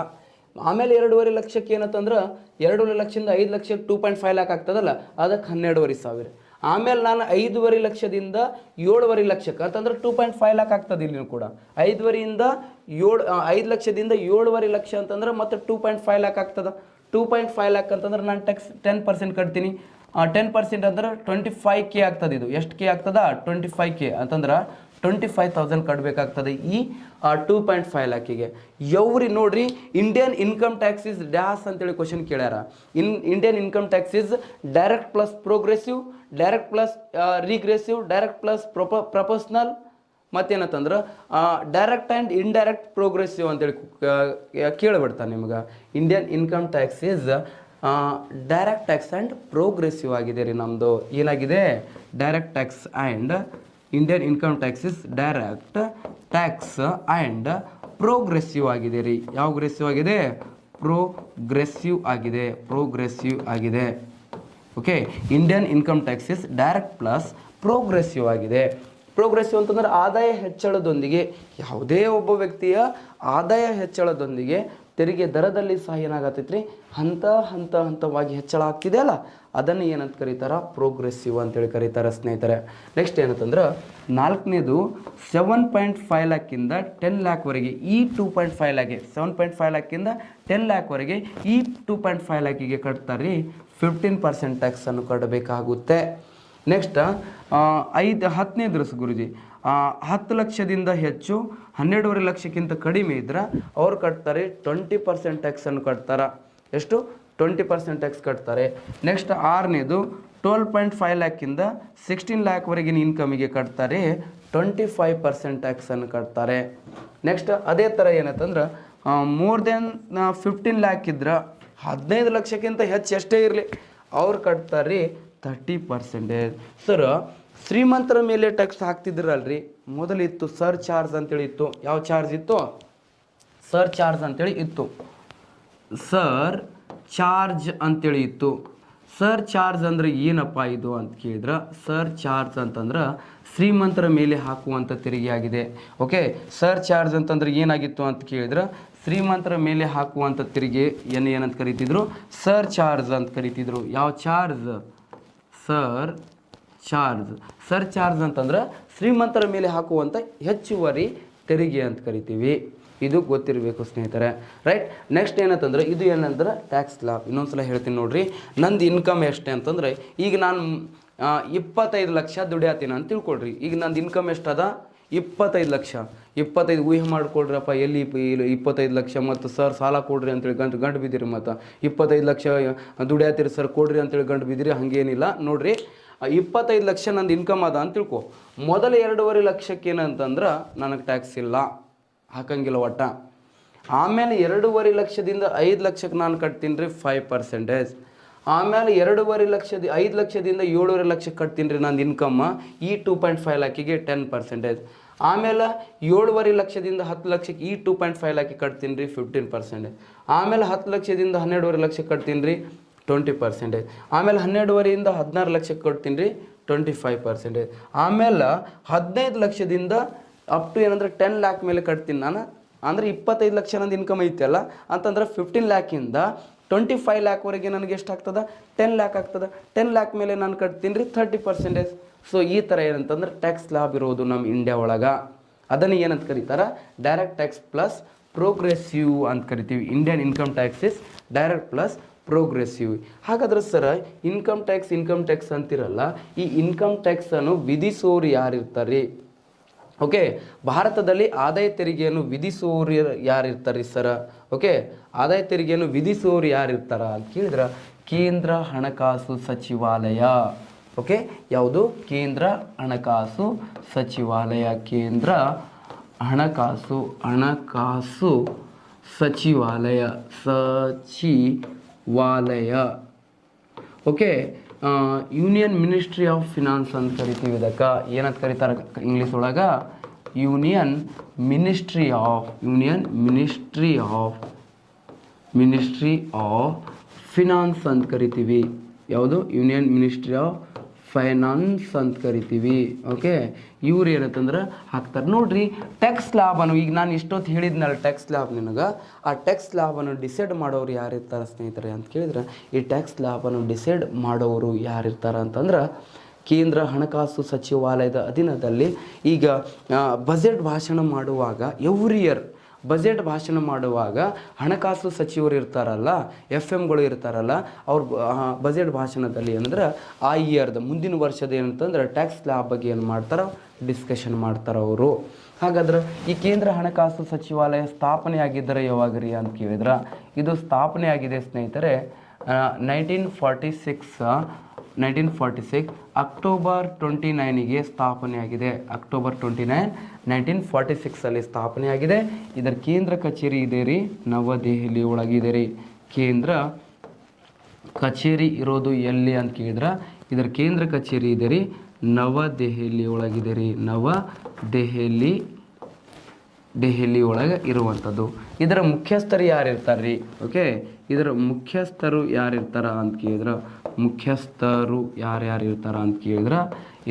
ಆಮೇಲೆ 2.5 ಲಕ್ಷಕ್ಕೆ ಏನಂತಂದ್ರೆ 2.5 ಲಕ್ಷದಿಂದ 5 ಲಕ್ಷಕ್ಕೆ 2.5 ಲ್ಯಾಕ್ ಆಗ್ತದಲ್ಲ, ಅದಕ್ಕೆ 12,500. ಆಮೇಲೆ ನಾನು 5.5 ಲಕ್ಷದಿಂದ 7.5 ಲಕ್ಷಕ್ಕೆ ಅಂತಂದ್ರೆ 2.5 ಲ್ಯಾಕ್ ಆಗ್ತದೆ. ಇಲ್ಲಿನೂ ಕೂಡ 5 ಲಕ್ಷದಿಂದ 7.5 ಲಕ್ಷ ಅಂತಂದ್ರೆ ಮತ್ತೆ 2.5 ಲ್ಯಾಕ್ ಆಗ್ತದೆ. 2.5 ಲ್ಯಾಕ್ ಅಂತಂದ್ರೆ ನಾನು ಟ್ಯಾಕ್ಸ್ 10% ಕಟ್ತೀನಿ. 10% ಅಂದ್ರೆ 25K ಆಗ್ತದೆ. ಇದು ಎಷ್ಟು ಕೆ ಆಗ್ತದ? 25K ಅಂತಂದ್ರೆ 25,000 ಕಟ್ಟಬೇಕಾಗ್ತದೆ ಈ 2.5 ಲ್ಯಾಕಿಗೆ. ಯವ್ರಿ ನೋಡ್ರಿ, Indian income tax is dash ಅಂತೇಳಿ ಕ್ವಶನ್ ಕೇಳ್ಯಾರ. Indian income tax is direct plus progressive, direct plus regressive, direct plus proportional, ಮತ್ತೇನಂತಂದ್ರೆ ಡೈರೆಕ್ಟ್ ಆ್ಯಂಡ್ ಇಂಡೈರೆಕ್ಟ್ ಪ್ರೋಗ್ರೆಸಿವ್ ಅಂತೇಳಿ ಕೇಳಿಬಿಡ್ತಾನೆ ನಿಮ್ಗೆ. Indian income tax is direct tax and progressive ಆಗಿದೆ ರೀ ನಮ್ಮದು. ಏನಾಗಿದೆ? Direct tax and Indian income tax is direct tax and progressive ಆಗಿದೆ ರೀ. ಯಾವ ಗ್ರೆಸಿವ್ ಆಗಿದೆ? ಪ್ರೋಗ್ರೆಸಿವ್ ಆಗಿದೆ. Okay, Indian income tax is direct plus progressive ಆಗಿದೆ. ಪ್ರೋಗ್ರೆಸಿವ್ ಅಂತಂದ್ರೆ ಆದಾಯ ಹೆಚ್ಚಳದೊಂದಿಗೆ, ಯಾವುದೇ ಒಬ್ಬ ವ್ಯಕ್ತಿಯ ಆದಾಯ ಹೆಚ್ಚಳದೊಂದಿಗೆ ತೆರಿಗೆ ದರದಲ್ಲಿ ಸಹ ಏನಾಗತ್ತೈತ್ರಿ, ಹಂತವಾಗಿ ಹೆಚ್ಚಳ ಆಗ್ತಿದೆ ಅಲ್ಲ, ಅದನ್ನು ಏನಂತ ಕರೀತಾರ? ಪ್ರೋಗ್ರೆಸಿವ್ ಅಂತೇಳಿ ಕರೀತಾರೆ ಸ್ನೇಹಿತರೆ. ನೆಕ್ಸ್ಟ್ ಏನಂತಂದ್ರೆ ನಾಲ್ಕನೇದು 7.5 ಲ್ಯಾಕಿಂದ 10 ಲ್ಯಾಕ್ವರೆಗೆ ಈ 2.5 ಲ್ಯಾಕ್ಗೆ 7.5 ಲ್ಯಾಕಿಂದ 10 ಲ್ಯಾಕ್ವರೆಗೆ ಈ 2.5 ಲ್ಯಾಕಿಗೆ ಕಟ್ತಾರೆ 15% ಟ್ಯಾಕ್ಸನ್ನು ಕಟ್ಟಬೇಕಾಗುತ್ತೆ. ನೆಕ್ಸ್ಟ್ 10ನೇದು ಗುರುಜಿ 10 ಲಕ್ಷದಿಂದ ಹೆಚ್ಚು 12.5 ಲಕ್ಷಕ್ಕಿಂತ ಕಡಿಮೆ ಇದ್ರೆ ಅವ್ರು ಕಟ್ತಾರೆ 20% ಟ್ಯಾಕ್ಸನ್ನು ಕಟ್ತಾರೆ. ಎಷ್ಟು? 20% ಟ್ಯಾಕ್ಸ್ ಕಟ್ತಾರೆ. ನೆಕ್ಸ್ಟ್ 6ನೇದು 12.5 ಲ್ಯಾಕಿಂದ 16 ಲ್ಯಾಕ್ವರೆಗಿನ ಇನ್ಕಮಿಗೆ ಕಟ್ತಾರೆ 25% ಟ್ಯಾಕ್ಸನ್ನು ಕಟ್ತಾರೆ. ನೆಕ್ಸ್ಟ್ ಅದೇ ಥರ ಏನಂತಂದ್ರೆ ಮೋರ್ ದೆನ್ 15 ಲ್ಯಾಕ್ ಇದ್ರೆ 15 ಲಕ್ಷಕ್ಕಿಂತ ಹೆಚ್ಚು ಎಷ್ಟೇ ಇರಲಿ ಅವ್ರು ಕಟ್ತಾರೆ 30%. ಸರ್, ಶ್ರೀಮಂತರ ಮೇಲೆ ಟ್ಯಾಕ್ಸ್ ಹಾಕ್ತಿದ್ರಲ್ರಿ, ಮೊದಲಿತ್ತು ಸರ್ ಚಾರ್ಜ್ ಅಂತೇಳಿ ಇತ್ತು. ಯಾವ ಚಾರ್ಜ್ ಇತ್ತು? ಸರ್ ಚಾರ್ಜ್ ಅಂತೇಳಿ ಇತ್ತು. ಸರ್ ಚಾರ್ಜ್ ಅಂತೇಳಿ ಇತ್ತು. ಸರ್ ಚಾರ್ಜ್ ಅಂದ್ರೆ ಏನಪ್ಪ ಇದು ಅಂತ ಕೇಳಿದ್ರೆ, ಸರ್ ಚಾರ್ಜ್ ಅಂತಂದ್ರೆ ಶ್ರೀಮಂತರ ಮೇಲೆ ಹಾಕುವಂಥ ತೆರಿಗೆ ಆಗಿದೆ. ಓಕೆ, ಸರ್ ಚಾರ್ಜ್ ಅಂತಂದ್ರೆ ಏನಾಗಿತ್ತು ಅಂತ ಕೇಳಿದ್ರೆ, ಶ್ರೀಮಂತರ ಮೇಲೆ ಹಾಕುವಂಥ ತೆರಿಗೆ ಏನಂತ ಕರಿತಿದ್ರು? ಸರ್ ಚಾರ್ಜ್ ಅಂತ ಕರಿತಿದ್ರು. ಯಾವ charge? Sir charge. Sir charge ಅಂತಂದ್ರೆ ಶ್ರೀಮಂತರ ಮೇಲೆ ಹಾಕುವಂಥ ಹೆಚ್ಚುವರಿ ತೆರಿಗೆ ಅಂತ ಕರಿತೀವಿ. ಇದು ಗೊತ್ತಿರಬೇಕು ಸ್ನೇಹಿತರೆ, ರೈಟ್. ನೆಕ್ಸ್ಟ್ ಏನಂತಂದ್ರೆ, ಇದು ಏನಂದ್ರೆ ಟ್ಯಾಕ್ಸ್ ಲಾಭ. ಇನ್ನೊಂದ್ಸಲ ಹೇಳ್ತೀನಿ ನೋಡ್ರಿ. ನಂದು ಇನ್ಕಮ್ ಎಷ್ಟೇ ಅಂತಂದ್ರೆ, ಈಗ ನಾನು 25 ಲಕ್ಷ ದುಡಿಯತ್ತೀನಿ ಅಂತ ತಿಳ್ಕೊಳ್ರಿ. ಈಗ ನಂದು ಇನ್ಕಮ್ ಎಷ್ಟದ? 25 ಲಕ್ಷ. 25 ಊಹೆ ಮಾಡ್ಕೊಳ್ರಪ್ಪ, ಎಲ್ಲಿ 25 ಲಕ್ಷ ಮತ್ತು ಸರ್ ಸಾಲ ಕೊಡ್ರಿ ಅಂತೇಳಿ ಗಂಟು ಬಿದ್ದಿರಿ. ಮತ್ತು 25 ಲಕ್ಷ ದುಡಿಯತ್ತೀರಿ ಸರ್ ಕೊಡ್ರಿ ಅಂತೇಳಿ ಗಂಟು ಬಿದ್ದಿರಿ. ಹಾಗೇನಿಲ್ಲ ನೋಡ್ರಿ. 25 ಲಕ್ಷ ನಂದು ಇನ್ಕಮ್ ಅದ ಅಂತ ತಿಳ್ಕೊ. ಮೊದಲ 2.5 ಲಕ್ಷಕ್ಕೆ ಏನಂತಂದ್ರೆ ನನಗೆ ಟ್ಯಾಕ್ಸ್ ಇಲ್ಲ, ಹಾಕಂಗಿಲ್ಲ ಒಟ್ಟ. ಆಮೇಲೆ 2.5 ಲಕ್ಷದಿಂದ 5 ಲಕ್ಷಕ್ಕೆ ನಾನು ಕಟ್ತೀನಿ ರೀ 5%. ಆಮೇಲೆ 2.5 ಲಕ್ಷದ 5 ಲಕ್ಷದಿಂದ 7.5 ಲಕ್ಷಕ್ಕೆ ಕಟ್ತೀನಿ ರೀ ನಂದು ಇನ್ಕಮ್. ಈ 2.5 ಲ್ಯಾಕಿಗೆ 10%. ಆಮೇಲೆ 7.5 ಲಕ್ಷದಿಂದ 10 ಲಕ್ಷಕ್ಕೆ ಈ 2.5 ಲ್ಯಾಕಿಗೆ ಕಟ್ತೀನಿ ರೀ 15%. ಆಮೇಲೆ 10 ಲಕ್ಷದಿಂದ 12.5 ಲಕ್ಷಕ್ಕೆ ಕಟ್ತೀನಿ ರೀ 20%. ಆಮೇಲೆ 12.5ರಿಂದ 16 ಲಕ್ಷಕ್ಕೆ ಕಟ್ತೀನಿ ರೀ 25%. ಆಮೇಲೆ 15 ಲಕ್ಷದಿಂದ ಅಪ್ ಟು ಏನಂದ್ರೆ 10 ಲ್ಯಾಕ್ ಮೇಲೆ ಕಟ್ತೀನಿ ನಾನು. ಅಂದರೆ 25 ಲಕ್ಷ ನಂದು ಇನ್ಕಮ್ ಐತಲ್ಲ ಅಂತಂದ್ರೆ 15 ಲ್ಯಾಕಿಂದ 25 ಲ್ಯಾಕ್ವರೆಗೆ ನನಗೆ ಎಷ್ಟು ಆಗ್ತದೆ? 10 ಲ್ಯಾಕ್ ಆಗ್ತದೆ. 10 ಲ್ಯಾಕ್ ಮೇಲೆ ನಾನು ಕಟ್ತೀನಿ ರೀ 30%. ಸೊ ಈ ಥರ ಏನಂತಂದ್ರೆ ಟ್ಯಾಕ್ಸ್ ಲಾಭ ಇರೋದು ನಮ್ಮ ಇಂಡಿಯಾ ಒಳಗೆ. ಅದನ್ನು ಏನಂತ ಕರೀತಾರೆ? ಡೈರೆಕ್ಟ್ ಟ್ಯಾಕ್ಸ್ ಪ್ಲಸ್ ಪ್ರೋಗ್ರೆಸಿವ್ ಅಂತ ಕರಿತೀವಿ. Indian income tax is direct plus progressive. ಹಾಗಾದ್ರೆ ಸರ್, ಇನ್ಕಮ್ ಟ್ಯಾಕ್ಸ್ ಅಂತಿರಲ್ಲ, ಈ ಇನ್ಕಮ್ ಟ್ಯಾಕ್ಸನ್ನು ವಿಧಿಸೋರು ಯಾರಿರ್ತಾರೆ? ಓಕೆ, ಭಾರತದಲ್ಲಿ ಆದಾಯ ತೆರಿಗೆಯನ್ನು ವಿಧಿಸುವವರು ಯಾರಿರ್ತಾರೆ ಸರ? ಓಕೆ, ಆದಾಯ ತೆರಿಗೆಯನ್ನು ವಿಧಿಸುವವರು ಯಾರಿರ್ತಾರ ಅಂತ ಕೇಳಿದ್ರೆ, ಕೇಂದ್ರ ಹಣಕಾಸು ಸಚಿವಾಲಯ. ಓಕೆ, ಯಾವುದು? ಕೇಂದ್ರ ಹಣಕಾಸು ಸಚಿವಾಲಯ. ಕೇಂದ್ರ ಹಣಕಾಸು ಸಚಿವಾಲಯ. Okay, union ministry of finance ಅಂತ ಕರಿತೀವಿ. ಇದಕ್ಕೆ ಏನಂತ ಕರೀತಾರೆ ಇಂಗ್ಲೀಷ್ ಒಳಗೆ? ಯೂನಿಯನ್ ಮಿನಿಸ್ಟ್ರಿ ಆಫ್ ಫಿನಾನ್ಸ್ ಅಂತ ಕರಿತೀವಿ. ಯಾವುದು? ಯೂನಿಯನ್ ಮಿನಿಸ್ಟ್ರಿ ಆಫ್ ಫೈನಾನ್ಸ್ ಅಂತ ಕರಿತೀವಿ. ಓಕೆ, ಇವ್ರು ಏನಂತಂದ್ರೆ ಹಾಕ್ತಾರೆ ನೋಡ್ರಿ. ಟ್ಯಾಕ್ಸ್ ಲಾಭನು ಈಗ ನಾನು ಇಷ್ಟೊತ್ತು ಹೇಳಿದ್ನಲ್ಲ, ಟ್ಯಾಕ್ಸ್ ಲಾಭ ನಿನಗೆ. ಆ ಟ್ಯಾಕ್ಸ್ ಲಾಭನು ಡಿಸೈಡ್ ಮಾಡೋರು ಯಾರಿರ್ತಾರೆ ಸ್ನೇಹಿತರೆ ಅಂತ ಕೇಳಿದ್ರೆ, ಈ ಟ್ಯಾಕ್ಸ್ ಲಾಭನು ಡಿಸೈಡ್ ಮಾಡೋರು ಯಾರಿರ್ತಾರೆ ಅಂತಂದ್ರೆ, ಕೇಂದ್ರ ಹಣಕಾಸು ಸಚಿವಾಲಯದ ಅಧೀನದಲ್ಲಿ ಈಗ ಬಜೆಟ್ ಭಾಷಣ ಮಾಡುವಾಗ, ಎವ್ರಿ ಇಯರ್ ಬಜೆಟ್ ಭಾಷಣ ಮಾಡುವಾಗ ಹಣಕಾಸು ಸಚಿವರು ಇರ್ತಾರಲ್ಲ, ಎಮ್ಗಳು ಇರ್ತಾರಲ್ಲ, ಅವ್ರು ಬಜೆಟ್ ಭಾಷಣದಲ್ಲಿ ಅಂದ್ರೆ ಆ ಇಯರ್ದ ಮುಂದಿನ ವರ್ಷದ ಏನಂತಂದ್ರೆ ಟ್ಯಾಕ್ಸ್ ಲಾಭ ಬಗ್ಗೆ ಏನು ಮಾಡ್ತಾರೆ? ಡಿಸ್ಕಷನ್ ಮಾಡ್ತಾರೆ ಅವರು. ಹಾಗಾದ್ರೆ ಈ ಕೇಂದ್ರ ಹಣಕಾಸು ಸಚಿವಾಲಯ ಸ್ಥಾಪನೆ ಆಗಿದ್ದರೆ ಯಾವಾಗ್ರಿ ಅಂತ ಕೇಳಿದ್ರೆ, ಇದು ಸ್ಥಾಪನೆ ಆಗಿದೆ ಸ್ನೇಹಿತರೆ 1946 ಅಕ್ಟೋಬರ್ 29ಗೆ ಸ್ಥಾಪನೆ ಆಗಿದೆ. ಅಕ್ಟೋಬರ್ 29, 1946 ಸ್ಥಾಪನೆ ಆಗಿದೆ. ಇದರ ಕೇಂದ್ರ ಕಚೇರಿ ಇದೆ ರೀ ನವದೆಹಲಿ ಒಳಗಿದೆ ರೀ. ಕೇಂದ್ರ ಕಚೇರಿ ಇರೋದು ಎಲ್ಲಿ ಅಂತ ಕೇಳಿದ್ರೆ, ಇದರ ಕೇಂದ್ರ ಕಚೇರಿ ಇದೆ ರೀ ನವದೆಹಲಿ ಒಳಗಿದೆ ರೀ. ದೆಹಲಿ ಒಳಗೆ ಇರುವಂಥದ್ದು. ಇದರ ಮುಖ್ಯಸ್ಥರು ಯಾರಿರ್ತಾರೆ ರೀ? ಓಕೆ, ಇದರ ಮುಖ್ಯಸ್ಥರು ಯಾರಿರ್ತಾರ ಅಂತ ಕೇಳಿದ್ರೆ,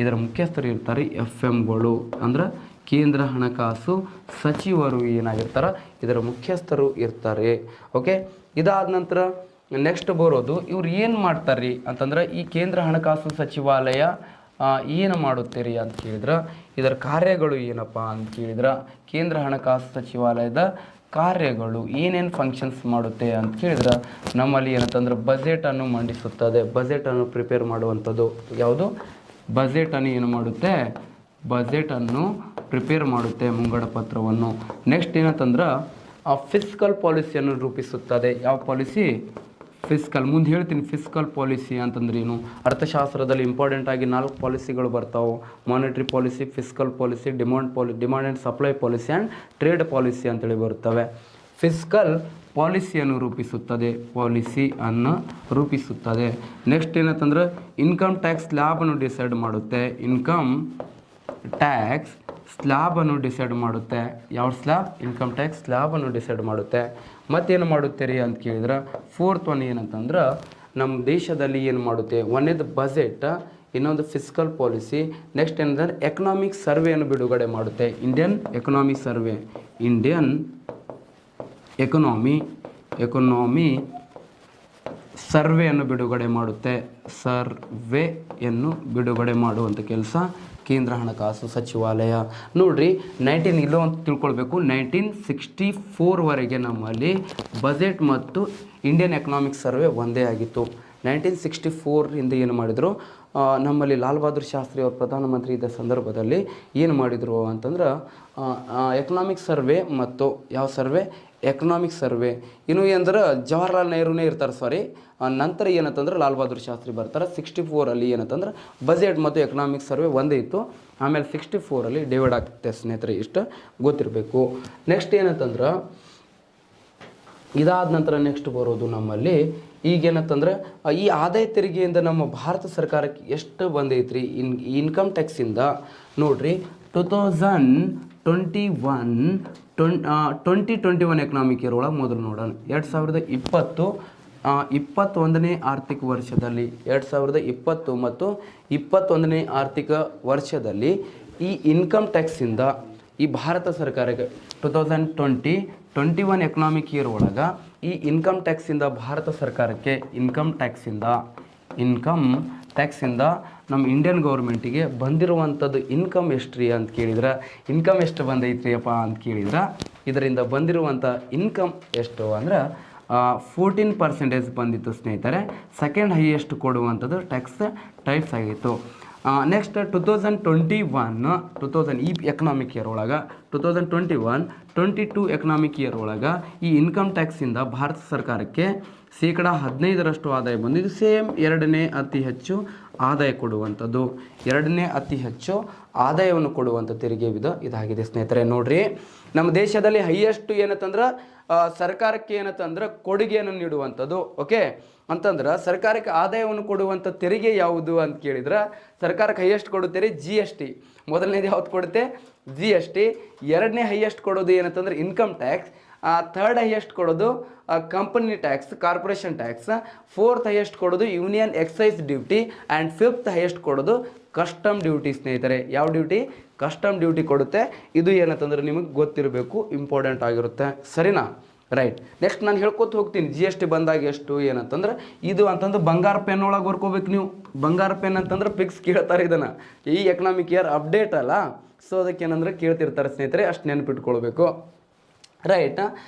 ಇದರ ಮುಖ್ಯಸ್ಥರು ಇರ್ತಾರೆ ಎಮ್ಗಳು. ಅಂದ್ರೆ ಕೇಂದ್ರ ಹಣಕಾಸು ಸಚಿವರು ಏನಾಗಿರ್ತಾರೆ, ಇದರ ಮುಖ್ಯಸ್ಥರು ಇರ್ತಾರೆ. ಓಕೆ, ಇದಾದ ನಂತರ ನೆಕ್ಸ್ಟ್ ಬರೋದು ಇವ್ರು ಏನು ಮಾಡ್ತಾರೆ ಅಂತಂದ್ರೆ, ಈ ಕೇಂದ್ರ ಹಣಕಾಸು ಸಚಿವಾಲಯ ಏನು ಮಾಡುತ್ತೀರಿ ಅಂತ ಕೇಳಿದ್ರೆ, ಇದರ ಕಾರ್ಯಗಳು ಏನಪ್ಪ ಅಂತ ಕೇಳಿದ್ರೆ, ಕೇಂದ್ರ ಹಣಕಾಸು ಸಚಿವಾಲಯದ ಕಾರ್ಯಗಳು ಏನೇನು ಫಂಕ್ಷನ್ಸ್ ಮಾಡುತ್ತೆ ಅಂತ ಕೇಳಿದ್ರೆ, ನಮ್ಮಲ್ಲಿ ಏನಂತಂದ್ರೆ ಬಜೆಟನ್ನು ಮಂಡಿಸುತ್ತದೆ. ಬಜೆಟನ್ನು ಪ್ರಿಪೇರ್ ಮಾಡುವಂಥದ್ದು ಯಾವುದು? ಬಜೆಟನ್ನು ಏನು ಮಾಡುತ್ತೆ? ಬಜೆಟನ್ನು ಪ್ರಿಪೇರ್ ಮಾಡುತ್ತೆ, ಮುಂಗಡ ಪತ್ರವನ್ನು. ನೆಕ್ಸ್ಟ್ ಏನಂತಂದ್ರೆ ಫಿಸ್ಕಲ್ ಪಾಲಿಸಿಯನ್ನು ರೂಪಿಸುತ್ತದೆ. ಯಾವ ಪಾಲಿಸಿ? ಫಿಸ್ಕಲ್. ಮುಂದೆ ಹೇಳ್ತೀನಿ ಫಿಸ್ಕಲ್ ಪಾಲಿಸಿ ಅಂತಂದ್ರೆ ಏನು. ಅರ್ಥಶಾಸ್ತ್ರದಲ್ಲಿ ಇಂಪಾರ್ಟೆಂಟ್ ಆಗಿ 4 ಪಾಲಿಸಿಗಳು ಬರ್ತಾವೆ. Monetary policy, fiscal policy, demand and supply policy and trade policy ಅಂತೇಳಿ ಬರ್ತವೆ. ಫಿಸ್ಕಲ್ ಪಾಲಿಸಿಯನ್ನು ರೂಪಿಸುತ್ತದೆ. ನೆಕ್ಸ್ಟ್ ಏನಂತಂದ್ರೆ ಇನ್ಕಮ್ ಟ್ಯಾಕ್ಸ್ ಸ್ಲ್ಯಾಬನ್ನು ಡಿಸೈಡ್ ಮಾಡುತ್ತೆ. ಇನ್ಕಮ್ ಟ್ಯಾಕ್ಸ್ ಸ್ಲ್ಯಾಬನ್ನು ಡಿಸೈಡ್ ಮಾಡುತ್ತೆ. ಯಾವ ಸ್ಲ್ಯಾಬ್? ಇನ್ಕಮ್ ಟ್ಯಾಕ್ಸ್ ಸ್ಲ್ಯಾಬನ್ನು ಡಿಸೈಡ್ ಮಾಡುತ್ತೆ. ಮತ್ತೇನು ಮಾಡುತ್ತೆ ರೀ ಅಂತ ಕೇಳಿದ್ರೆ, ಫೋರ್ತ್ ಒನ್ ಏನಂತಂದ್ರೆ ನಮ್ಮ ದೇಶದಲ್ಲಿ ಏನು ಮಾಡುತ್ತೆ, ಒಂದೇದು ಬಜೆಟ್, ಇನ್ನೊಂದು ಫಿಸ್ಕಲ್ ಪಾಲಿಸಿ, ನೆಕ್ಸ್ಟ್ ಏನಂದ್ರೆ ಎಕನಾಮಿಕ್ ಸರ್ವೆಯನ್ನು ಬಿಡುಗಡೆ ಮಾಡುತ್ತೆ. ಇಂಡಿಯನ್ ಎಕನಾಮಿ ಸರ್ವೆಯನ್ನು ಬಿಡುಗಡೆ ಮಾಡುತ್ತೆ. ಸರ್ವೆಯನ್ನು ಬಿಡುಗಡೆ ಮಾಡುವಂಥ ಕೆಲಸ ಕೇಂದ್ರ ಹಣಕಾಸು ಸಚಿವಾಲಯ. ನೋಡ್ರಿ, ಇಲ್ಲೋ ಅಂತ ತಿಳ್ಕೊಳ್ಬೇಕು, 1964ವರೆಗೆ ನಮ್ಮಲ್ಲಿ ಬಜೆಟ್ ಮತ್ತು ಇಂಡಿಯನ್ ಎಕನಾಮಿಕ್ ಸರ್ವೆ ಒಂದೇ ಆಗಿತ್ತು. 1964 ಏನು ಮಾಡಿದರು, ನಮ್ಮಲ್ಲಿ ಲಾಲ್ ಬಹದ್ದೂರ್ ಶಾಸ್ತ್ರಿ ಅವರು ಪ್ರಧಾನಮಂತ್ರಿ ಇದ್ದ ಸಂದರ್ಭದಲ್ಲಿ ಏನು ಮಾಡಿದರು ಅಂತಂದ್ರೆ, ಎಕನಾಮಿಕ್ ಸರ್ವೆ ಮತ್ತು ಯಾವ ಸರ್ವೆ? Economic survey. ಇನ್ನು ಏನಂದ್ರೆ ಜವಾಹರ್ಲಾಲ್ ನೆಹರೂನೇ ಇರ್ತಾರೆ, ನಂತರ ಏನಂತಂದ್ರೆ ಲಾಲ್ ಬಹದ್ದೂರ್ ಶಾಸ್ತ್ರಿ ಬರ್ತಾರೆ. 64 ಏನಂತಂದ್ರೆ ಬಜೆಟ್ ಮತ್ತು ಎಕನಾಮಿಕ್ ಸರ್ವೆ ಒಂದೇ ಇತ್ತು. ಆಮೇಲೆ 64 ಡಿವೈಡ್ ಆಗ್ತದೆ ಸ್ನೇಹಿತರೆ, ಇಷ್ಟು ಗೊತ್ತಿರಬೇಕು. ನೆಕ್ಸ್ಟ್ ಏನಂತಂದ್ರೆ ಇದಾದ ನಂತರ ನೆಕ್ಸ್ಟ್ ಬರೋದು ನಮ್ಮಲ್ಲಿ ಈಗೇನಂತಂದ್ರೆ ಈ ಆದಾಯ ತೆರಿಗೆಯಿಂದ ನಮ್ಮ ಭಾರತ ಸರ್ಕಾರಕ್ಕೆ ಎಷ್ಟು ಬಂದೈತ್ರಿ ಇನ್ಕಮ್ ಟ್ಯಾಕ್ಸಿಂದ? ನೋಡ್ರಿ, 2021 ಎಕನಾಮಿಕ್ ಇಯರ್ ಒಳಗೆ ಮೊದಲು ನೋಡೋಣ. 2020-21ನೇ ಆರ್ಥಿಕ ವರ್ಷದಲ್ಲಿ 2020 ಮತ್ತು 21ನೇ ಆರ್ಥಿಕ ವರ್ಷದಲ್ಲಿ ಈ ಇನ್ಕಮ್ ಟ್ಯಾಕ್ಸಿಂದ ಈ ಭಾರತ ಸರ್ಕಾರಕ್ಕೆ 2020-21 ಎಕನಾಮಿಕ್ ಇಯರ್ ಒಳಗೆ ಈ ಇನ್ಕಮ್ ಟ್ಯಾಕ್ಸಿಂದ ಭಾರತ ಸರ್ಕಾರಕ್ಕೆ ಇನ್ಕಮ್ ಟ್ಯಾಕ್ಸಿಂದ ನಮ್ಮ ಇಂಡಿಯನ್ ಗೌರ್ಮೆಂಟಿಗೆ ಬಂದಿರುವಂಥದ್ದು ಇನ್ಕಮ್ ಎಷ್ಟು ರೀ ಅಂತ ಕೇಳಿದ್ರೆ, ಇನ್ಕಮ್ ಎಷ್ಟು ಬಂದೈತ್ರಿಯಪ್ಪ ಅಂತ ಕೇಳಿದ್ರೆ, ಇದರಿಂದ ಬಂದಿರುವಂಥ ಇನ್ಕಮ್ ಎಷ್ಟು ಅಂದ್ರೆ 14% ಬಂದಿತ್ತು ಸ್ನೇಹಿತರೆ. ಸೆಕೆಂಡ್ ಹೈಯೆಸ್ಟ್ ಕೊಡುವಂಥದ್ದು ಟ್ಯಾಕ್ಸ್ ಟೈಪ್ಸ್ ಆಗಿತ್ತು. ನೆಕ್ಸ್ಟ್ 2021 ಈ ಎಕನಾಮಿಕ್ ಇಯರ್ ಒಳಗೆ 2021-22 ಎಕನಾಮಿಕ್ ಇಯರ್ ಒಳಗೆ ಈ ಇನ್ಕಮ್ ಟ್ಯಾಕ್ಸಿಂದ ಭಾರತ ಸರ್ಕಾರಕ್ಕೆ 15% ಆದಾಯ ಬಂದಿದ್ದು. ಸೇಮ್ ಎರಡನೇ ಅತಿ ಹೆಚ್ಚು ಆದಾಯ ಕೊಡುವಂಥದ್ದು, ಎರಡನೇ ಅತಿ ಹೆಚ್ಚು ಆದಾಯವನ್ನು ಕೊಡುವಂಥ ತೆರಿಗೆ ವಿಧ ಇದಾಗಿದೆ ಸ್ನೇಹಿತರೆ. ನೋಡ್ರಿ, ನಮ್ಮ ದೇಶದಲ್ಲಿ ಹೈಯೆಸ್ಟ್ ಏನಂತಂದ್ರೆ ಸರ್ಕಾರಕ್ಕೆ ಏನಂತಂದ್ರೆ ಕೊಡುಗೆಯನ್ನು ನೀಡುವಂಥದ್ದು. ಓಕೆ ಅಂತಂದ್ರೆ ಸರ್ಕಾರಕ್ಕೆ ಆದಾಯವನ್ನು ಕೊಡುವಂಥ ತೆರಿಗೆ ಯಾವುದು ಅಂತ ಕೇಳಿದ್ರೆ, ಸರ್ಕಾರಕ್ಕೆ ಹೈಯೆಸ್ಟ್ ಕೊಡುತ್ತೀರಿ GST. ಮೊದಲನೇದು ಯಾವ್ದು ಕೊಡುತ್ತೆ? GST. ಎರಡನೇ ಹೈಯೆಸ್ಟ್ ಕೊಡೋದು ಏನಂತಂದ್ರೆ ಇನ್ಕಮ್ ಟ್ಯಾಕ್ಸ್. ಥರ್ಡ್ ಹೈಯೆಸ್ಟ್ ಕೊಡೋದು company tax, corporation tax. Fourth highest ಕೊಡೋದು union excise duty. And fifth highest ಕೊಡೋದು ಕಸ್ಟಮ್ ಡ್ಯೂಟಿ ಸ್ನೇಹಿತರೆ. ಯಾವ ಡ್ಯೂಟಿ? ಕಸ್ಟಮ್ ಡ್ಯೂಟಿ ಕೊಡುತ್ತೆ. ಇದು ಏನಂತಂದ್ರೆ ನಿಮಗೆ ಗೊತ್ತಿರಬೇಕು, ಇಂಪಾರ್ಟೆಂಟ್ ಆಗಿರುತ್ತೆ. ಸರಿನಾ? ರೈಟ್. ನೆಕ್ಸ್ಟ್ ನಾನು ಹೇಳ್ಕೊತ ಹೋಗ್ತೀನಿ. GST ಬಂದಾಗ ಎಷ್ಟು ಏನಂತಂದ್ರೆ, ಇದು ಅಂತಂದ್ರೆ ಬಂಗಾರ ಪೆನ್ ಒಳಗೆ ಬರ್ಕೋಬೇಕು ನೀವು. ಬಂಗಾರ ಪೆನ್ ಅಂತಂದ್ರೆ ಫಿಕ್ಸ್ ಕೇಳ್ತಾರೆ ಇದನ್ನು. ಈ ಎಕನಾಮಿಕ್ ಇಯರ್ ಅಪ್ಡೇಟ್ ಅಲ್ಲ, ಸೊ ಅದಕ್ಕೆ ಏನಂದ್ರೆ ಕೇಳ್ತಿರ್ತಾರೆ ಸ್ನೇಹಿತರೆ, ಅಷ್ಟು ನೆನಪಿಟ್ಕೊಳ್ಬೇಕು. ರೈಟ್.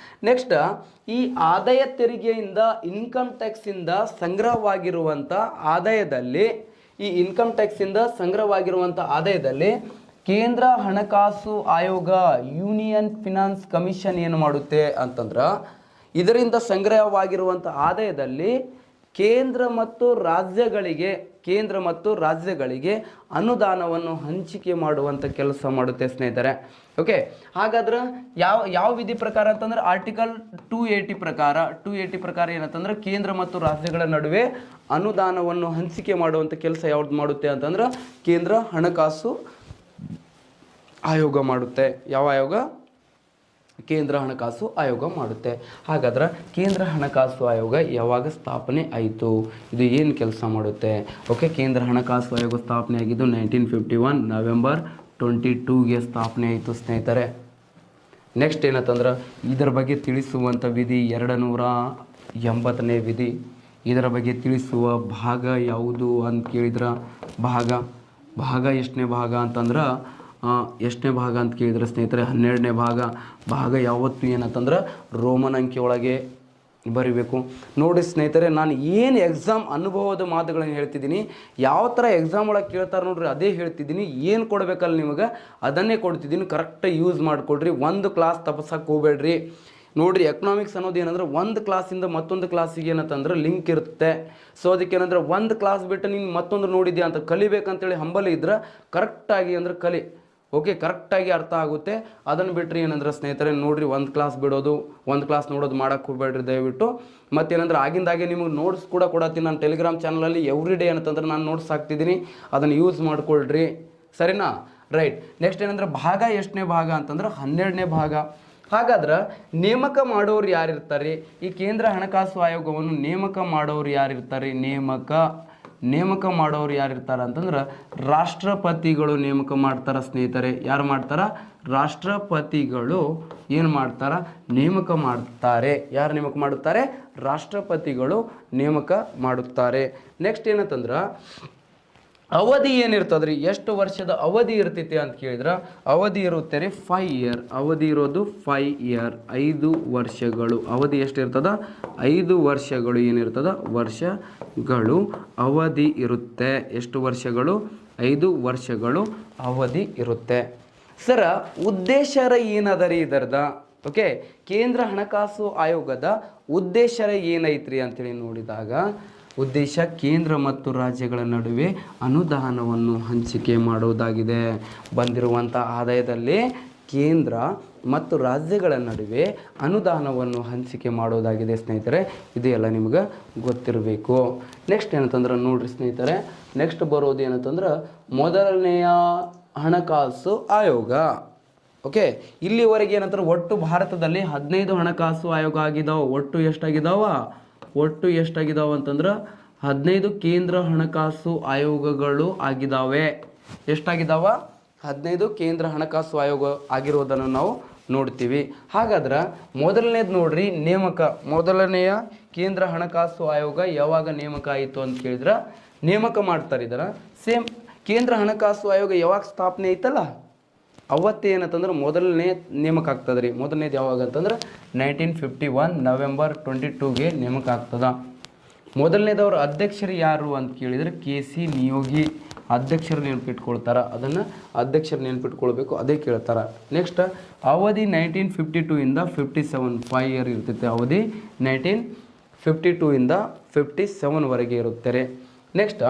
ನೆಕ್ಸ್ಟ್, ಈ ಆದಾಯ ತೆರಿಗೆಯಿಂದ ಇನ್ಕಮ್ ಟ್ಯಾಕ್ಸಿಂದ ಸಂಗ್ರಹವಾಗಿರುವಂಥ ಆದಾಯದಲ್ಲಿ ಕೇಂದ್ರ ಹಣಕಾಸು ಆಯೋಗ, ಯೂನಿಯನ್ ಫಿನಾನ್ಸ್ ಕಮಿಷನ್ ಏನು ಮಾಡುತ್ತೆ ಅಂತಂದ್ರೆ, ಇದರಿಂದ ಸಂಗ್ರಹವಾಗಿರುವಂಥ ಆದಾಯದಲ್ಲಿ ಕೇಂದ್ರ ಮತ್ತು ರಾಜ್ಯಗಳಿಗೆ ಅನುದಾನವನ್ನು ಹಂಚಿಕೆ ಮಾಡುವಂಥ ಕೆಲಸ ಮಾಡುತ್ತೆ ಸ್ನೇಹಿತರೆ. ಓಕೆ, ಹಾಗಾದ್ರೆ ಯಾವ ವಿಧಿ ಪ್ರಕಾರ ಅಂತಂದ್ರೆ ಆರ್ಟಿಕಲ್ 280 ಪ್ರಕಾರ ಏನಂತಂದ್ರೆ ಕೇಂದ್ರ ಮತ್ತು ರಾಜ್ಯಗಳ ನಡುವೆ ಅನುದಾನವನ್ನು ಹಂಚಿಕೆ ಮಾಡುವಂಥ ಕೆಲಸ ಯಾವ್ದು ಮಾಡುತ್ತೆ ಅಂತಂದ್ರೆ ಕೇಂದ್ರ ಹಣಕಾಸು ಆಯೋಗ ಮಾಡುತ್ತೆ. ಯಾವ ಆಯೋಗ? ಕೇಂದ್ರ ಹಣಕಾಸು ಆಯೋಗ ಮಾಡುತ್ತೆ. ಹಾಗಾದ್ರೆ ಕೇಂದ್ರ ಹಣಕಾಸು ಆಯೋಗ ಯಾವಾಗ ಸ್ಥಾಪನೆ ಆಯಿತು? ಇದು ಏನು ಕೆಲಸ ಮಾಡುತ್ತೆ? ಓಕೆ, ಕೇಂದ್ರ ಹಣಕಾಸು ಆಯೋಗ ಸ್ಥಾಪನೆ ಆಗಿದ್ದು 1951 ನವೆಂಬರ್ 22ಗೆ ಸ್ಥಾಪನೆ ಆಯಿತು ಸ್ನೇಹಿತರೆ. ನೆಕ್ಸ್ಟ್ ಏನಂತಂದ್ರೆ ಇದರ ಬಗ್ಗೆ ತಿಳಿಸುವಂಥ ವಿಧಿ 280ನೇ ವಿಧಿ. ಇದರ ಬಗ್ಗೆ ತಿಳಿಸುವ ಭಾಗ ಯಾವುದು ಅಂತ ಕೇಳಿದ್ರೆ, ಭಾಗ ಎಷ್ಟನೇ ಭಾಗ ಅಂತಂದ್ರೆ ಸ್ನೇಹಿತರೆ 12ನೇ ಭಾಗ ಯಾವತ್ತು ಏನಂತಂದ್ರೆ ರೋಮನ್ ಅಂಕಿ ಒಳಗೆ ಬರಿಬೇಕು. ನೋಡಿ ಸ್ನೇಹಿತರೆ, ನಾನು ಏನು ಎಕ್ಸಾಮ್ ಅನುಭವದ ಮಾತುಗಳನ್ನು ಹೇಳ್ತಿದ್ದೀನಿ, ಯಾವ ಥರ ಎಕ್ಸಾಮ್ ಒಳಗೆ ಕೇಳ್ತಾರೆ ನೋಡ್ರಿ ಅದೇ ಹೇಳ್ತಿದ್ದೀನಿ. ಏನು ಕೊಡಬೇಕಲ್ಲ ನಿಮಗೆ ಅದನ್ನೇ ಕೊಡ್ತಿದ್ದೀನಿ, ಕರೆಕ್ಟಾಗಿ ಯೂಸ್ ಮಾಡಿಕೊಡ್ರಿ. ಒಂದು ಕ್ಲಾಸ್ ತಪ್ಪಿಸಕ್ಕೆ ಹೋಗಬೇಡ್ರಿ. ನೋಡಿರಿ, ಎಕನಾಮಿಕ್ಸ್ ಅನ್ನೋದು ಏನಂದ್ರೆ ಒಂದು ಕ್ಲಾಸಿಂದ ಮತ್ತೊಂದು ಕ್ಲಾಸಿಗೆ ಏನಂತಂದ್ರೆ ಲಿಂಕ್ ಇರುತ್ತೆ. ಸೊ ಅದಕ್ಕೆ ಏನಂದ್ರೆ ಒಂದು ಕ್ಲಾಸ್ ಬಿಟ್ಟು ನೀನು ಮತ್ತೊಂದು ನೋಡಿದ್ಯಾ ಅಂತ ಕಲಿಬೇಕಂತೇಳಿ ಹಂಬಲ ಇದ್ರೆ ಕರೆಕ್ಟಾಗಿ ಅಂದ್ರೆ ಕಲಿ. ಓಕೆ, ಕರೆಕ್ಟಾಗಿ ಅರ್ಥ ಆಗುತ್ತೆ. ಅದನ್ನು ಬಿಟ್ಟರೆ ಏನಂದ್ರೆ ಸ್ನೇಹಿತರೆ ನೋಡ್ರಿ, ಒಂದು ಕ್ಲಾಸ್ ಬಿಡೋದು, ಒಂದು ಕ್ಲಾಸ್ ನೋಡೋದು ಮಾಡೋಕ್ಕೆ ಹೋಗ್ಬೇಡ್ರಿ ದಯವಿಟ್ಟು. ಮತ್ತೇನಂದ್ರೆ ಆಗಿಂದಾಗೆ ನಿಮಗೆ ನೋಟ್ಸ್ ಕೂಡ ಕೊಡತ್ತೀನಿ ನಾನು ಟೆಲಿಗ್ರಾಮ್ ಚಾನಲಲ್ಲಿ ಎವ್ರಿ ಡೇ ಅಂತಂದ್ರೆ ನಾನು ನೋಟ್ಸ್ ಹಾಕ್ತಿದ್ದೀನಿ, ಅದನ್ನು ಯೂಸ್ ಮಾಡ್ಕೊಳ್ರಿ, ಸರಿನಾ? ರೈಟ್. ನೆಕ್ಸ್ಟ್ ಏನಂದ್ರೆ ಭಾಗ ಎಷ್ಟನೇ ಭಾಗ ಅಂತಂದ್ರೆ 12ನೇ ಭಾಗ. ಹಾಗಾದ್ರೆ ನೇಮಕ ಮಾಡೋರು ಯಾರಿರ್ತಾರೆ? ಈ ಕೇಂದ್ರ ಹಣಕಾಸು ಆಯೋಗವನ್ನು ನೇಮಕ ಮಾಡೋರು ಯಾರಿರ್ತಾರೆ? ನೇಮಕ ಮಾಡೋರು ಯಾರಿರ್ತಾರೆ ಅಂತಂದ್ರೆ ರಾಷ್ಟ್ರಪತಿಗಳು ನೇಮಕ ಮಾಡ್ತಾರ ಸ್ನೇಹಿತರೆ. ಯಾರು ಮಾಡ್ತಾರ? ರಾಷ್ಟ್ರಪತಿಗಳು ಏನು ಮಾಡ್ತಾರ? ನೇಮಕ ಮಾಡ್ತಾರೆ. ಯಾರು ನೇಮಕ ಮಾಡುತ್ತಾರೆ? ರಾಷ್ಟ್ರಪತಿಗಳು ನೇಮಕ ಮಾಡುತ್ತಾರೆ. ನೆಕ್ಸ್ಟ್ ಏನಂತಂದ್ರೆ ಅವಧಿ ಏನಿರ್ತದ್ರಿ? ಎಷ್ಟು ವರ್ಷದ ಅವಧಿ ಇರ್ತೈತಿ ಅಂತ ಕೇಳಿದ್ರೆ ಅವಧಿ ಇರುತ್ತೆ ರೀ 5 ಇಯರ್. ಅವಧಿ ಇರೋದು 5 ಇಯರ್, 5 ವರ್ಷಗಳು. ಅವಧಿ ಎಷ್ಟಿರ್ತದ? 5 ವರ್ಷಗಳು ಏನಿರ್ತದ? ವರ್ಷಗಳು ಅವಧಿ ಇರುತ್ತೆ. ಎಷ್ಟು ವರ್ಷಗಳು? 5 ವರ್ಷಗಳು ಅವಧಿ ಇರುತ್ತೆ. ಸರ ಉದ್ದೇಶರ ಏನದ ರೀ ಇದರದ? ಓಕೆ, ಕೇಂದ್ರ ಹಣಕಾಸು ಆಯೋಗದ ಉದ್ದೇಶರ ಏನೈತ್ರಿ ಅಂತೇಳಿ ನೋಡಿದಾಗ ಉದ್ದೇಶ ಕೇಂದ್ರ ಮತ್ತು ರಾಜ್ಯಗಳ ನಡುವೆ ಅನುದಾನವನ್ನು ಹಂಚಿಕೆ ಮಾಡುವುದಾಗಿದೆ. ಬಂದಿರುವಂಥ ಆದಾಯದಲ್ಲಿ ಕೇಂದ್ರ ಮತ್ತು ರಾಜ್ಯಗಳ ನಡುವೆ ಅನುದಾನವನ್ನು ಹಂಚಿಕೆ ಮಾಡೋದಾಗಿದೆ ಸ್ನೇಹಿತರೆ. ಇದು ಎಲ್ಲ ನಿಮ್ಗೆ ಗೊತ್ತಿರಬೇಕು. ನೆಕ್ಸ್ಟ್ ಏನಂತಂದ್ರೆ ನೋಡ್ರಿ ಸ್ನೇಹಿತರೆ, ನೆಕ್ಸ್ಟ್ ಬರೋದು ಏನಂತಂದ್ರೆ ಮೊದಲನೆಯ ಹಣಕಾಸು ಆಯೋಗ. ಓಕೆ, ಇಲ್ಲಿವರೆಗೆ ಏನಂತಾರೆ ಒಟ್ಟು ಭಾರತದಲ್ಲಿ 15 ಹಣಕಾಸು ಆಯೋಗ ಆಗಿದಾವೆ. ಒಟ್ಟು ಎಷ್ಟಾಗಿದಾವೆ ಅಂತಂದ್ರೆ 15 ಕೇಂದ್ರ ಹಣಕಾಸು ಆಯೋಗಗಳು ಆಗಿದ್ದಾವೆ. ಎಷ್ಟಾಗಿದ್ದಾವ? 15 ಕೇಂದ್ರ ಹಣಕಾಸು ಆಯೋಗ ಆಗಿರೋದನ್ನು ನಾವು ನೋಡ್ತೀವಿ. ಹಾಗಾದ್ರೆ ಮೊದಲನೇದು ನೋಡ್ರಿ, ನೇಮಕ. ಮೊದಲನೆಯ ಕೇಂದ್ರ ಹಣಕಾಸು ಆಯೋಗ ಯಾವಾಗ ನೇಮಕ ಆಯಿತು ಅಂತ ಕೇಳಿದ್ರೆ ನೇಮಕ ಮಾಡ್ತಾರೆ. ಇದರ ಸೇಮ್ ಕೇಂದ್ರ ಹಣಕಾಸು ಆಯೋಗ ಯಾವಾಗ ಸ್ಥಾಪನೆ ಐತಲ್ಲ ಅವತ್ತೇನಂತಂದ್ರೆ ಮೊದಲನೇ ನೇಮಕ ಆಗ್ತದೆ ರೀ. ಮೊದಲನೇದು ಯಾವಾಗ ಅಂತಂದ್ರೆ 1951 ನವೆಂಬರ್ 22ಗೆ ನೇಮಕ ಆಗ್ತದ. ಮೊದಲನೇದವ್ರ ಅಧ್ಯಕ್ಷರು ಯಾರು ಅಂತ ಕೇಳಿದರೆ KC ನಿಯೋಗಿ. ಅಧ್ಯಕ್ಷರು ನೆನಪಿಟ್ಕೊಳ್ತಾರ, ಅದನ್ನು ಅಧ್ಯಕ್ಷರು ನೆನಪಿಟ್ಕೊಳ್ಬೇಕು, ಅದೇ ಕೇಳ್ತಾರ. ನೆಕ್ಸ್ಟ್ ಅವಧಿ 1952 ಇಂದ 57 5 ಇಯರ್ ಇರ್ತೈತೆ. ಅವಧಿ 1952 ಇಂದ 57ವರೆಗೆ ಇರುತ್ತಾರೆ. ನೆಕ್ಸ್ಟ್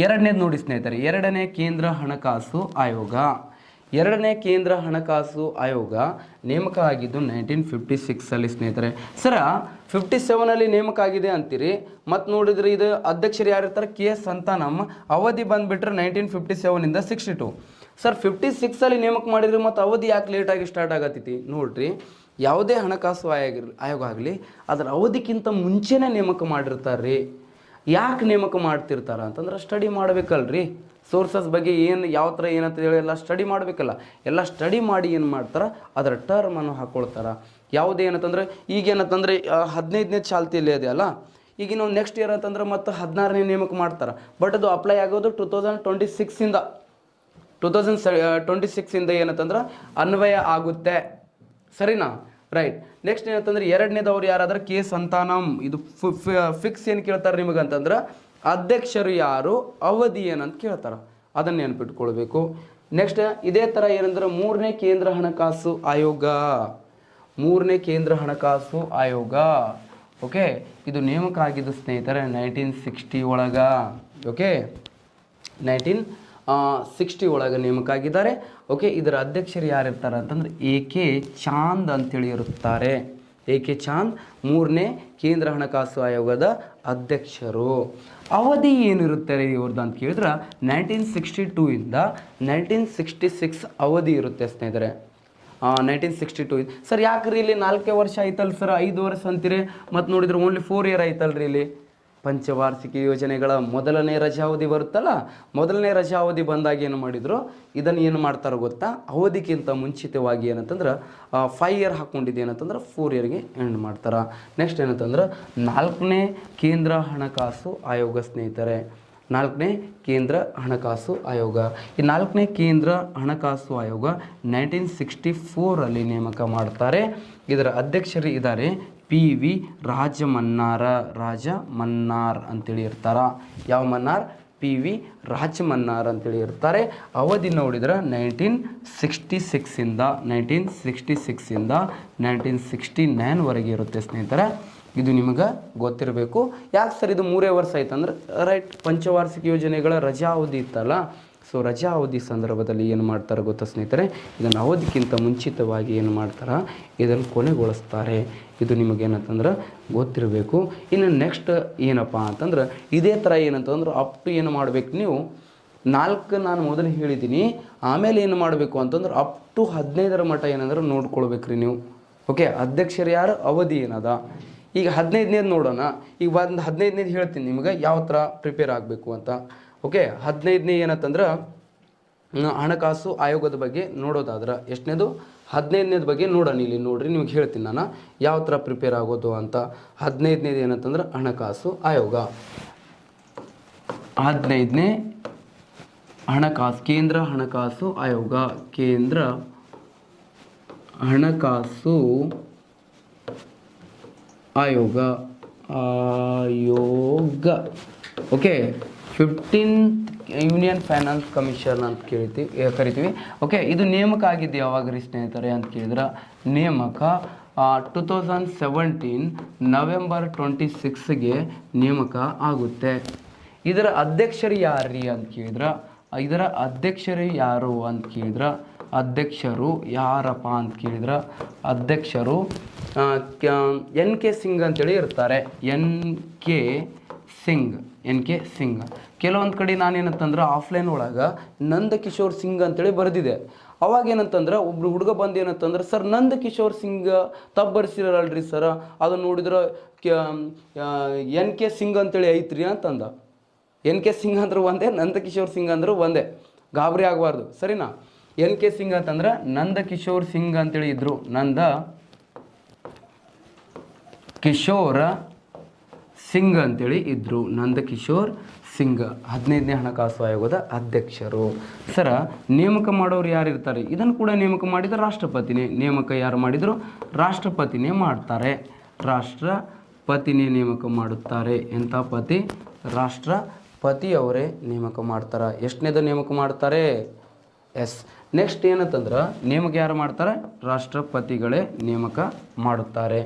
ಎರಡನೇದು ನೋಡಿ ಸ್ನೇಹಿತರೆ, ಎರಡನೇ ಕೇಂದ್ರ ಹಣಕಾಸು ಆಯೋಗ. ಎರಡನೇ ಕೇಂದ್ರ ಹಣಕಾಸು ಆಯೋಗ ನೇಮಕ ಆಗಿದ್ದು 1956 ಸ್ನೇಹಿತರೆ. ಸರ 57 ನೇಮಕ ಆಗಿದೆ ಅಂತೀರಿ, ಮತ್ತು ನೋಡಿದ್ರೆ ಇದು ಅಧ್ಯಕ್ಷರು ಯಾರಿರ್ತಾರೆ? KS ಸಂತಾನಮ್. ಅವಧಿ ಬಂದುಬಿಟ್ರೆ 1957 ಇಂದ 62. ಸರ್ 56 ನೇಮಕ ಮಾಡಿದ್ರಿ, ಮತ್ತು ಅವಧಿ ಯಾಕೆ ಲೇಟಾಗಿ ಸ್ಟಾರ್ಟ್ ಆಗತ್ತೈತಿ? ನೋಡ್ರಿ, ಯಾವುದೇ ಹಣಕಾಸು ಆಯೋಗ ಆಗಲಿ ಅದರ ಅವಧಿಕ್ಕಿಂತ ಮುಂಚೆನೇ ನೇಮಕ ಮಾಡಿರ್ತಾರೆ ರೀ. ಯಾಕೆ ನೇಮಕ ಮಾಡ್ತಿರ್ತಾರ ಅಂತಂದ್ರೆ ಸ್ಟಡಿ ಮಾಡಬೇಕಲ್ರಿ. ಸೋರ್ಸಸ್ ಬಗ್ಗೆ ಏನು ಯಾವ ಥರ ಏನಂತ ಹೇಳಿ ಎಲ್ಲ ಸ್ಟಡಿ ಮಾಡಬೇಕಲ್ಲ. ಎಲ್ಲ ಸ್ಟಡಿ ಮಾಡಿ ಏನು ಮಾಡ್ತಾರೆ? ಅದರ ಟರ್ಮನ್ನು ಹಾಕ್ಕೊಳ್ತಾರೆ. ಯಾವುದೇನಂತಂದ್ರೆ ಈಗೇನಂತಂದರೆ 15ನೇ ಚಾಲ್ತಿಯಲ್ಲಿ ಇದೆ ಅಲ್ಲ, ಈಗ ನಾವು ನೆಕ್ಸ್ಟ್ ಇಯರ್ ಅಂತಂದ್ರೆ ಮತ್ತು 16ನೇ ನೇಮಕ ಮಾಡ್ತಾರೆ. ಬಟ್ ಅದು ಅಪ್ಲೈ ಆಗೋದು 2026 ಏನಂತಂದ್ರೆ ಅನ್ವಯ ಆಗುತ್ತೆ, ಸರಿನಾ? ರೈಟ್. ನೆಕ್ಸ್ಟ್ ಏನಂತಂದ್ರೆ ಎರಡನೇದವ್ರು ಯಾರಾದ್ರೆ KS ಸಂತಾನಮ್. ಇದು ಫಿಕ್ಸ್ ಏನು ಕೇಳ್ತಾರೆ ನಿಮಗೆ ಅಂತಂದ್ರೆ ಅಧ್ಯಕ್ಷರು ಯಾರು, ಅವಧಿ ಏನಂತ ಕೇಳ್ತಾರೆ, ಅದನ್ನು ನೆನಪಿಟ್ಕೊಳ್ಬೇಕು. ನೆಕ್ಸ್ಟ್ ಇದೇ ಥರ ಏನಂದ್ರೆ ಮೂರನೇ ಕೇಂದ್ರ ಹಣಕಾಸು ಆಯೋಗ. ಓಕೆ, ಇದು ನೇಮಕ ಆಗಿದ್ದು ಸ್ನೇಹಿತರೆ 1960 ಒಳಗ. ಓಕೆ, 1960 ಒಳಗೆ ನೇಮಕ ಆಗಿದ್ದಾರೆ. ಓಕೆ, ಇದರ ಅಧ್ಯಕ್ಷರು ಯಾರಿರ್ತಾರೆ ಅಂತಂದ್ರೆ AK ಚಾಂದ್ ಅಂತೇಳಿ ಇರುತ್ತಾರೆ. AK ಚಾಂದ್ ಮೂರನೇ ಕೇಂದ್ರ ಹಣಕಾಸು ಆಯೋಗದ ಅಧ್ಯಕ್ಷರು. ಅವಧಿ ಏನಿರುತ್ತೆ ಇವ್ರದ್ದು ಅಂತ ಕೇಳಿದ್ರೆ 1962 ಇಂದ 1966 ಅವಧಿ ಇರುತ್ತೆ ಸ್ನೇಹಿತರೆ. 1962. ಸರ್ ಯಾಕ್ರಿ ಇಲ್ಲಿ 4 ವರ್ಷ ಆಯ್ತಲ್ಲ ಸರ್, 5 ವರ್ಷ ಅಂತೀರಿ, ಮತ್ತು ನೋಡಿದ್ರೆ ಓನ್ಲಿ 4 ಇಯರ್ ಆಯ್ತಲ್ರಿ ಇಲ್ಲಿ. ಪಂಚವಾರ್ಷಿಕ ಯೋಜನೆಗಳ ಮೊದಲನೇ ರಜಾವಧಿ ಬರುತ್ತಲ್ಲ, ಮೊದಲನೇ ರಜಾವಧಿ ಬಂದಾಗ ಏನು ಮಾಡಿದ್ರು, ಇದನ್ನು ಏನು ಮಾಡ್ತಾರೆ ಗೊತ್ತಾ? ಅವಧಿಗಿಂತ ಮುಂಚಿತವಾಗಿ ಏನಂತಂದ್ರೆ 5 ಇಯರ್ ಹಾಕ್ಕೊಂಡಿದ್ದು ಏನಂತಂದ್ರೆ 4 ಇಯರ್ಗೆ ಎಂಡ್ ಮಾಡ್ತಾರೆ. ನೆಕ್ಸ್ಟ್ ಏನಂತಂದ್ರೆ 4ನೇ ಕೇಂದ್ರ ಹಣಕಾಸು ಆಯೋಗ ಸ್ನೇಹಿತರೆ. 4ನೇ ಕೇಂದ್ರ ಹಣಕಾಸು ಆಯೋಗ. ಈ 4ನೇ ಕೇಂದ್ರ ಹಣಕಾಸು ಆಯೋಗ 1964 ನೇಮಕ ಮಾಡ್ತಾರೆ. ಇದರ ಅಧ್ಯಕ್ಷರು ಇದ್ದಾರೆ PV ರಾಜಮನ್ನಾರ್ ಅಂತೇಳಿ ಇರ್ತಾರ. ಯಾವ ಮನ್ನಾರ್? PV ರಾಜಮನ್ನಾರ್ ಅಂತೇಳಿ ಇರ್ತಾರೆ. ಅವಧಿ ನೋಡಿದ್ರೆ 1966 ಇಂದ 1969ವರೆಗೆ ಇರುತ್ತೆ ಸ್ನೇಹಿತರೆ. ಇದು ನಿಮಗೆ ಗೊತ್ತಿರಬೇಕು. ಯಾಕೆ ಸರ್ ಇದು 3 ವರ್ಷ ಆಯ್ತಂದ್ರೆ ರೈಟ್, ಪಂಚವಾರ್ಷಿಕ ಯೋಜನೆಗಳ ರಜಾ ಅವಧಿ ಇತ್ತಲ್ಲ, ಸೊ ರಜಾ ಅವಧಿ ಸಂದರ್ಭದಲ್ಲಿ ಏನು ಮಾಡ್ತಾರೆ ಗೊತ್ತಾ ಸ್ನೇಹಿತರೆ, ಇದನ್ನು ಅವಧಿಗಿಂತ ಮುಂಚಿತವಾಗಿ ಏನು ಮಾಡ್ತಾರೆ, ಇದನ್ನು ಕೊನೆಗೊಳಿಸ್ತಾರೆ. ಇದು ನಿಮಗೇನಂತಂದ್ರೆ ಗೊತ್ತಿರಬೇಕು. ಇನ್ನು ನೆಕ್ಸ್ಟ್ ಏನಪ್ಪ ಅಂತಂದ್ರೆ ಇದೇ ಥರ ಏನಂತಂದ್ರೆ ಅಪ್ ಟು ಏನು ಮಾಡಬೇಕು ನೀವು 4 ನಾನು ಮೊದಲು ಹೇಳಿದ್ದೀನಿ. ಆಮೇಲೆ ಏನು ಮಾಡಬೇಕು ಅಂತಂದ್ರೆ ಅಪ್ ಟು 15ರ ಮಟ್ಟ ಏನಂದ್ರೆ ನೋಡ್ಕೊಳ್ಬೇಕ್ರಿ ನೀವು. ಓಕೆ, ಅಧ್ಯಕ್ಷರು ಯಾರು, ಅವಧಿ ಏನದ. ಈಗ 15ನೇದು ನೋಡೋಣ. ಈಗ ಒಂದು 15ನೇದು ಹೇಳ್ತೀನಿ ನಿಮಗೆ ಯಾವ ಥರ ಪ್ರಿಪೇರ್ ಆಗಬೇಕು ಅಂತ. ಓಕೆ, 15ನೇ ಏನಂತಂದ್ರೆ ಹಣಕಾಸು ಆಯೋಗದ ಬಗ್ಗೆ ನೋಡೋದಾದ್ರೆ ಎಷ್ಟನೇದು, 15ನೇದು ಬಗ್ಗೆ ನೋಡೋಣ. ಇಲ್ಲಿ ನೋಡ್ರಿ, ನಿಮ್ಗೆ ಹೇಳ್ತೀನಿ ನಾನು ಯಾವ ಥರ ಪ್ರಿಪೇರ್ ಆಗೋದು ಅಂತ. 15ನೇದು ಏನಂತಂದ್ರೆ ಹಣಕಾಸು ಆಯೋಗ. 15ನೇ ಹಣಕಾಸು, ಕೇಂದ್ರ ಹಣಕಾಸು ಆಯೋಗ, ಕೇಂದ್ರ ಹಣಕಾಸು ಆಯೋಗ okay. 15th union finance commission ಅಂತ ಕರಿತೀವಿ. ಓಕೆ, ಇದು ನೇಮಕ ಆಗಿದ್ದು ಯಾವಾಗ ರೀ ಸ್ನೇಹಿತರೆ ಅಂತ ಕೇಳಿದ್ರೆ, ನೇಮಕ 2017 ನವೆಂಬರ್ 26ಗೆ ನೇಮಕ ಆಗುತ್ತೆ. ಇದರ ಅಧ್ಯಕ್ಷರು ಯಾರ್ರೀ ಅಂತ ಕೇಳಿದ್ರೆ, ಇದರ ಅಧ್ಯಕ್ಷರು ಯಾರು ಅಂತ ಕೇಳಿದ್ರೆ, ಅಧ್ಯಕ್ಷರು ಯಾರಪ್ಪ ಅಂತ ಕೇಳಿದ್ರೆ, ಅಧ್ಯಕ್ಷರು NK ಸಿಂಗ್ ಅಂತೇಳಿ ಇರ್ತಾರೆ. NK ಸಿಂಗ್. ಕೆಲವೊಂದು ಕಡೆ ನಾನೇನಂತಂದ್ರೆ ಆಫ್ಲೈನ್ ಒಳಗೆ ನಂದಕಿಶೋರ್ ಸಿಂಗ್ ಅಂತೇಳಿ ಬರೆದಿದೆ. ಅವಾಗ ಏನಂತಂದ್ರೆ ಒಬ್ರು ಹುಡುಗ ಬಂದು ಏನಂತಂದ್ರೆ, ಸರ್ ನಂದಕಿಶೋರ್ ಸಿಂಗ್ ತಪ್ಪು ಬರ್ಸಿರಲ್ರಿ ಸರ್, ಅದು ನೋಡಿದ್ರೆ NK ಸಿಂಗ್ ಅಂತೇಳಿ ಐತ್ರಿ ಅಂತಂದ. NK ಸಿಂಗ್ ಅಂದ್ರೆ ಒಂದೇ, ನಂದಕಿಶೋರ್ ಸಿಂಗ್ ಅಂದ್ರೆ ಒಂದೇ, ಗಾಬರಿ ಆಗಬಾರ್ದು ಸರಿನಾ. NK ಸಿಂಗ್ ಅಂತಂದ್ರೆ ನಂದಕಿಶೋರ್ ಸಿಂಗ್ ಅಂತೇಳಿ ಇದ್ರು. ನಂದ ಕಿಶೋರ ಸಿಂಗ್ ಅಂತೇಳಿ ಇದ್ರು. ನಂದಕಿಶೋರ್ ಸಿಂಗ್ 15ನೇ ಹಣಕಾಸು ಆಯೋಗದ ಅಧ್ಯಕ್ಷರು. ಸರ ನೇಮಕ ಮಾಡೋರು ಯಾರು ಇರ್ತಾರೆ, ಇದನ್ನು ಕೂಡ ನೇಮಕ ಮಾಡಿದ ರಾಷ್ಟ್ರಪತಿನೇ. ನೇಮಕ ಯಾರು ಮಾಡಿದ್ರು, ರಾಷ್ಟ್ರಪತಿನೇ ಮಾಡ್ತಾರೆ. ರಾಷ್ಟ್ರಪತಿನೇ ನೇಮಕ ಮಾಡುತ್ತಾರೆ. ಎಂಥ ಪತಿ, ರಾಷ್ಟ್ರಪತಿಯವರೇ ನೇಮಕ ಮಾಡ್ತಾರೆ. ಎಷ್ಟನೇದು ನೇಮಕ ಮಾಡ್ತಾರೆ, ಎಸ್. ನೆಕ್ಸ್ಟ್ ಏನಂತಂದ್ರೆ ನೇಮಕ ಯಾರು ಮಾಡ್ತಾರೆ, ರಾಷ್ಟ್ರಪತಿಗಳೇ ನೇಮಕ ಮಾಡುತ್ತಾರೆ.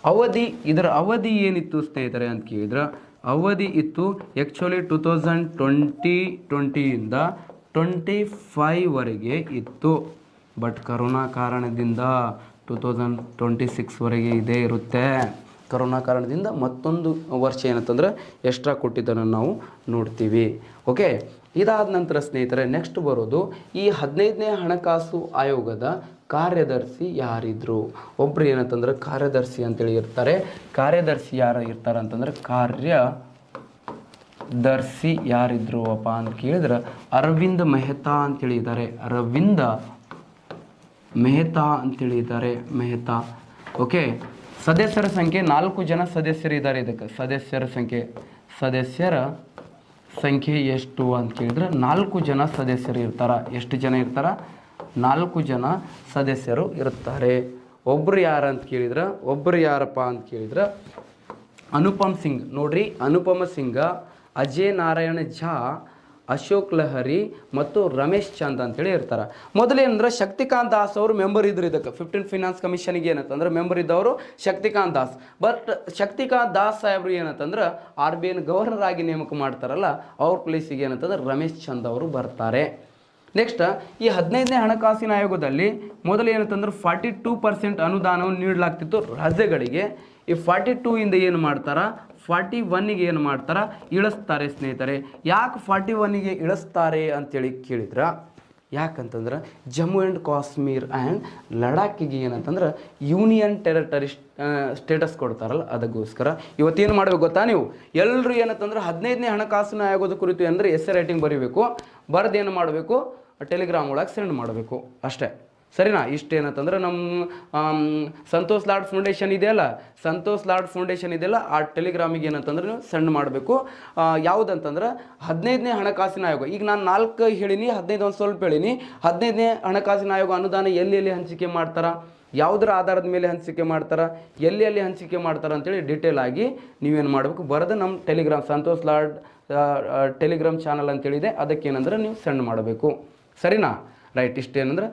ಅವಧಿ, ಇದರ ಅವಧಿ ಏನಿತ್ತು ಸ್ನೇಹಿತರೆ ಅಂತ ಕೇಳಿದ್ರೆ, ಅವಧಿ ಇತ್ತು ಆ್ಯಕ್ಚುಲಿ 2020ಇಂದ 25ವರೆಗೆ ಇತ್ತು. ಬಟ್ ಕರೋನಾ ಕಾರಣದಿಂದ 2026ವರೆಗೆ ಇದೇ ಇರುತ್ತೆ. ಕರೋನಾ ಕಾರಣದಿಂದ ಮತ್ತೊಂದು ವರ್ಷ ಏನಂತಂದ್ರೆ ಎಕ್ಸ್ಟ್ರಾ ಕೊಟ್ಟಿದ್ದನ್ನು ನಾವು ನೋಡ್ತೀವಿ. ಓಕೆ, ಇದಾದ ನಂತರ ಸ್ನೇಹಿತರೆ ನೆಕ್ಸ್ಟ್ ಬರೋದು ಈ 15ನೇ ಹಣಕಾಸು ಆಯೋಗದ ಕಾರ್ಯದರ್ಶಿ ಯಾರಿದ್ರು. ಒಬ್ರು ಏನಂತಂದ್ರೆ ಕಾರ್ಯದರ್ಶಿ ಅಂತೇಳಿ ಇರ್ತಾರೆ. ಕಾರ್ಯದರ್ಶಿ ಯಾರು ಇರ್ತಾರೆ ಅಂತಂದ್ರೆ, ಕಾರ್ಯದರ್ಶಿ ಯಾರಿದ್ರು ಅಪ್ಪ ಅಂತ ಕೇಳಿದ್ರೆ ಅರವಿಂದ್ ಮೆಹ್ತಾ ಅಂತೇಳಿ ಇದ್ದಾರೆ. ಅರವಿಂದ ಮೆಹ್ತಾ ಅಂತೇಳಿ ಇದ್ದಾರೆ, ಮೆಹ್ತಾ. ಓಕೆ, ಸದಸ್ಯರ ಸಂಖ್ಯೆ 4 ಜನ ಸದಸ್ಯರು ಇದ್ದಾರೆ. ಇದಕ್ಕೆ ಸದಸ್ಯರ ಸಂಖ್ಯೆ ಎಷ್ಟು ಅಂತ ಕೇಳಿದ್ರೆ 4 ಜನ ಸದಸ್ಯರು ಇರ್ತಾರ. ಎಷ್ಟು ಜನ ಇರ್ತಾರ, 4 ಜನ ಸದಸ್ಯರು ಇರುತ್ತಾರೆ. ಒಬ್ಬರು ಯಾರಂತ ಕೇಳಿದ್ರೆ, ಒಬ್ಬರು ಯಾರಪ್ಪ ಅಂತ ಕೇಳಿದ್ರೆ ಅನುಪಮ್ ಸಿಂಗ್. ನೋಡ್ರಿ, ಅನುಪಮ ಸಿಂಗ, ಅಜಯ್ ನಾರಾಯಣ ಝಾ, ಅಶೋಕ್ ಲಹರಿ ಮತ್ತು ರಮೇಶ್ ಚಂದ್ ಅಂತೇಳಿ ಇರ್ತಾರೆ. ಮೊದಲೇನಂದ್ರೆ ಶಕ್ತಿಕಾಂತ್ ದಾಸ್ ಅವರು ಮೆಂಬರ್ ಇದ್ರು. ಇದಕ್ಕೆ 15 ಫೈನಾನ್ಸ್ ಕಮಿಷನ್ಗೆ ಏನಂತಂದ್ರೆ ಮೆಂಬರ್ ಇದ್ದವರು ಶಕ್ತಿಕಾಂತ್ ದಾಸ್. ಬಟ್ ಶಕ್ತಿಕಾಂತ್ ದಾಸ್ ಸಾಹೇಬ್ರು ಏನಂತಂದ್ರೆ RBI ಗವರ್ನರ್ ಆಗಿ ನೇಮಕ ಮಾಡ್ತಾರಲ್ಲ, ಅವ್ರ ಪ್ಲೇಸಿಗೆ ಏನಂತಂದ್ರೆ ರಮೇಶ್ ಚಂದ್ ಅವರು ಬರ್ತಾರೆ. ನೆಕ್ಸ್ಟ್ ಈ 15ನೇ ಹಣಕಾಸಿನ ಆಯೋಗದಲ್ಲಿ ಮೊದಲು ಏನಂತಂದ್ರೆ 42% ಅನುದಾನವನ್ನು ನೀಡಲಾಗ್ತಿತ್ತು ರಾಜ್ಯಗಳಿಗೆ. ಈ 42ಇಂದ ಏನು ಮಾಡ್ತಾರ, 41ಗೆ ಏನು ಮಾಡ್ತಾರ, ಇಳಿಸ್ತಾರೆ ಸ್ನೇಹಿತರೆ. ಯಾಕೆ 41ಗೆ ಇಳಿಸ್ತಾರೆ ಅಂತೇಳಿ ಕೇಳಿದ್ರೆ, ಯಾಕಂತಂದ್ರೆ ಜಮ್ಮು ಆ್ಯಂಡ್ ಕಾಶ್ಮೀರ್ ಆ್ಯಂಡ್ ಲಡಾಖಿಗೆ ಏನಂತಂದ್ರೆ ಯೂನಿಯನ್ ಟೆರಿಟರಿ ಸ್ಟೇಟಸ್ ಕೊಡ್ತಾರಲ್ಲ, ಅದಕ್ಕೋಸ್ಕರ ಇವತ್ತೇನು ಮಾಡಬೇಕು ಗೊತ್ತಾ, ನೀವು ಎಲ್ಲರೂ ಏನಂತಂದ್ರೆ 15ನೇ ಹಣಕಾಸಿನ ಆಯೋಗದ ಕುರಿತು ಅಂದರೆ ಎಸ್ಸೆ ರೈಟಿಂಗ್ ಬರೀಬೇಕು. ಬರೆದೇನು ಮಾಡಬೇಕು, ಟೆಲಿಗ್ರಾಮ್ ಒಳಗೆ ಸೆಂಡ್ ಮಾಡಬೇಕು ಅಷ್ಟೇ. ಸರಿನಾ. ಇಷ್ಟೇನಂತಂದ್ರೆ ನಮ್ಮ ಸಂತೋಷ್ ಲಾಡ್ ಫೌಂಡೇಶನ್ ಇದೆಯಲ್ಲ, ಆ ಟೆಲಿಗ್ರಾಮಿಗೆ ಏನಂತಂದ್ರೆ ನೀವು ಸೆಂಡ್ ಮಾಡಬೇಕು. ಯಾವುದಂತಂದ್ರೆ 15ನೇ ಹಣಕಾಸಿನ ಆಯೋಗ. ಈಗ ನಾನು 4 ಹೇಳಿನಿ, 15 ಒಂದು ಸ್ವಲ್ಪ ಹೇಳಿನಿ. 15ನೇ ಹಣಕಾಸಿನ ಆಯೋಗ ಅನುದಾನ ಎಲ್ಲಿ ಹಂಚಿಕೆ ಮಾಡ್ತಾರ, ಯಾವುದರ ಆಧಾರದ ಮೇಲೆ ಹಂಚಿಕೆ ಮಾಡ್ತಾರ, ಎಲ್ಲಿ ಹಂಚಿಕೆ ಮಾಡ್ತಾರೆ ಅಂತೇಳಿ ಡೀಟೇಲ್ ಆಗಿ ನೀವೇನು ಮಾಡಬೇಕು, ಬರೆದು ನಮ್ಮ Telegram Santosh Lad Telegram channel ಅಂತೇಳಿದೆ, ಅದಕ್ಕೇನಂದ್ರೆ ನೀವು ಸೆಂಡ್ ಮಾಡಬೇಕು. ಸರಿನಾ. ರೈಟ್. ಇಷ್ಟೇನಂದ್ರೆ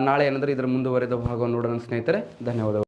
ನಾಳೆ ಏನಂದ್ರೆ ಇದರ ಮುಂದುವರೆದ ಭಾಗವನ್ನು ನೋಡೋಣ ಸ್ನೇಹಿತರೆ. ಧನ್ಯವಾದಗಳು.